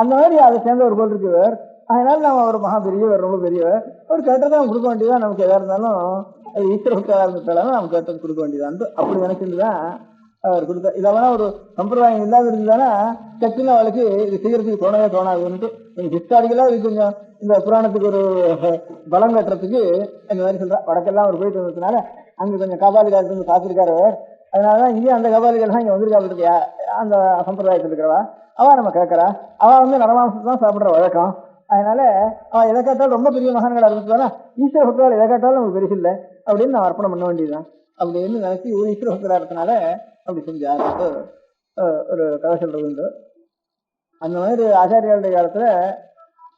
அந்த மாதிரி அதை சேர்ந்த ஒரு போல் இருக்குவர். அதனால நம்ம ஒரு மகா பெரியவர், ரொம்ப பெரியவர். ஒரு கேட்டதான் கொடுக்க வேண்டியதான். நமக்கு எதா இருந்தாலும் அது ஈஸ்வரத்தா இருந்ததாலும் நம்ம கேட்டது கொடுக்க வேண்டியதான் அப்படி நினைச்சுட்டுதான் அவர் கொடுத்தார். இதெல்லாம் ஒரு சம்பிரதாயம் இல்லாத இருந்ததுன்னா சக்குன்னு அவளுக்கு இது செய்யறதுக்கு தோணாதுன்ட்டு ஹிஸ்டாரிக்கலா இது கொஞ்சம் இந்த புராணத்துக்கு ஒரு பலம் கட்டுறதுக்கு இந்த மாதிரி சொல்றா. வடக்கெல்லாம் அவர் போயிட்டு வந்ததுனால அங்க கொஞ்சம் கபாலிகால் இருந்து பார்த்திருக்காரு. அதனாலதான் இங்கேயும் அந்த கபாலிகள் தான் இங்க வந்திருக்கா இருக்கியா. அந்த சம்பிரதாயத்தில் இருக்கிறவா அவ நம்ம கேட்கறா. அவ வந்து நரமாம்சத்தை தான் சாப்பிடுற வழக்கம். அதனால அவன் எதை கேட்டாலும் ரொம்ப பெரிய மகான்களா இருந்துச்சுன்னா ஈஸ்வர பக்தர்கள் எதை கேட்டாலும் நமக்கு பெருசு இல்லை அப்படின்னு நான் அர்ப்பணம் பண்ண வேண்டியதுதான் அப்படின்னு நினைச்சு ஒரு ஈஸ்வர பக்தரா இருக்கனால அப்படி செஞ்சார். ஒரு கதை சொல்றது உண்டு. அந்த மாதிரி ஆச்சாரியாளுடைய காலத்துல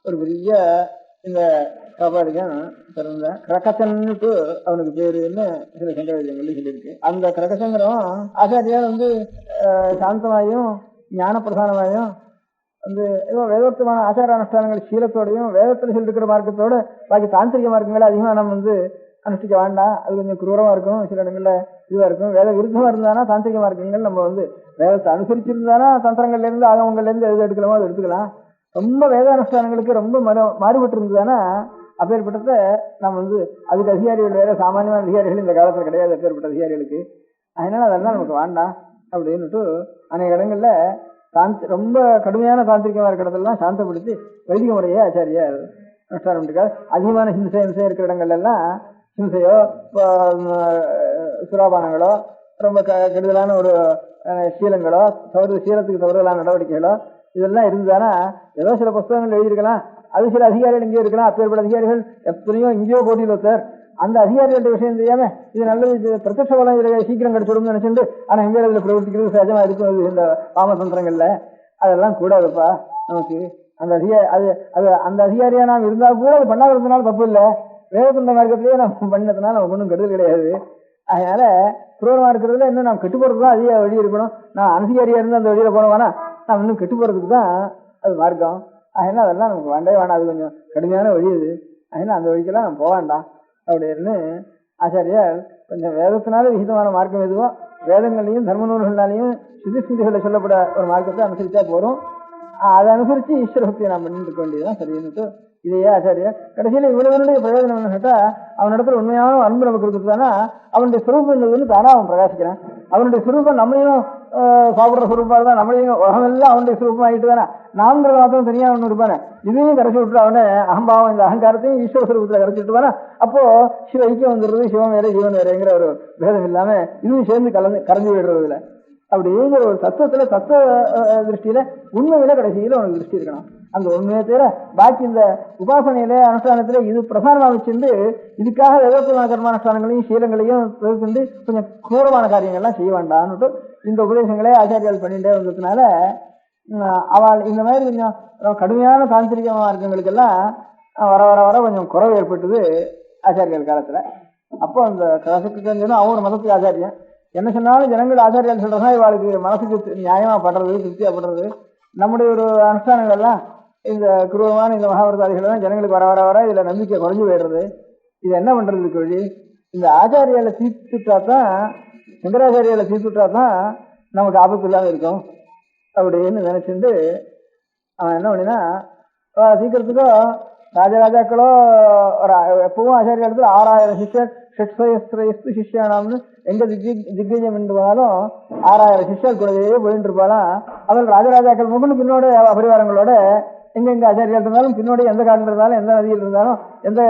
ஒரு பெரிய இந்த காபாலிகன் பிறந்த கிரகசன்னுட்டு அவனுக்கு பேருன்னு சில சங்கரவிஜயங்கள் சொல்லியிருக்கு. அந்த கிரகசங்கரம் ஆச்சாரியால் வந்து சாந்தமாயும் ஞான பிரதானமாயும் வந்து ஏதோ வேதோக்தமான ஆச்சார அனுஷ்டானங்கள் சீலத்தோடையும் வேதத்தில் சொல்லிருக்கிற மார்க்கத்தோட பாக்கி தாந்திரிக மார்க்கங்களை அதிகமாக நம்ம வந்து அனுஷ்டிக்க வேண்டாம். அது கொஞ்சம் குரூரமா இருக்கும், சில இடங்கள்ல இதுவா இருக்கும். வேத விருத்தமா இருந்தானா தாந்திரிக மார்க்கங்கள் நம்ம வந்து வேதத்தை அனுசரிச்சிருந்தானா தந்திரங்கள்ல இருந்து ஆகவங்கள்ல இருந்து எது எடுக்கலாமோ அதை எடுத்துக்கலாம். ரொம்ப வேத அனுஷ்டானங்களுக்கு ரொம்ப மாறுபட்டு இருந்ததுன்னா அப்பேற்பட்டதை நம்ம வந்து அதுக்கு அதிகாரிகள் வேற, சாமானியமான அதிகாரிகள் இந்த காலத்துல கிடையாது அப்பேற்பட்ட அதிகாரிகளுக்கு. அதனால அதெல்லாம் நமக்கு வேண்டாம் அப்படின்னுட்டு அநேக இடங்கள்ல ரொம்ப கடுமையான தாந்திரிகமா இருக்கிற இடத்துலாம் சாந்தப்படுத்தி வைதிக முறையே ஆச்சாரியா அனுஷ்டானம் பண்ணிருக்காரு. அதிகமான ஹிம்சை இருக்கிற இடங்கள்ல எல்லாம் ஹிம்சையோ சுராபானங்களோ ரொம்ப கெடுதலான ஒரு சீலங்களோ சீலத்துக்கு தவறுதலான நடவடிக்கைகளோ இதெல்லாம் இருந்ததுன்னா ஏதோ சில புஸ்தகங்கள் எழுதியிருக்கலாம். அது சில அதிகாரிகள் இங்கேயோ இருக்கலாம். அப்பேற்பட்ட அதிகாரிகள் எத்தனையோ இங்கேயோ போட்டியில் ஒருத்தர் அந்த அதிகாரிகளுடைய விஷயம் தெரியாம இது நல்லது பிரத்யட்ச பலம் இதுல சீக்கிரம் கிடைச்சிடும்னு நினைச்சுட்டு ஆனா எங்க இதுல பிரவர்த்திக்கிறது சகஜமா இருக்கும். இந்த பாமதந்திரங்கள்ல அதெல்லாம் கூடாதுப்பா நமக்கு. அந்த அந்த அதிகாரியா நாம் இருந்தா கூட அது பண்ணாததுனால தப்பு இல்லை. வேதத்துண்ட மார்க்கத்திலேயே நம்ம பண்ணதுனால நமக்கு ஒன்றும் கெடுதல் கிடையாது. அதனால குரூரமா இருக்கிறதுல இன்னும் நாம் கெட்டு போறதுதான் அதிக வழி இருக்கணும். நான் அனதிகாரியா இருந்து அந்த வழியில போனோம்னா நாம் இன்னும் கெட்டு போறதுக்கு தான் அது மார்க்கம். அதனால அதெல்லாம் நமக்கு வேண்டவே வேண்டாம். அது கொஞ்சம் கடுமையான வழி அது. அதனால அந்த வழிக்கெல்லாம் நம்ம போக வேண்டாம் அப்படின்னு ஆச்சாரியார் கொஞ்சம் வேதத்தினால விகிதமான மார்க்கம் எதுவோ வேதங்களையும் தர்ம நூல்களாலையும் சுதிஸ்மிதிகளை சொல்லப்பட ஒரு மார்க்கத்தை அனுசரிச்சா போறோம். அதை அனுசரிச்சு ஈஸ்வர பக்தியை நாம் பண்ணிட்டு இருக்க வேண்டியதுதான் சரின்னுட்டு இதையே ஆச்சாரியார் கடைசியில இவ்வளவனுடைய பிரயோஜனம் என்ன கேட்டா அவனிடத்துல உண்மையான அன்பு நமக்கு இருக்குதானா அவனுடைய சுரூபம் தானா அவன் பிரகாசிக்கிறான். அவனுடைய சுரூபம் நம்மையும் சாப்பிட்ற சுரூப்பாக தான் நம்மளையும் உலகமெல்லாம் அவனுடைய சுரூபம் ஆகிட்டு தானே நான்கிறது மாத்திரம் தனியாக ஒன்று இருப்பானே இதையும் கரைச்சி விட்டு அவனே அகம்பாவம் இந்த அகங்காரத்தையும் ஈஸ்வர சுரூபத்தில் கரைச்சி விட்டுவானா அப்போ சிவ ஐக்கியம் வந்துடுறது சிவன் வேற ஜீவன் வேறங்கிற ஒரு பேதம் இல்லாம இதுவும் சேர்ந்து கரைஞ்சு விடுறது இல்லை அப்படிங்கிற ஒரு தத்துவத்துல தத்துவ திருஷ்டியில உண்மையில கடைசியில உனக்கு திருஷ்டி இருக்கணும் அந்த உண்மையை தவிர பாக்கி இந்த உபாசனையில அனுஷ்டானத்துல இது பிரதானமாக வச்சிருந்து இதுக்காக எதிர்ப்புமான கர்மானுஷ்டானங்களையும் சீலங்களையும் தவிர்த்து கொஞ்சம் கூரமான காரியங்கள்லாம் செய்ய வேண்டாம்னுட்டு இந்த உபதேசங்களே ஆச்சாரியால் பண்ணிட்டே வந்ததுனால அவள் இந்த மாதிரி கொஞ்சம் கடுமையான தாந்திரிக மார்க்கங்களுக்கெல்லாம் வர வர வர கொஞ்சம் குறைவு ஏற்பட்டது ஆச்சாரியால் காலத்துல அப்போ அந்த கசக்கு அவன் ஒரு மதத்துக்கு ஆச்சாரியன் என்ன சொன்னாலும் ஜனங்கள் ஆச்சாரியால் சொல்றதா இவாளுக்கு மனசுக்கு நியாயமா படுறது திருப்தியா படுறது நம்முடைய ஒரு அனுஷ்டானங்கள்லாம் இந்த குருவமான இந்த மகாபாரதாதிகள் தான் ஜனங்களுக்கு வர வர வர இதுல நம்பிக்கை குறைஞ்சு போயிடுறது இது என்ன பண்றதுக்கு வழி இந்த ஆச்சாரியால தீர்த்துட்டா தான் சங்கராச்சாரியால தீர்த்துட்டா தான் நமக்கு ஆபத்து இல்லாம இருக்கும் அப்படின்னு நினைச்சிட்டு அவன் என்ன பண்ணினா சீக்கிரத்துக்கோ ராஜராஜாக்களோ ஒரு எப்பவும் ஆச்சாரியாலத்துல 6000 சிஷ்யர் ஷட்சயஸ்திரயஸ்து சிஷ்யானாம்னு எங்க திக்கஜம் என்றாலும் 6000 சிஷ்யர் கூடவே போயிட்டு இருப்பாளாம் அவள் ராஜராஜாக்கள் முகன்னு பின்னோட பரிவாரங்களோட எங்க ஆச்சாரியால் இருந்தாலும் பின்னோட எந்த காட்டில் இருந்தாலும் எந்த நதியில் இருந்தாலும் எந்த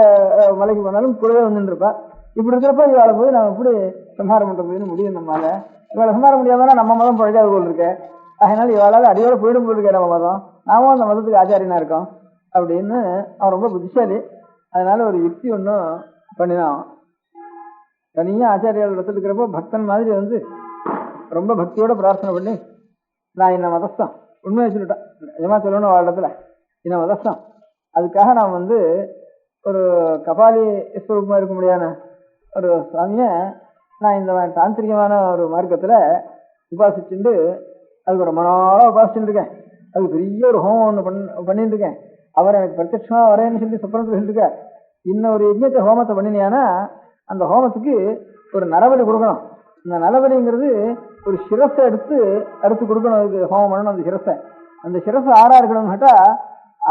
மலைக்கு போனாலும் கூடவே வந்துட்டு இருப்பா இப்படி இருக்கிறப்ப இவாளை போய் நம்ம எப்படி சம்ஹாரம் பண்றதுன்னு முடியும் நம்மளால இவாளை சம்ஹாரம் முடியாதானா நம்ம மதம் பழைக்காத போல் இருக்கு அதனால இவாளால் அடியோட போயிடும் போல் இருக்கே நம்ம மதம் நாமும் அந்த மதத்துக்கு ஆச்சாரியனா இருக்கோம் அப்படின்னு அவன் ரொம்ப புத்திசாலி அதனால ஒரு யுக்தி ஒன்றும் பண்ணினான் தனியா ஆச்சாரியால் இடத்துல இருக்கிறப்போ பக்தன் மாதிரி வந்து ரொம்ப பக்தியோட பிரார்த்தனை பண்ணி நான் இந்த மதஸ்தான் உண்மையை சொல்லிட்டேன் நிஜமா சொல்லணும் அவள் இடத்துல இந்த மதஸ்தான் அதுக்காக நான் வந்து ஒரு கபாலி ஸ்வரூபமா இருக்க முடியாத ஒரு சுவாமிய நான் இந்த தாந்திரிகமான ஒரு மார்க்கத்துல உபாசிச்சுட்டு அதுக்கு ரொம்ப நாளாக உபாசிச்சுட்டு இருக்கேன் அதுக்கு பெரிய ஒரு ஹோமம் ஒன்று பண்ணிட்டு இருக்கேன் அவர் எனக்கு பிரத்யட்சமா வரேன்னு சொல்லி சுப்பிரமணியத்தில் சொல்லியிருக்கார் இன்னும் ஒரு யஜ்ஞத்தை ஹோமத்தை பண்ணினியானா அந்த ஹோமத்துக்கு ஒரு நரபலி கொடுக்கணும் இந்த நரபலிங்கிறது ஒரு சிரஸை அறுத்து கொடுக்கணும் அதுக்கு ஹோமம் பண்ணணும் அந்த சிரஸை ஆறா இருக்கணும்னு கேட்டா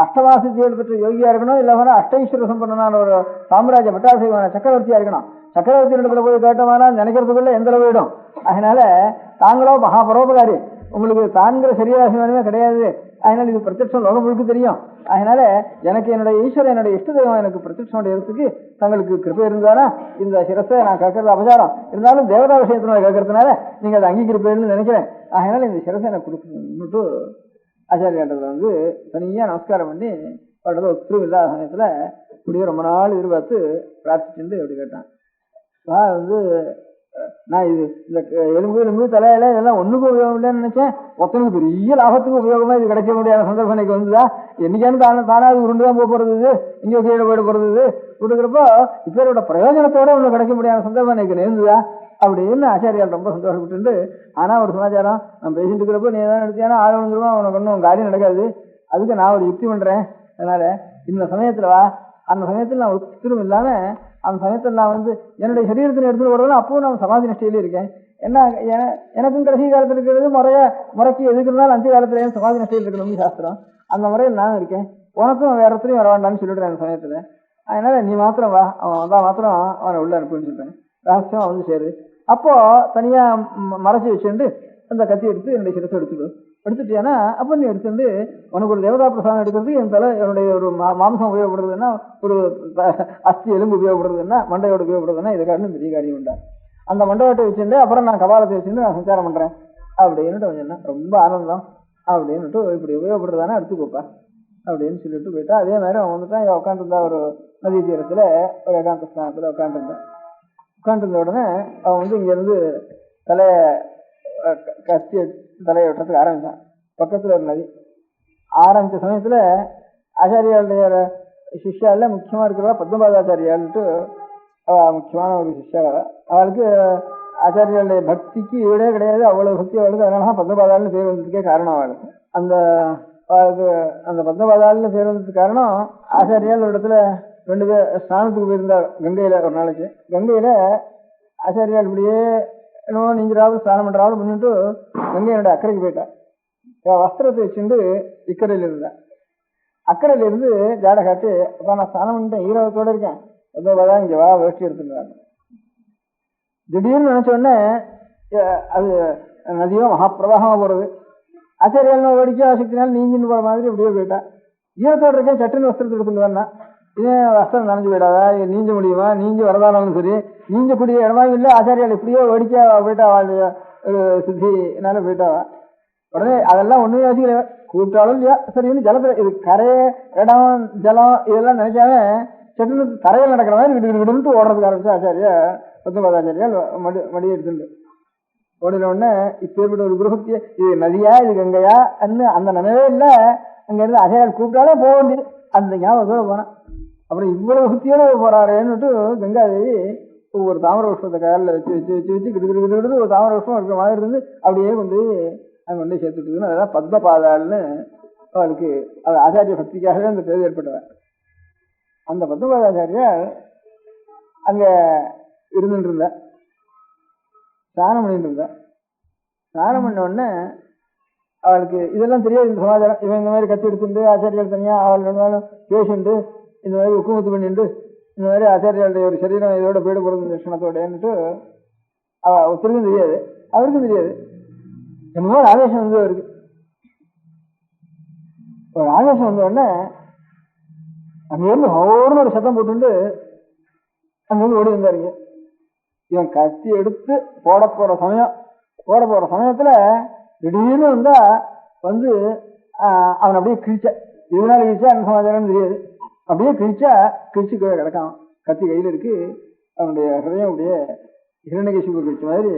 அஷ்டவாசித்தியோடு பெற்ற யோகியா இருக்கணும் இல்லைன்னா அஷ்டைஸ்வர சம்பந்தனான ஒரு சாம்ராஜ்ய பட்டாபிஷேகமான சக்கரவர்த்தியா இருக்கணும் சக்கரவர்த்தி இடத்துல போய் கேட்டோம்னா நினைக்கிறதுக்குள்ள எந்த போயிடும் அதனால தாங்களோ மகாபரோபகாரி உங்களுக்கு தான்கிற சரீராசிமானமே கிடையாது அதனால இது பிரத்யட்சம் லோகம் முழுக்க தெரியும் அதனால எனக்கு என்னுடைய ஈஸ்வரன் என்னுடைய இஷ்ட தெய்வம் எனக்கு பிரத்யட்சம் இடத்துக்கு தங்களுக்கு கிருப்பை இருந்தானா இந்த சிரஸை நான் கேட்கறது அபசாரம் இருந்தாலும் தேவதா விஷயத்தினால கேட்கறதுனால நீங்க அதை அங்கீகரிப்பேன்னு நினைக்கிறேன் அதனால இந்த சிரஸை எனக்கு கொடுக்கணும்னுட்டு ஆச்சாரியாண்டத்தில் வந்து தனியா நமஸ்காரம் பண்ணி அவரோட உத்தரவு இல்லாத சமயத்துல இப்படியே ரொம்ப நாள் எதிர்பார்த்து பிரார்த்திச்சுட்டு அப்படி கேட்டான் வந்து நான் இது இந்த எலும்பு தலையில இதெல்லாம் ஒண்ணுக்கு உபயோகம் இல்லைன்னு நினைச்சேன் ஒருத்தனுக்கு பெரிய லாபத்துக்கு உபயோகமா இது கிடைக்க முடியாத சந்தர்ப்பம் எனக்கு வந்துதா என்னைக்கானு தானாவது உருண்டுதான் போக போறது இங்கே கீழே போயிட போறது கொடுக்குறப்போ இப்போட பிரயோஜனத்தோட ஒண்ணு கிடைக்க முடியாத சந்தர்ப்பம் எனக்கு நேர்ந்துதா அப்படின்னு ஆச்சாரியால் ரொம்ப சந்தோஷப்பட்டு ஆனா ஒரு சமாச்சாரம் நான் பேசிட்டு இருக்கிறப்போ நீ தான் எடுத்தியானா ஆள் வந்துருவா அவனுக்கு ஒன்றும் காரியம் நடக்காது அதுக்கு நான் ஒரு யுக்தி பண்றேன் அதனால இந்த சமயத்துல வா அந்த சமயத்தில் நான் ஒத்துரும் இல்லாம அந்த சமயத்தில் நான் வந்து என்னுடைய சரீரத்தில் எடுத்துட்டு போறதுனா அப்பவும் நான் சமாதி நிஷ்டையிலே இருக்கேன் என்ன எனக்கும் கடைசி காலத்தில் இருக்கிறது முறைக்கு எதுக்கு இருந்தாலும் அஞ்சு காலத்துல சமாதி நிஷ்டையில் இருக்கணும்னு சாஸ்திரம் அந்த முறையில் நான் இருக்கேன் உனக்கும் வேற இடத்துலையும் வர வேண்டாம்னு சொல்லிடுறேன் அந்த சமயத்துல அதனால நீ மாத்திரம் வா அவன் வந்தா மாத்திரம் அவனை உள்ள அனுப்புன்னு சொல்றேன் ரகசியமா வந்து சேரு அப்போ தனியா மறைச்சி வச்சுட்டு அந்த கத்தி எடுத்து என்னுடைய சிரத்தை எடுத்துட்டியானா அப்போ நீ எடுத்துட்டு உனக்கு ஒரு தேவதா பிரசாதம் எடுக்கிறது என் தலை என்னுடைய ஒரு மாம்சம் உபயோகப்படுறதுன்னா ஒரு அஸ்தி எலும்பு உபயோகப்படுறதுன்னா மண்டையோடு உபயோகப்படுறதுன்னா இதை காரணம் பெரிய காரியம் உண்டா அந்த மண்டபத்தை வச்சுட்டு அப்புறம் நான் கபாலத்தை வச்சுட்டு நான் சஞ்சாரம் பண்றேன் அப்படின்னுட்டு கொஞ்சம் ரொம்ப ஆனந்தம் அப்படின்னுட்டு இப்படி உபயோகப்படுறதானே எடுத்துக்கோப்பா அப்படின்னு சொல்லிட்டு போயிட்டா அதே மாதிரி அவன் வந்துட்டான் இவன் உட்காந்துருந்தா ஒரு நதி தீரத்துல ஒரு ஏகாந்த ஸ்தானத்துல உட்காந்துருந்த உடனே அவன் வந்து இங்க இருந்து தலைய கத்தி தலையை வெட்டுறதுக்கு ஆரம்பிச்சான் பக்கத்துல ஒரு நதி ஆரம்பிச்ச சமயத்துல ஆச்சாரியாளுடைய சிஷ்யால முக்கியமா இருக்கிறவா பத்மபாதாச்சாரியாள்ட்டு முக்கியமான ஒரு சிஷ்யா அவளுக்கு ஆச்சாரியாளுடைய பக்திக்கு ஈடே கிடையாது அவ்வளவு பக்தி அவளுக்கு அதனால பத்மபாதாள்னு பேர் வந்ததுக்கே காரணம் அவளுக்கு அந்த பத்மபாதாள்னு பேர் வந்ததுக்கு காரணம் ஆச்சாரியால் ஒரு இடத்துல 2 பேர் ஸ்நானத்துக்கு போயிருந்தார் கங்கையில ஒரு நாளைக்கு கங்கையில ஆச்சாரியால் இப்படியே என்னவோ நீங்கிறாவது ஸ்நானம் பண்றாவது முன்னிட்டு கங்கையினுடைய அக்கறைக்கு போயிட்டான் வஸ்திரத்தை வச்சுட்டு இக்கரையில இருந்தேன் அக்கறையில இருந்து ஜாடை காட்டி அப்ப நான் ஸ்நானம் பண்ணிட்டேன் ஈரவத்தோட இருக்கேன் பத்மபாதா இங்க வா வேஷ்டி எடுத்துக்கிறாங்க திடீர்னு நினைச்ச உடனே அது நதியோ மகாப்பிரவாகமாக போகிறது. ஆச்சாரியால் வேடிக்கை ஆசக்தினால நீஞ்சின்னு போகிற மாதிரி அப்படியே போயிட்டா. ஈரத்தோடு இருக்கேன், சட்டுன்னு வஸ்திரத்துக்கு கொண்டு வரனா, இதே வஸ்திரம் நனைஞ்சு போயிடாதா, நீஞ்ச முடியுமா, நீஞ்சி வரதானாலும் சரி, நீஞ்சக்கூடிய இடமாவும் இல்லை. ஆச்சாரியால் இப்படியோ வேடிக்கையா போயிட்டா, ஒரு சித்தினால போயிட்டாவா. உடனே அதெல்லாம் ஒன்றுமே யோசிக்கல, கூப்பிட்டாலும் இல்லையா சரின்னு ஜலத்தில் இது கரையை இடம் ஜலம் இதெல்லாம் நினைக்காம சட்டுன்னு கரையில் நடக்கிற மாதிரி விடுவிட்டு ஓடுறதுக்கு ஆரம்பிச்சு ஆச்சாரியா பத்மபாதாச்சாரியால் மடி எடுத்துட்டு ஓடின உடனே இப்பேற்பட்ட ஒரு குருபக்தியை இது நதியா இது கங்கையா அன்னு அந்த நினைவே இல்லை. அங்கேருந்து ஆச்சாரியால் கூப்பிட்டாலே போக வேண்டியது அந்த ஞாபகத்தோடு போனேன். அப்புறம் இவ்வளவு பக்தியோடு போறாருன்னுட்டு கங்காதேவி ஒவ்வொரு தாமர புஷ்பத்தை காலில் வச்சு வச்சு வச்சு வச்சு கிடுக்கிட்டு ஒரு தாமர புஷ்பம் இருக்கிற மாதிரி இருந்து அப்படியே கொண்டு அங்கே கொண்டு சேர்த்துட்டு அதெல்லாம் பத்மபாதாள்னு அவளுக்கு அது ஆச்சாரிய பக்திக்காகவே அந்த பேர் ஏற்பட்டவன். அந்த பத்மபாதாச்சாரியார் அங்கே இருந்துட்டு இருந்த ஸ்நானம் பண்ணிட்டு இருந்த. ஸ்நானம் பண்ண உடனே அவளுக்கு இதெல்லாம் தெரியாது, இந்த சமாச்சாரம். இவன் இந்த மாதிரி கத்தி எடுத்துட்டு ஆச்சாரியால் தனியாக அவள் ரெண்டாலும் பேசிட்டு இந்த மாதிரி உக்குமுத்து பண்ணிட்டு இந்த மாதிரி ஆச்சாரியாளுடைய ஒரு சரீரம் இதோட போயிட போகிறது லட்சணத்தோடன்னுட்டு ஒருத்தருக்கும் தெரியாது, அவருக்கும் தெரியாது. என்னமோ ஒரு ஆவேசம் வந்து அவருக்கு ஒரு ஆவேசம் வந்த உடனே அங்கேருந்து ஹோர்னு ஒரு சத்தம் போட்டுட்டு அங்கேருந்து ஓடி வந்தாருங்க. இவன் கத்தி எடுத்து போட போற சமயத்துல திடீர்னு வந்தா வந்து அவன் அப்படியே கிழிச்ச. இதனால கிழிச்சா என்ன சமாச்சாரம்னு தெரியாது. அப்படியே கிழிச்சு கீழே கிடக்கான். கத்தி கையில் இருக்கு. அவனுடைய ஹிருதயம் அப்படியே ஹிரண்யகசிபு கிழிச்ச மாதிரி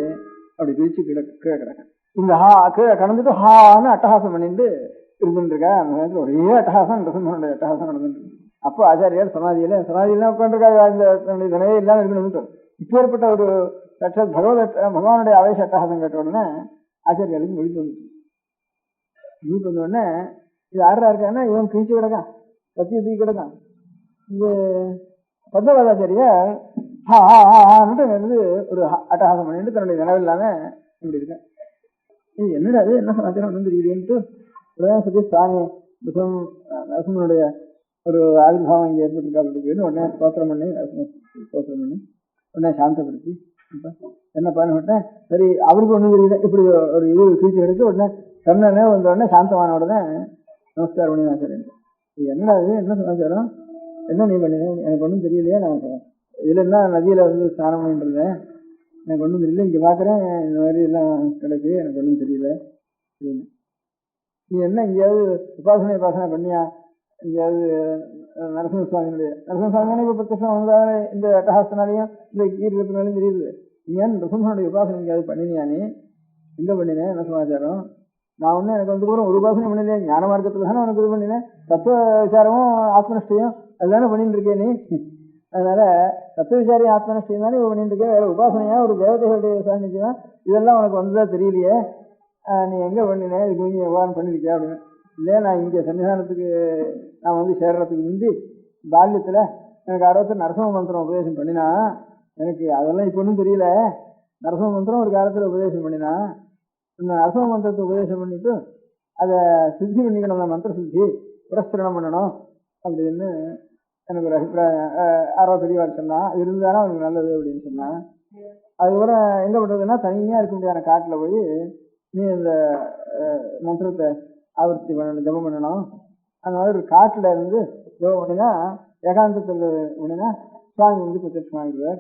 அப்படி கிழிச்சு கீழே கிடக்கான். இந்த கீழே கடந்துட்டு ஹான்னு அட்டகாசம் பண்ணிட்டு இருந்துட்டு இருக்கா. அந்த நேரத்தில் ஒரே அட்டகாசம் நரசிம்மனுடைய அட்டகாசம் நடந்துட்டு. அப்போ ஆச்சாரியார் சமாதியெல்லாம் உட்காந்துருக்கா. இந்த நினைவே இல்லாமல் இருக்கணும். இப்போ ஏற்பட்ட ஒரு சாட்சாத் பகவானுடைய ஆவேச அட்டகாசம் கேட்ட உடனே ஆச்சாரியாருக்கு விழிப்பு வந்த உடனே இது ஆடுறா இருக்கான்னா இவன் கிழிச்சு கிடக்கான், கத்தியை தூக்கி கிடக்கான். இந்த பத்மபாதாச்சாரியார் இருந்து ஒரு அட்டகாசம் பண்ணிட்டு தன்னுடைய நினைவு இல்லாம இப்படி இருக்கேன். இது என்னடா அது என்ன சமாச்சாரம் ஒன்றும் தெரியுதுன்ட்டு சொல்லி சுவாமி நரசிம்மனுடைய ஒரு ஆவிர்வாவம் இங்கே ஏற்பட்டிருக்கா அப்படின்னு உடனே ஸ்தோத்திரம் பண்ணி உடனே சாந்தப்படுத்தி என்ன பண்ணிவிட்டேன். சரி அவருக்கு ஒன்றும் தெரியல, இப்படி ஒரு இது கீழ்ச்சி எடுத்து உடனே சொன்னே வந்த உடனே சாந்தமான உடனே நமஸ்காரம் பண்ணி நான் சொல்றேன். என்னடா இது என்ன சமாச்சாரம், என்ன நீ பண்ணினேன், எனக்கு ஒன்றும் தெரியலையே. நான் இதில் என்ன நதியில் வந்து ஸ்நானம் பண்ணிட்டு இருந்தேன், எனக்கு ஒன்றும் தெரியல. இங்கே பார்க்குறேன் இந்த மாதிரி எல்லாம் கிடக்கு, எனக்கு ஒன்றும் தெரியல அப்படின்னு. நீ என்ன எங்கேயாவது உபாசனை பண்ணியா, எங்கேயாவது நரசிம்ம சுவாமியான இப்போ பிரத்யட்சம் வந்தாலே இந்த அட்டகாசனாலையும் இந்த கீர்த்தனாலையும் தெரியுது. நீ ஏன் நரசிம்மனுடைய உபாசனை எங்கேயாவது பண்ணினியா, நீ எங்கே பண்ணினேன், என்ன சமாச்சாரம்? நான் ஒன்றும் எனக்கு வந்து ஒரு உபாசனை பண்ணினேன், ஞான மார்க்கத்தில் தானே உனக்கு இது பண்ணினேன், தத்துவ விசாரமும் ஆத்மனிஷ்டையும் அதுதானே பண்ணிட்டு இருக்கேன் நீ. அதனால தத்துவ விசாரியும் ஆத்மனிஷ்டையும் தானே இப்போ பண்ணிட்டு இருக்கேன், வேற உபாசனையா ஒரு தேவதைகளுடைய சாநித்தியம் இதெல்லாம் உனக்கு வந்ததா தெரியலையே, நீ எங்கே பண்ணினேன், இதுக்கு நீங்க விவகாரம் பண்ணியிருக்கியா அப்படின்னு. இல்லையா நான் இங்கே சன்னிதானத்துக்கு நான் வந்து சேர்றதுக்கு முந்தி பால்யத்தில் எனக்கு 60 நரசிம்ம மந்திரம் உபதேசம் பண்ணினா, எனக்கு அதெல்லாம் இப்போ ஒன்றும் தெரியல. நரசிம்ம மந்திரம் ஒரு காலத்தில் உபதேசம் பண்ணினா, இந்த நரசிம்ம மந்திரத்தை உபதேசம் பண்ணிட்டு அதை சித்தி பண்ணிக்கணும், அந்த மந்திர சித்தி புரஸ்கரணம் பண்ணணும் அப்படின்னு எனக்கு ஒரு அபிப்பிராயம் 60 தெளிவாக சொன்னான். இருந்தாலும் அவனுக்கு நல்லது அப்படின்னு சொன்னான். அதுக்கப்புறம் எங்கே பண்ணுறதுன்னா தனியாக இருக்க முடியாத காட்டில் போய் நீ இந்த மந்திரத்தை ஆவர்த்தி பண்ணணும், ஜபம் பண்ணணும். அந்த மாதிரி ஒரு காட்டில் இருந்து ஜபம் பண்ணினா ஏகாந்தத்தில் பண்ணினா சுவாமி வந்து பிரத்யட்சமாகிடுவார்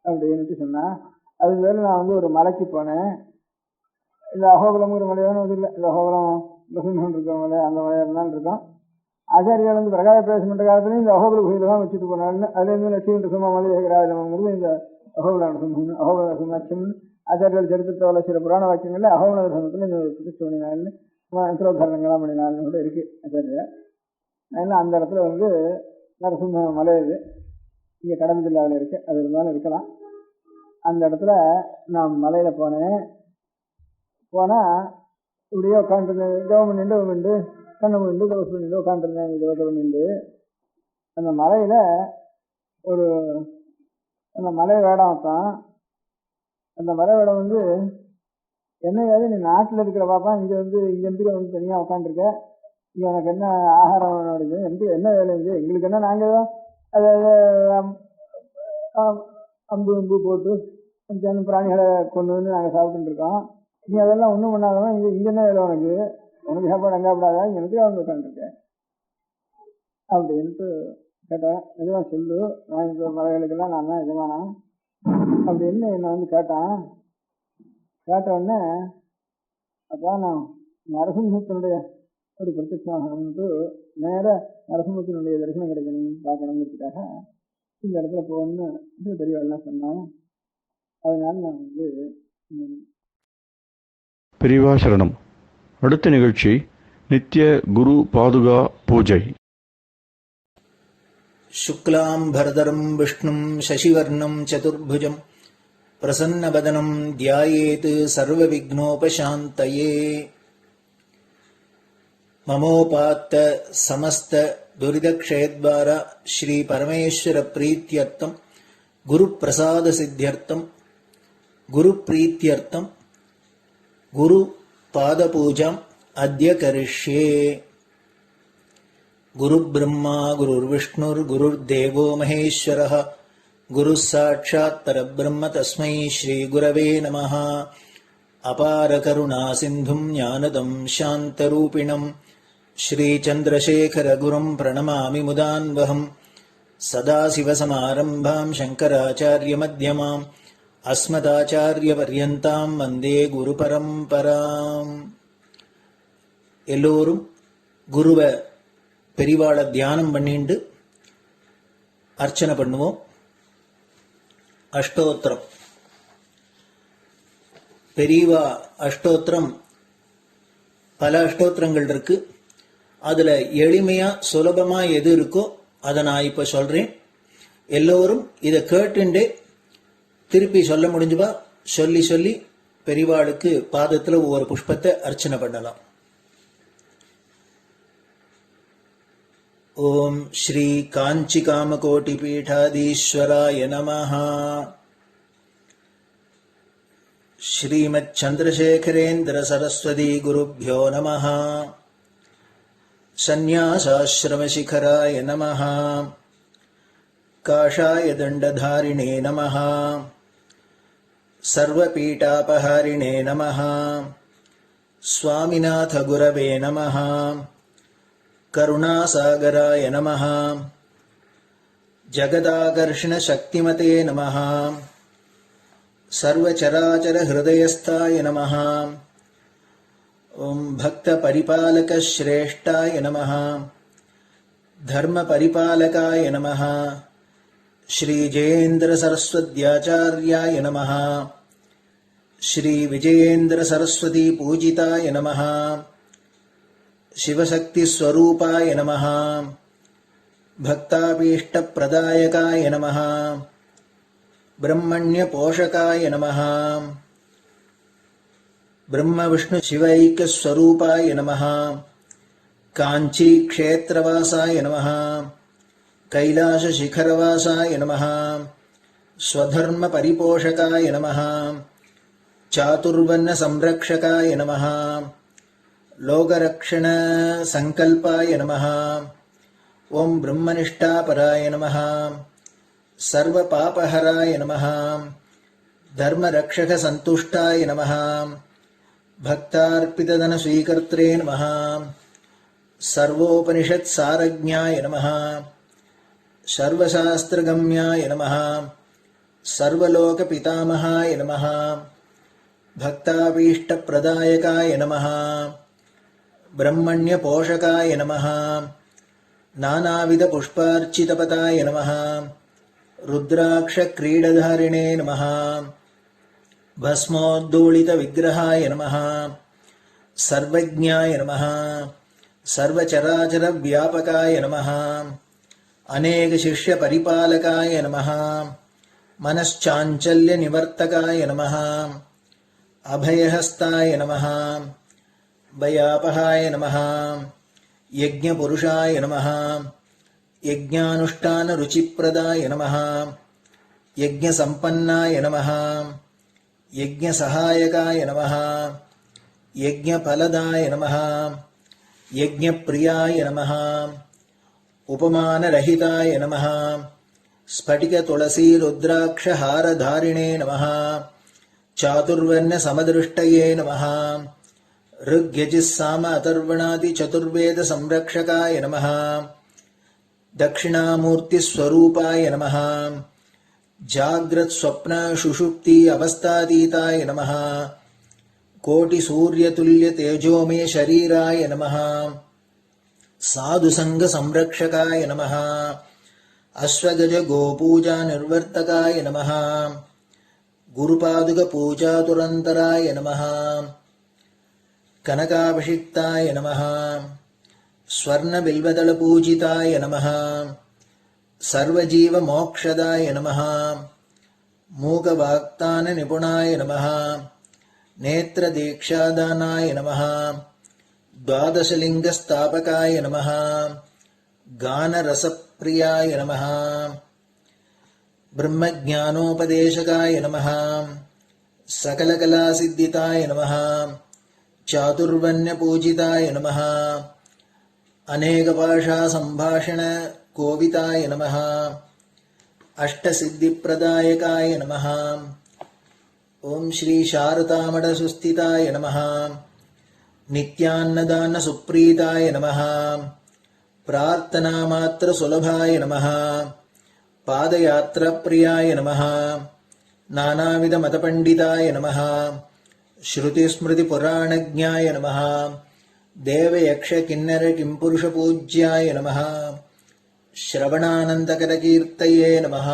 அப்படின்ட்டு சொன்னான். அதுக்கு வேறு நான் வந்து ஒரு மலைக்கு போனேன். இந்த அகோபலம்ங்கிற மலையான இது இல்லை, இந்த அகோபலம் நரசிம்மன் இருக்க மலை, அந்த மலையாக இருந்தாலும் இருக்கும். ஆச்சாரியால் வந்து பிரகாய பிரவேசம் பண்ணுற காலத்துலேயும் இந்த அகோபல குகையில் தான் வச்சுட்டு போனாலும் அதுலேருந்து லட்சுமி நரசிம்ம மலை ஏகராஜலம்ங்கிறது இந்த அகோபல நரசிம்மன் அகோபல நரசிம்மன் ஆச்சாரியால் சரித்திரத்தில் சில புராண வாக்கியங்களில் அகோபல நரசிம்மத்தில் இந்த பிரதிஷ்டை பண்ணினாலும் யந்திரோதாரணங்கள்லாம் பண்ணினாலும் கூட இருக்கு ஆச்சாரியார். அதனால அந்த இடத்துல வந்து நரசிம்ம மலை இது இங்கே கடம்பு ஜில்லாவில் இருக்கு, அது இருந்தாலும் இருக்கலாம். அந்த இடத்துல நான் மலையில் போனேன். போனால் இப்படியே உட்காந்துருந்தேன், ஜபம் பண்ணிட்டு கண்ணு பண்ணிட்டு தோசை பண்ணிட்டு உட்காந்துருந்தேன். ஜபத்தை பண்ணிட்டு அந்த மலையில் ஒரு அந்த மலை வேடம் தான். அந்த மலை வேடம் வந்து என்னையாவது நீ நாட்டில் இருக்கிற பாப்பா, இங்கே வந்து இங்கேருந்து வந்து தனியாக உட்காந்துருக்க, இங்கே உனக்கு என்ன ஆகாரம் வேணும், எனக்கு என்ன வேலை இங்கே, எங்களுக்கு என்ன நாங்கள் தான் அதை அம்பு போட்டு பிராணிகளை கொண்டு வந்து நாங்கள் சாப்பிட்டுருக்கோம். நீ அதெல்லாம் ஒன்றும் பண்ணாதவன் இங்கே என்ன வேலை உனக்கு சாப்பாடு அங்கே சாப்பிடாதா இங்கே எனக்கு அவங்க உட்காந்துருக்கேன் அப்படின்ட்டு கேட்டேன். எதுவும் சொல்லு, நான் இந்த மலைகளுக்கெல்லாம் நான் தான் எதுவானா அப்படின்னு என்னை கேட்டான். கேட்ட உடனே அப்போ நான் நரசிம்மத்தினுடைய ஒரு பிரத்யட்சமாகணும்ட்டு நேராக நரசிம்மத்தினுடைய தரிசனம் கிடைக்கணும் பார்க்கணுங்கிறதுக்காக இந்த இடத்துல போகணும்னு பெரியவெல்லாம் சொன்னான். அதனால நான் பெரியவா சரணம். அடுத்த நிகழ்ச்சி நித்திய குரு பாதுகா பூஜை. शुक्लाम्भरधरं विष्णुं शशिवर्णं चतुर्भुजं प्रसन्नवदनं ध्यायेत् सर्वविघ्नोपशान्तये. ममोपात्त समस्त दुरितक्षयद्वारा श्री परमेश्वर प्रीत्यर्थं गुरुप्रसाद सिद्ध्यर्थं गुरुप्रीत्यर्थं गुरुपादपूजाम् अद्य करिष्ये. गुरुब्रह्मा गुरुर्विष्णुर्गुरुर्देवो महेश्वरः गुरुः साक्षात् परब्रह्म तस्मै श्रीगुरवे नमः. अपारकरुणासिन्धुं ज्ञानदं शान्तरूपिणं श्रीचन्द्रशेखरगुरुं प्रणमामि मुदान्वहम्. सदाशिवसमारम्भां शङ्कराचार्यमध्यमाम् अस्मदाचार्यपर्यन्तां वन्दे गुरुपरम्पराम्. எல்லோரும் குருவை பெரிவாளை தியானம் பண்ணிண்டு அர்ச்சனை பண்ணுவோம். அஷ்டோத்திரம். பெரியவா அஷ்டோத்திரம் பல அஷ்டோத்திரங்கள் இருக்கு. அதுல எளிமையா சுலபமா எது இருக்கோ அதை நான் இப்ப சொல்றேன். எல்லோரும் இதை கேட்டுண்டே திருப்பி சொல்ல முடிஞ்சுவா சொல்லி சொல்லி பெரிவாளுக்கு பாதத்துல ஒவ்வொரு புஷ்பத்தை அர்ச்சனை பண்ணலாம். ओम श्री कांची कामकोटि पीठाधीश्वराय नमः. श्रीमत् चंद्रशेखरेन्द्र सरस्वती गुरुभ्यो नमः. संन्यासाश्रम शिखराय नमः. काषाय दंडधारिणे नमः. सर्वपीठापहारिणे नमः. स्वामिनाथ गुरवे नमः. करुणासागराय नमः. जगदाकर्षण शक्तिमते नमः. सर्वचराचर हृदयस्थाय नमः. ओम भक्त परिपालक श्रेष्ठाय नमः. धर्म परिपालकाय नमः. श्री जयेन्द्र सरस्वत्याचार्याय नमः. श्री विजयेन्द्र सरस्वती पूजिताय नमः. शिवशक्ति स्वरूपाय नमः. भक्ताभीष्ट प्रदायकाय नमः. ब्रह्मण्य पोषकाय नमः. ब्रह्म विष्णु शिवैक्य स्वरूपाय नमः. कांची क्षेत्रवासाय नमः. कैलाश शिखरवासाय नमः. स्वधर्म परिपोषकाय नमः. चातुर्वर्ण संरक्षकाय नमः. लोकरक्षण संकल्पाय नमः. ओम ब्रह्मनिष्ठापराय नमः. सर्वपापहराय नमः. धर्मरक्षक संतुष्टाय नमः. भक्तार्पितधन स्वीकर्त्रे नमः. सर्वोपनिषत् सारज्ञाय नमः. सर्वशास्त्रगम्याय नमः. सर्वलोक पितामहाय नमः. भक्ताभीष्ट प्रदायकाय नमः. ब्रह्मण्य पोषकाय नमः. नानाविध पुष्पार्चितपताय नमः. रुद्राक्ष क्रीडधारिणे नमः. भस्मोद्धूलित विग्रहाय नमः. सर्वज्ञाय नमः. सर्वचराचर व्यापकाय नमः. अनेक शिष्य परिपालकाय नमः. मनश्चाञ्चल्य निवर्तकाय नमः. अभयहस्ताय नमः. भयापहाय नमः. यज्ञपुरुषाय नमः. यज्ञानुष्ठान रुचिप्रदाय नमः. यज्ञसम्पन्नाय नमः. यज्ञसहायकाय नमः. यज्ञफलदाय नमः. यज्ञप्रियाय नमः. उपमानरहिताय नमः. स्फटिक तुलसी रुद्राक्ष हारधारिणे नमः. चातुर्वर्ण समदृष्टये नमः। ऋग्यजुस्साम अथर्वणादि चतुर्वेद संरक्षकाय नमः। दक्षिणामूर्तिस्वरूपाय नमः। जाग्रत् स्वप्न सुषुप्ति अवस्थातीताय नमः। कोटिसूर्यतुल्य तेजोमय शरीराय नमः। साधुसंग संरक्षकाय नमः। अश्वगज गोपूजा निर्वर्तकाय नमः। गुरुपादुक पूजातुरन्तराय नमः। कनकाभिषिक्ताय नमः। स्वर्णबिल्वदल पूजिताय नमः। सर्वजीव मोक्षदाय नमः। मूकवाक्तान निपुणाय नमः। नेत्रदीक्षादानाय नमः। द्वादशलिङ्गस्थापकाय नमः। गानरसप्रियाय नमः। ब्रह्मज्ञानोपदेशकाय नमः। सकलकलासिद्धिताय नमः। चातुर्वण्यपूजिताय नमः। अनेकभाषा संभाषण कोविताय नमः। अष्टसिद्धिप्रदायकाय नमः। ओम श्री शारदामठ सुस्थिताय नमः। नित्यान्नदान सुप्रीताय नमः। प्रार्थना मात्र सुलभाय नमः। पादयात्रा प्रियाय नमः। नानाविध मतपंडिताय नमः। श्रुति स्मृति पुराणज्ञाय नमः। देव यक्ष किन्नर किंपुरुष पूज्याय नमः। श्रवणानंदकर कीर्तये नमः।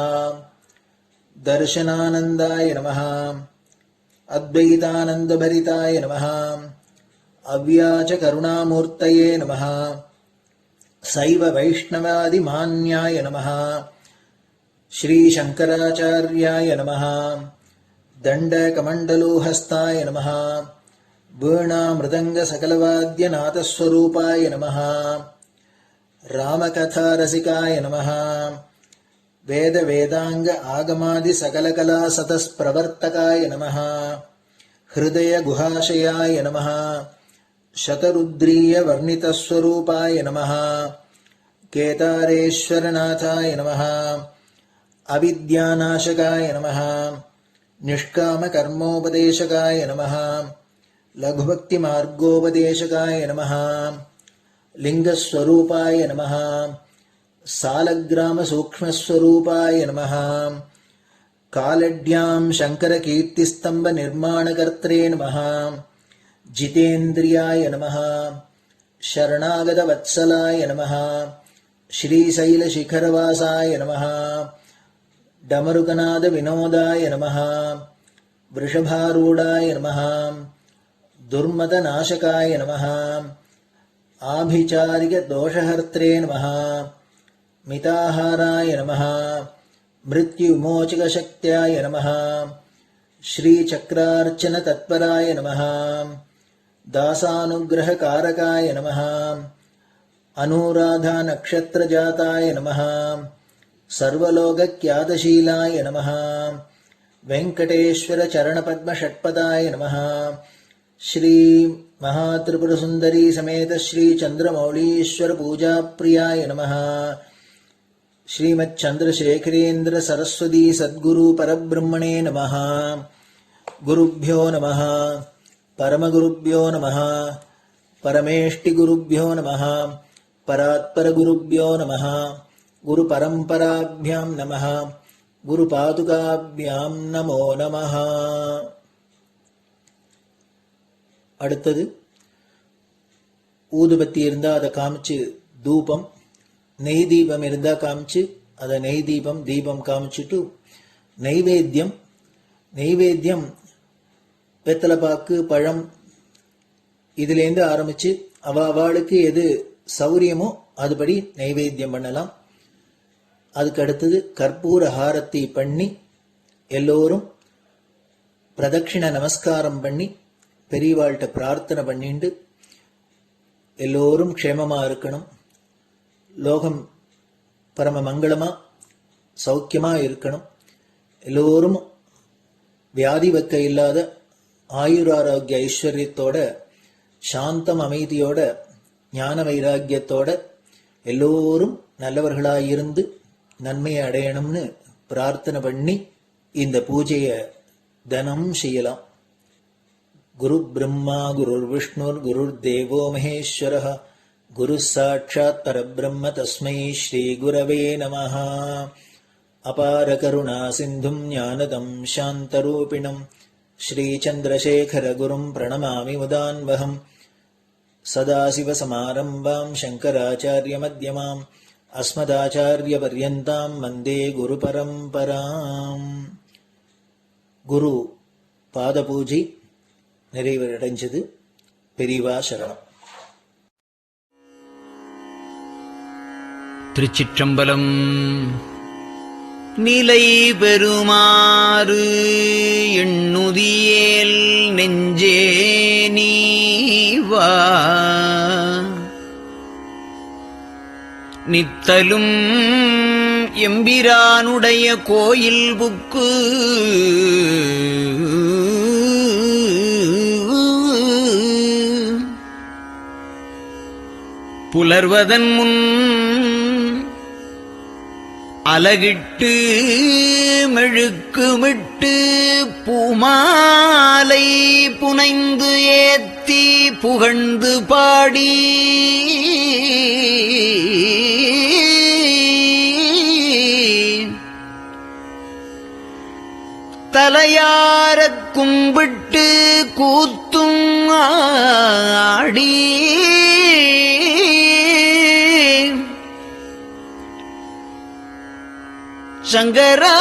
दर्शनानंदाय नमः। अद्वैतानंदभरिताय नमः। अव्याच करुणामूर्तये नमः। शैव वैष्णवादिमान्याय नमः। श्री शंकराचार्याय नमः। दण्डकमण्डलोहस्ताय नमः। वीणा मृदंग सकलवाद्यनाथस्वरूपाय नमः। रामकथारसिकाय नमः। वेद वेदांग आगमादि सकलकला सतस्प्रवर्तकाय नमः। हृदय गुहाशयाय नमः। शतरुद्रीय वर्णितस्वरूपाय नमः। केदारेश्वरनाथाय नमः। अविद्यानाशकाय नमः। निष्कामकर्मोपदेशकाय नमः। लघुभक्तिमार्गोपदेशकाय नमः। लिंगस्वरूपाय नमः। सालग्रामसूक्ष्मस्वरूपाय नमः। कालड्यां शङ्करकीर्तिस्तम्भनिर्माणकर्त्रे नमः। जितेन्द्रियाय नमः। शरणागतवत्सलाय नमः। श्रीशैलशिखरवासाय नमः। डमरुकनादविनोदाय नमः। वृषभारूढाय नमः। दुर्मदनाशकाय नमः। आभिचारिकदोषहर्त्रे नमः। मिताहाराय नमः। मृत्युविमोचकशक्त्याय नमः। श्रीचक्रार्चनतत्पराय नमः। दासानुग्रहकारकाय नमः। अनुराधानक्षत्रजाताय नमः। सर्वलोकख्यातशीलाय नमः। वेङ्कटेश्वरचरणपद्मषट्पदाय नमः। श्री महात्रिपुरसुन्दरी समेत श्री चन्द्रमौलीश्वर पूजाप्रियाय नमः। श्रीमच्चन्द्रशेखरेन्द्र सरस्वती सद्गुरु परब्रह्मणे नमः। गुरुभ्यो नमः। परमगुरुभ्यो नमः। परमेष्टिगुरुभ्यो नमः। परात्परगुरुभ्यो नमः। गुरुपरम्पराभ्यां नमः। गुरुपादुकाभ्यां नमो नमः. அடுத்தது ஊதுபத்தி இருந்தா அதை காமிச்சு தூபம், நெய் தீபம் இருந்தா காமிச்சு அதை நெய் தீபம் தீபம் காமிச்சுட்டு நைவேத்தியம் வெத்தலைப்பாக்கு பழம் இதுலேருந்து ஆரம்பிச்சு அவளுக்கு எது சௌரியமோ அதுபடி நைவேத்தியம் பண்ணலாம். அதுக்கு அடுத்தது கற்பூர ஹாரத்தி பண்ணி எல்லோரும் பிரதட்சிண நமஸ்காரம் பண்ணி பெரியவாள்கிட்ட பிரார்த்தனை பண்ணிண்டு எல்லோரும் க்ஷேமமா இருக்கணும், லோகம் பரம மங்களமா சௌக்கியமா இருக்கணும், எல்லோரும் வியாதி வெக்க இல்லாத ஆயுராரோக்கிய ஐஸ்வர்யத்தோட சாந்தம் அமைதியோட ஞான வைராக்கியத்தோட எல்லோரும் நல்லவர்களாயிருந்து நன்மையை அடையணும்னு பிரார்த்தனை பண்ணி இந்த பூஜையை தினம் செய்யலாம். குரு பிரம்மா குருர் விஷ்ணுர் குருர் தேவோ மகேஸ்வரः குரு சாட்சாத் பரபிரம்ம தஸ்மை ஸ்ரீ குரவே நமः. அபார கருணா சிந்தும் ஞானதம் சாந்தரூபிணம் ஸ்ரீ சந்திரசேகர குரும் பிரணமாமி முதான்வகம். சதாசிவசமாரம்பாம் சங்கராச்சார்ய மத்யமாம் அஸ்மதாச்சார்ய பர்யந்தாம் வந்தே குரு பரம்பராம். குரு பாத பூஜை நிறைவடைஞ்சது. பெரியவா சரணம். திருச்சிற்றம்பலம். நிலை பெறுமாறு எண்ணுதியேல் நெஞ்சே நீவா நித்தலும் எம்பிரானுடைய கோயில் புக்கு புலர்வதன் முன் அலகிட்டு மெழுக்குமிட்டு பூமாலை புனைந்து ஏத்தி புகழ்ந்து பாடி தலையாரக் கும்பிட்டு கூத்தும் ஆடி சங்கரா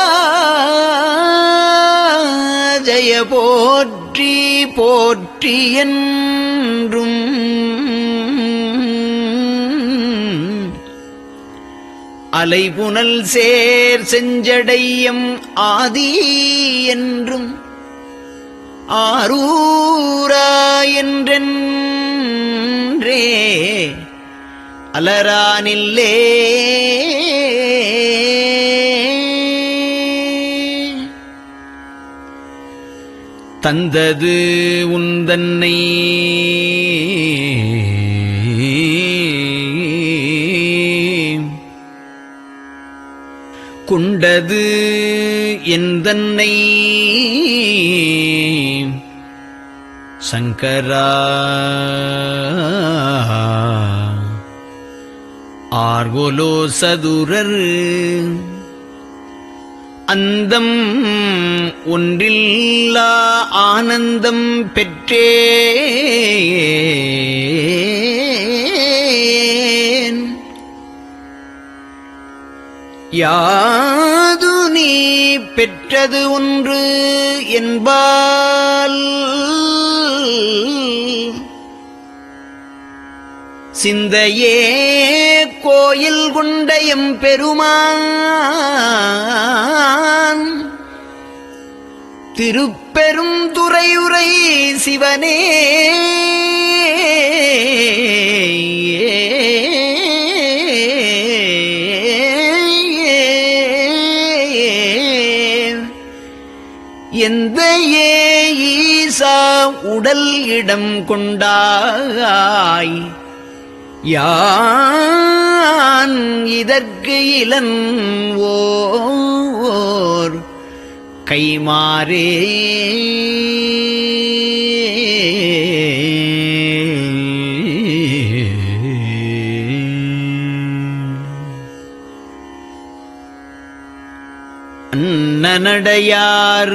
ஜய போற்றி போற்றி என்றும் அலைபுனல் சேர் செஞ்சடையம் ஆதி என்றும் ஆரூரா என்றென்றே அலரானில்லே தந்தது உந்தன்னை கொண்டது எந்தன்னை சங்கரா ஆர்கோலோ சதுரர் அந்தம் ஒன்றில்லா ஆனந்தம் பெற்றேன். யாது நீ பெற்றது ஒன்று என்பால் சிந்தையே கோயில் கொண்டயம் பெருமான் திருப்பெரும் துறையுரை சிவனே எந்த ஈசா உடல் இடம் கொண்டாய் யான் இதற்கு இலன் ஓர் கைமாறே அன்னநடையார்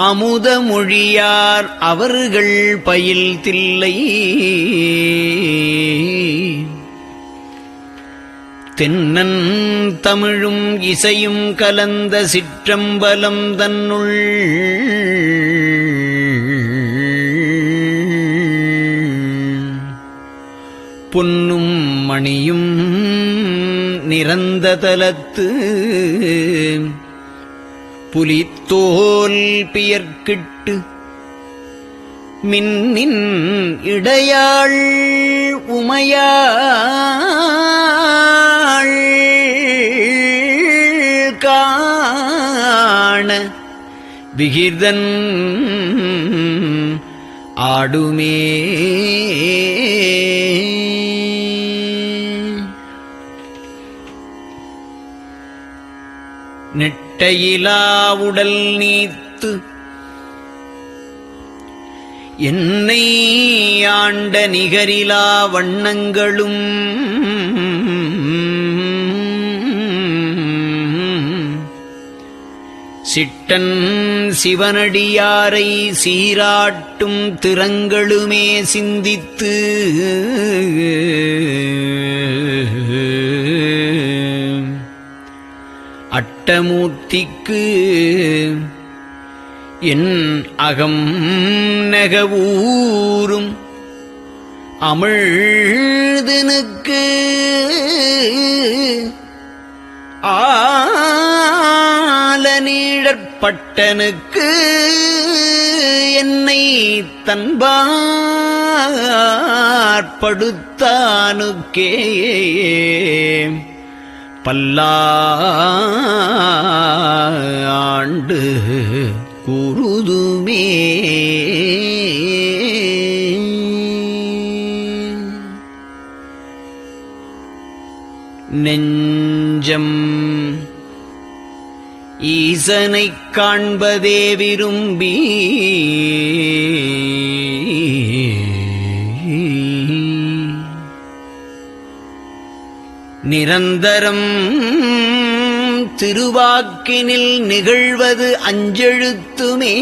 அமுத மொழியார் அவர்கள் பயில் தில்லை தென்னன் தமிழும் இசையும் கலந்த சிற்றம்பலம் தன்னுள் பொன்னும் மணியும் நிறந்த தலத்து புலித்தோல் பியர்க்கிட்டு மின்னின் இடையாள் உமையாள் காண விகிர்தன் ஆடுமே நெட் நெட்டையிலா உடல் நீத்து என்னை ஆண்ட நிகரிலா வண்ணங்களும் சிட்டன் சிவனடியாரை சீராட்டும் திறங்களுமே சிந்தித்து அட்டமூர்த்திக்கு என் அகம் நெகவூரும் அமிழ்தனுக்கு ஆலநீழற்பட்டனுக்கு என்னை தன்பாற்படுத்தானுக்கே பல்லாண்டு குருதுமே. நெஞ்சம் ஈசனைக் காண்பதே விரும்பி நிரந்தரம் திருவாக்கினில் நிகழ்வது அஞ்செழுத்துமே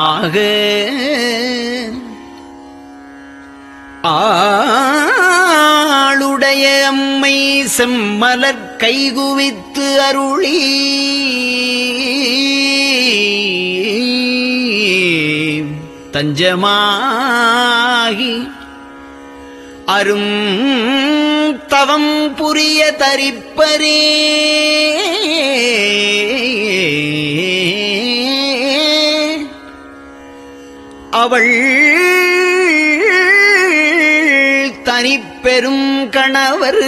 ஆக ஆளுடைய அம்மை செம்மலர் கைகுவித்து அருளி தஞ்சமாகி அரும் தவம் புரிய தரிப்பரே அவள் தனிப்பெரும் கணவர்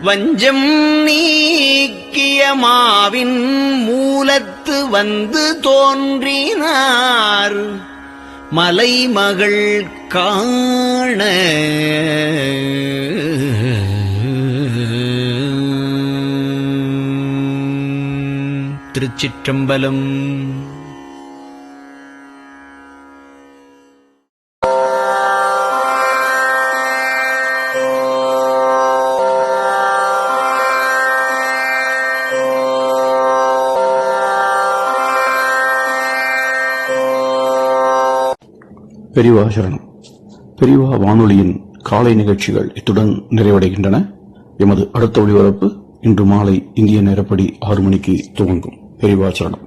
வஞ்சம் நீக்கிய மாவின் மூலத்து வந்து தோன்றினார் மலைமகள் காண திருச்சிற்றம்பலம். பெரியவா சரணம். பெரியவா வானொலியின் காலை நிகழ்ச்சிகள் இத்துடன் நிறைவடைகின்றன. எமது அடுத்த ஒளிபரப்பு இன்று மாலை இந்திய நேரப்படி 6 மணிக்கு துவங்கும். பெரியவா சரணம்.